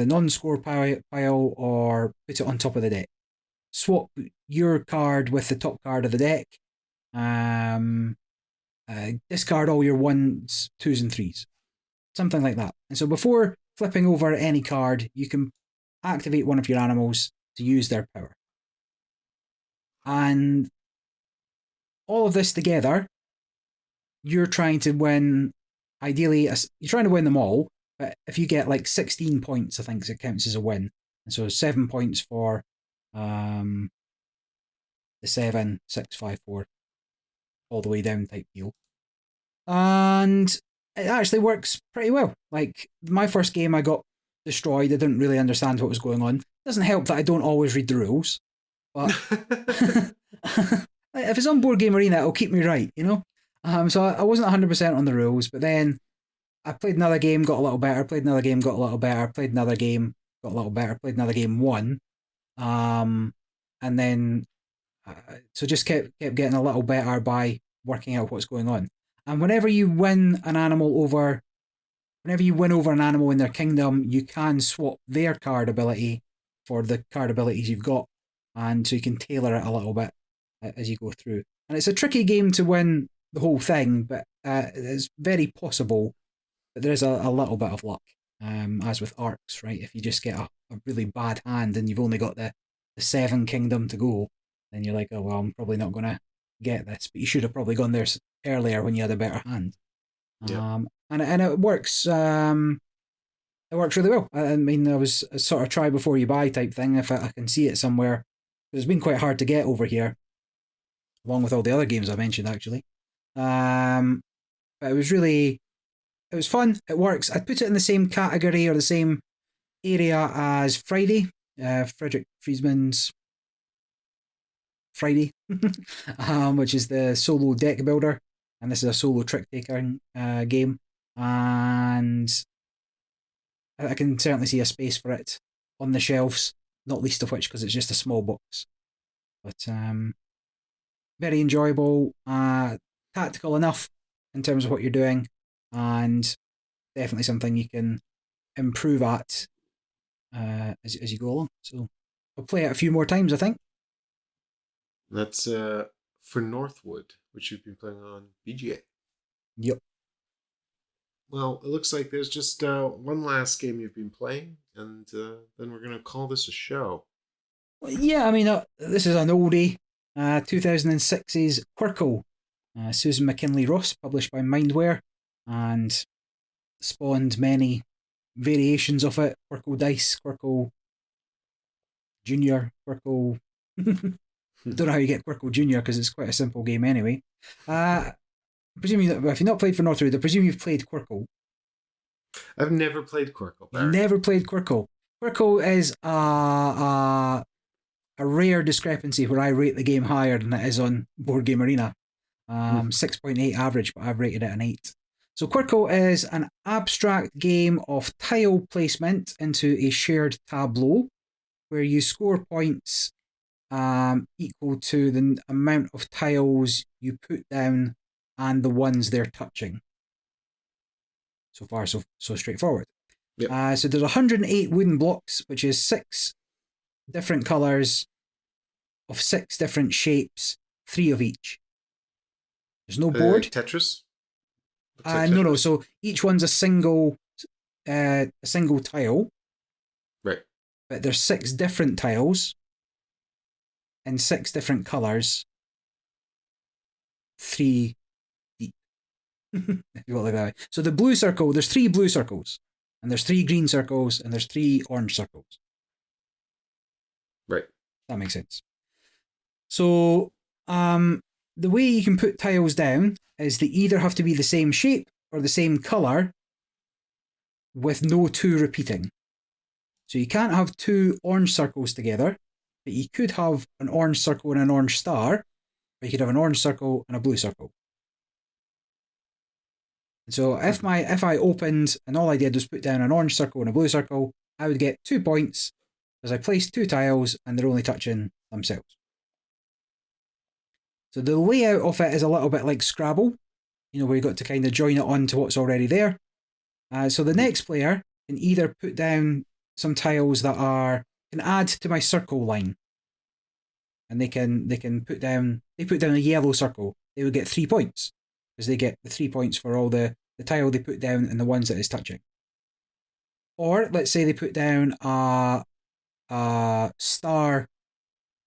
non-score pile, or put it on top of the deck. Swap your card with the top card of the deck. Discard all your 1s, 2s, and 3s. Something like that. And so before flipping over any card, you can activate one of your animals to use their power. And all of this together, you're trying to win, ideally, you're trying to win them all, but if you get like 16 points, I think it counts as a win. And so 7 points for the 7, 6, 5, 4, all the way down type deal. And it actually works pretty well. Like, my first game, I got destroyed. I didn't really understand what was going on. It doesn't help that I don't always read the rules. But if it's on Board Game Arena, it'll keep me right, So I wasn't 100% on the rules, but then I played another game, got a little better, played another game, got a little better, played another game, got a little better, played another game, won. And then, so just kept getting a little better by working out what's going on. And whenever you win an animal over an animal in their kingdom, you can swap their card ability for the card abilities you've got. And so you can tailor it a little bit as you go through. And it's a tricky game to win the whole thing, but it's very possible. But there is a little bit of luck, as with arcs, right? If you just get a really bad hand and you've only got the 7 kingdom to go, then you're like, oh, well, I'm probably not going to get this. But you should have probably gone there earlier when you had a better hand. Yeah. And it works. It works really well. I mean, there was a sort of try before you buy type thing. If I can see it somewhere, it's been quite hard to get over here, along with all the other games I mentioned, actually. But it was fun. It works. I'd put it in the same category or the same area as Friday, Frederick Friesman's Friday, which is the solo deck builder, and this is a solo trick taking game, and I can certainly see a space for it on the shelves, not least of which because it's just a small box. But very enjoyable, tactical enough in terms of what you're doing, and definitely something you can improve at as you go along. So I'll play it a few more times, I think. That's for Northwood, which you've been playing on BGA. Yep. Well, it looks like there's just one last game you've been playing, and then we're going to call this a show. Well, yeah, I mean, this is an oldie. 2006's Qwirkle. Susan McKinley Ross, published by Mindware, and spawned many variations of it. Qwirkle Dice, Qwirkle Junior, Qwirkle... Don't know how you get Qwirkle Junior because it's quite a simple game anyway. Presuming that if you've not played for Northwood, I presume you've played Qwirkle. I've never played Qwirkle. You've never played Qwirkle. Qwirkle is a rare discrepancy where I rate the game higher than it is on Board Game Arena. 6.8 average, but I've rated it an 8. So Qwirkle is an abstract game of tile placement into a shared tableau where you score points equal to the amount of tiles you put down and the ones they're touching. So far, so straightforward. Yep. So there's 108 wooden blocks, which is 6 different colours of 6 different shapes, 3 of each. There's no board. Tetris? Like Tetris? No. So each one's a single tile. Right. But there's 6 different tiles in 6 different colours, 3 deep. If you want to look that way. So the blue circle, there's 3 blue circles, and there's 3 green circles, and there's 3 orange circles. Right. That makes sense. So the way you can put tiles down is they either have to be the same shape or the same colour with no 2 repeating. So you can't have 2 orange circles together, but you could have an orange circle and an orange star, or you could have an orange circle and a blue circle. And so if I opened and all I did was put down an orange circle and a blue circle, I would get 2 points because I placed 2 tiles and they're only touching themselves. So the layout of it is a little bit like Scrabble, where you've got to kind of join it on to what's already there. So the next player can either put down some tiles that can add to my circle line. And they put down a yellow circle. They would get 3 points because they get the 3 points for all the tile they put down and the ones that it's touching. Or let's say they put down a star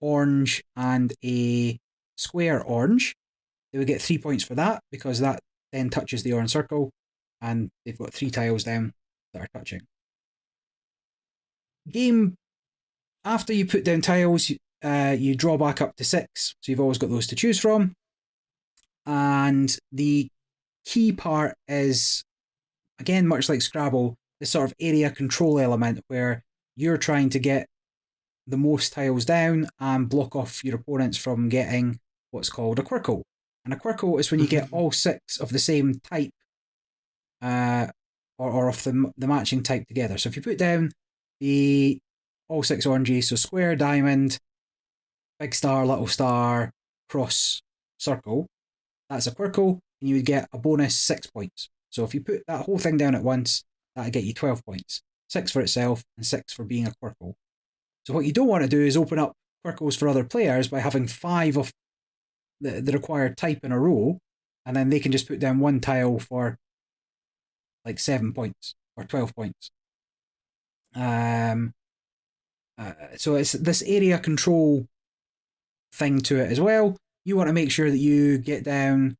orange and a square orange. They would get 3 points for that because that then touches the orange circle and they've got 3 tiles down that are touching. Game, after you put down tiles, you draw back up to 6, so you've always got those to choose from. And the key part is, again, much like Scrabble, this sort of area control element where you're trying to get the most tiles down and block off your opponents from getting what's called a Qwirkle. And a Qwirkle is when you get all 6 of the same type or of the matching type together. So if you put down all 6 oranges, so square, diamond, big star, little star, cross, circle, that's a Qwirkle, and you would get a bonus 6 points. So if you put that whole thing down at once, that would get you 12 points. 6 for itself and 6 for being a Qwirkle. So what you don't want to do is open up Qwirkles for other players by having 5 of the required type in a row, and then they can just put down 1 tile for like 7 points or 12 points. So it's this area control thing to it as well. You want to make sure that you get down,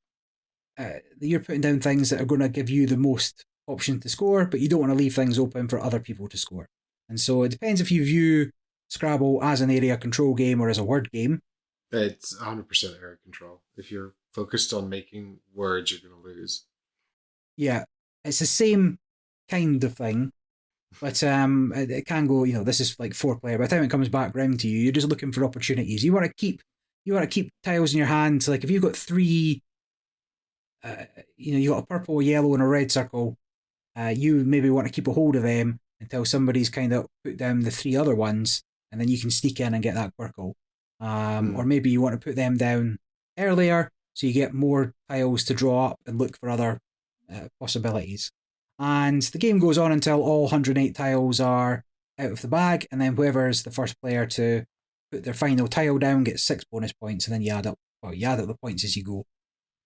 that you're putting down things that are going to give you the most option to score, but you don't want to leave things open for other people to score. And so it depends if you view Scrabble as an area control game or as a word game. It's 100% area control. If you're focused on making words, you're going to lose. Yeah, it's the same kind of thing, but it can go, this is like 4-player. By the time it comes back round to you, you're just looking for opportunities. You want to keep tiles in your hand. So like if you've got 3, you got a purple, a yellow, and a red circle, you maybe want to keep a hold of them until somebody's kind of put down the 3 other ones, and then you can sneak in and get that Qwirkle. Or maybe you want to put them down earlier so you get more tiles to draw up and look for other possibilities. And the game goes on until all 108 tiles are out of the bag, and then whoever's the first player to put their final tile down gets 6 bonus points, and then you add up the points as you go.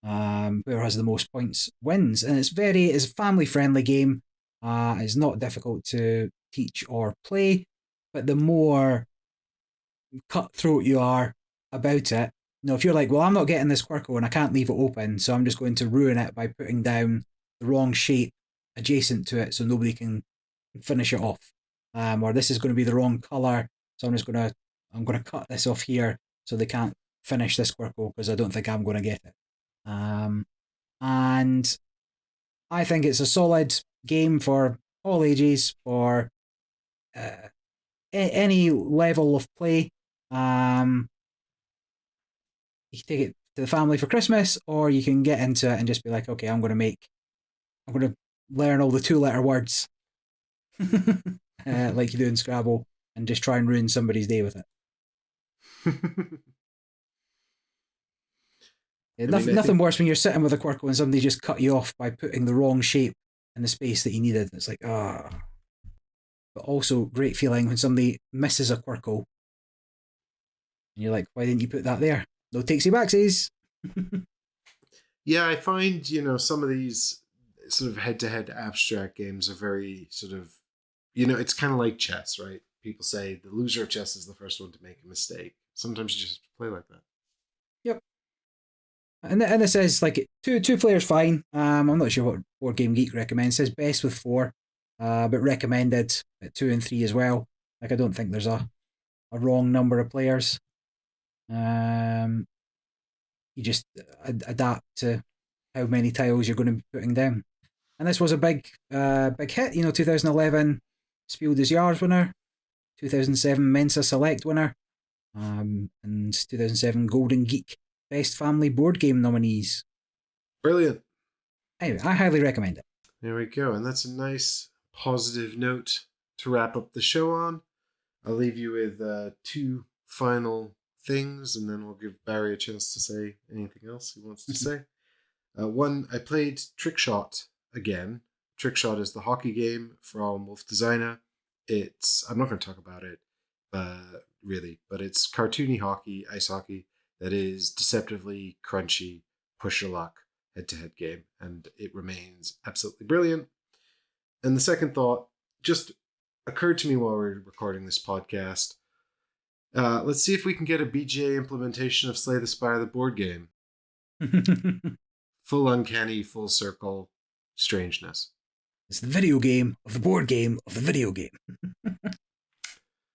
Whoever has the most points wins, and it's a family friendly game. It's not difficult to teach or play, but the more cutthroat you are about it, if you're like, well, I'm not getting this Qwirkle and I can't leave it open, so I'm just going to ruin it by putting down the wrong shape adjacent to it so nobody can finish it off, or this is going to be the wrong colour, so I'm going to cut this off here so they can't finish this Qwirkle because I don't think I'm going to get it. And I think it's a solid game for all ages for any level of play. You can take it to the family for Christmas, or you can get into it and just be like, okay, I'm going to learn all the 2-letter words like you do in Scrabble and just try and ruin somebody's day with it. Nothing worse when you're sitting with a Qwirkle and somebody just cut you off by putting the wrong shape in the space that you needed. It's like, But also, great feeling when somebody misses a Qwirkle and you're like, why didn't you put that there? No takesy backsies. Yeah, I find, some of these sort of head-to-head abstract games are very sort of, it's kind of like chess, right? People say the loser of chess is the first one to make a mistake. Sometimes you just have to play like that. Yep. And this says, like, two players fine. I'm not sure what Board Game Geek recommends. It says best with 4, but recommended at 2 and 3 as well. Like, I don't think there's a wrong number of players. You just adapt to how many tiles you're going to be putting down. And this was a big hit. 2011 Spiel des Jahres winner, 2007 Mensa Select winner, and 2007 Golden Geek Best Family Board Game nominees. Brilliant. Anyway, I highly recommend it. There we go. And that's a nice positive note to wrap up the show on. I'll leave you with 2 final things, and then we'll give Barry a chance to say anything else he wants to say. One, I played Trick Shot again. Trick Shot is the hockey game from Wolf Designer. I'm not going to talk about it, really, but it's cartoony hockey, ice hockey, that is deceptively crunchy, push your luck, head-to-head game, and it remains absolutely brilliant. And the second thought just occurred to me while we were recording this podcast. Let's see if we can get a BGA implementation of Slay the Spire, the board game. Full uncanny, full circle strangeness. It's the video game of the board game of the video game.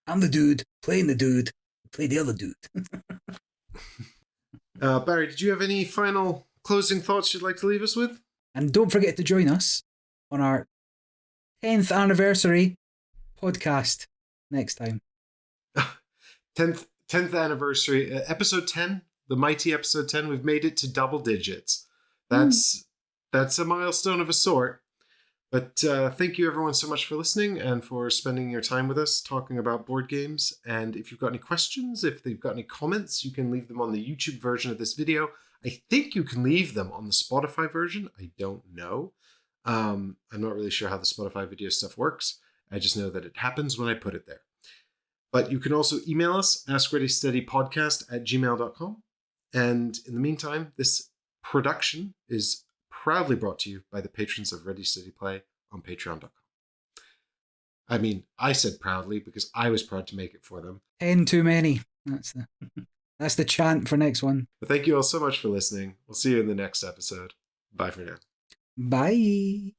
I'm the dude playing the dude who played the other dude. Barry, did you have any final closing thoughts you'd like to leave us with? And don't forget to join us on our 10th anniversary podcast next time. 10th anniversary, episode 10, the mighty episode 10. We've made it to double digits. That's a milestone of a sort. But thank you everyone so much for listening and for spending your time with us talking about board games. And if you've got any questions, if they've got any comments, you can leave them on the YouTube version of this video. I think you can leave them on the Spotify version. I don't know. I'm not really sure how the Spotify video stuff works. I just know that it happens when I put it there. But you can also email us, askreadysteadypodcast@gmail.com. And in the meantime, this production is proudly brought to you by the patrons of Ready Steady Play on patreon.com. I mean, I said proudly because I was proud to make it for them. 10 too many. That's the chant for next one. But thank you all so much for listening. We'll see you in the next episode. Bye for now. Bye.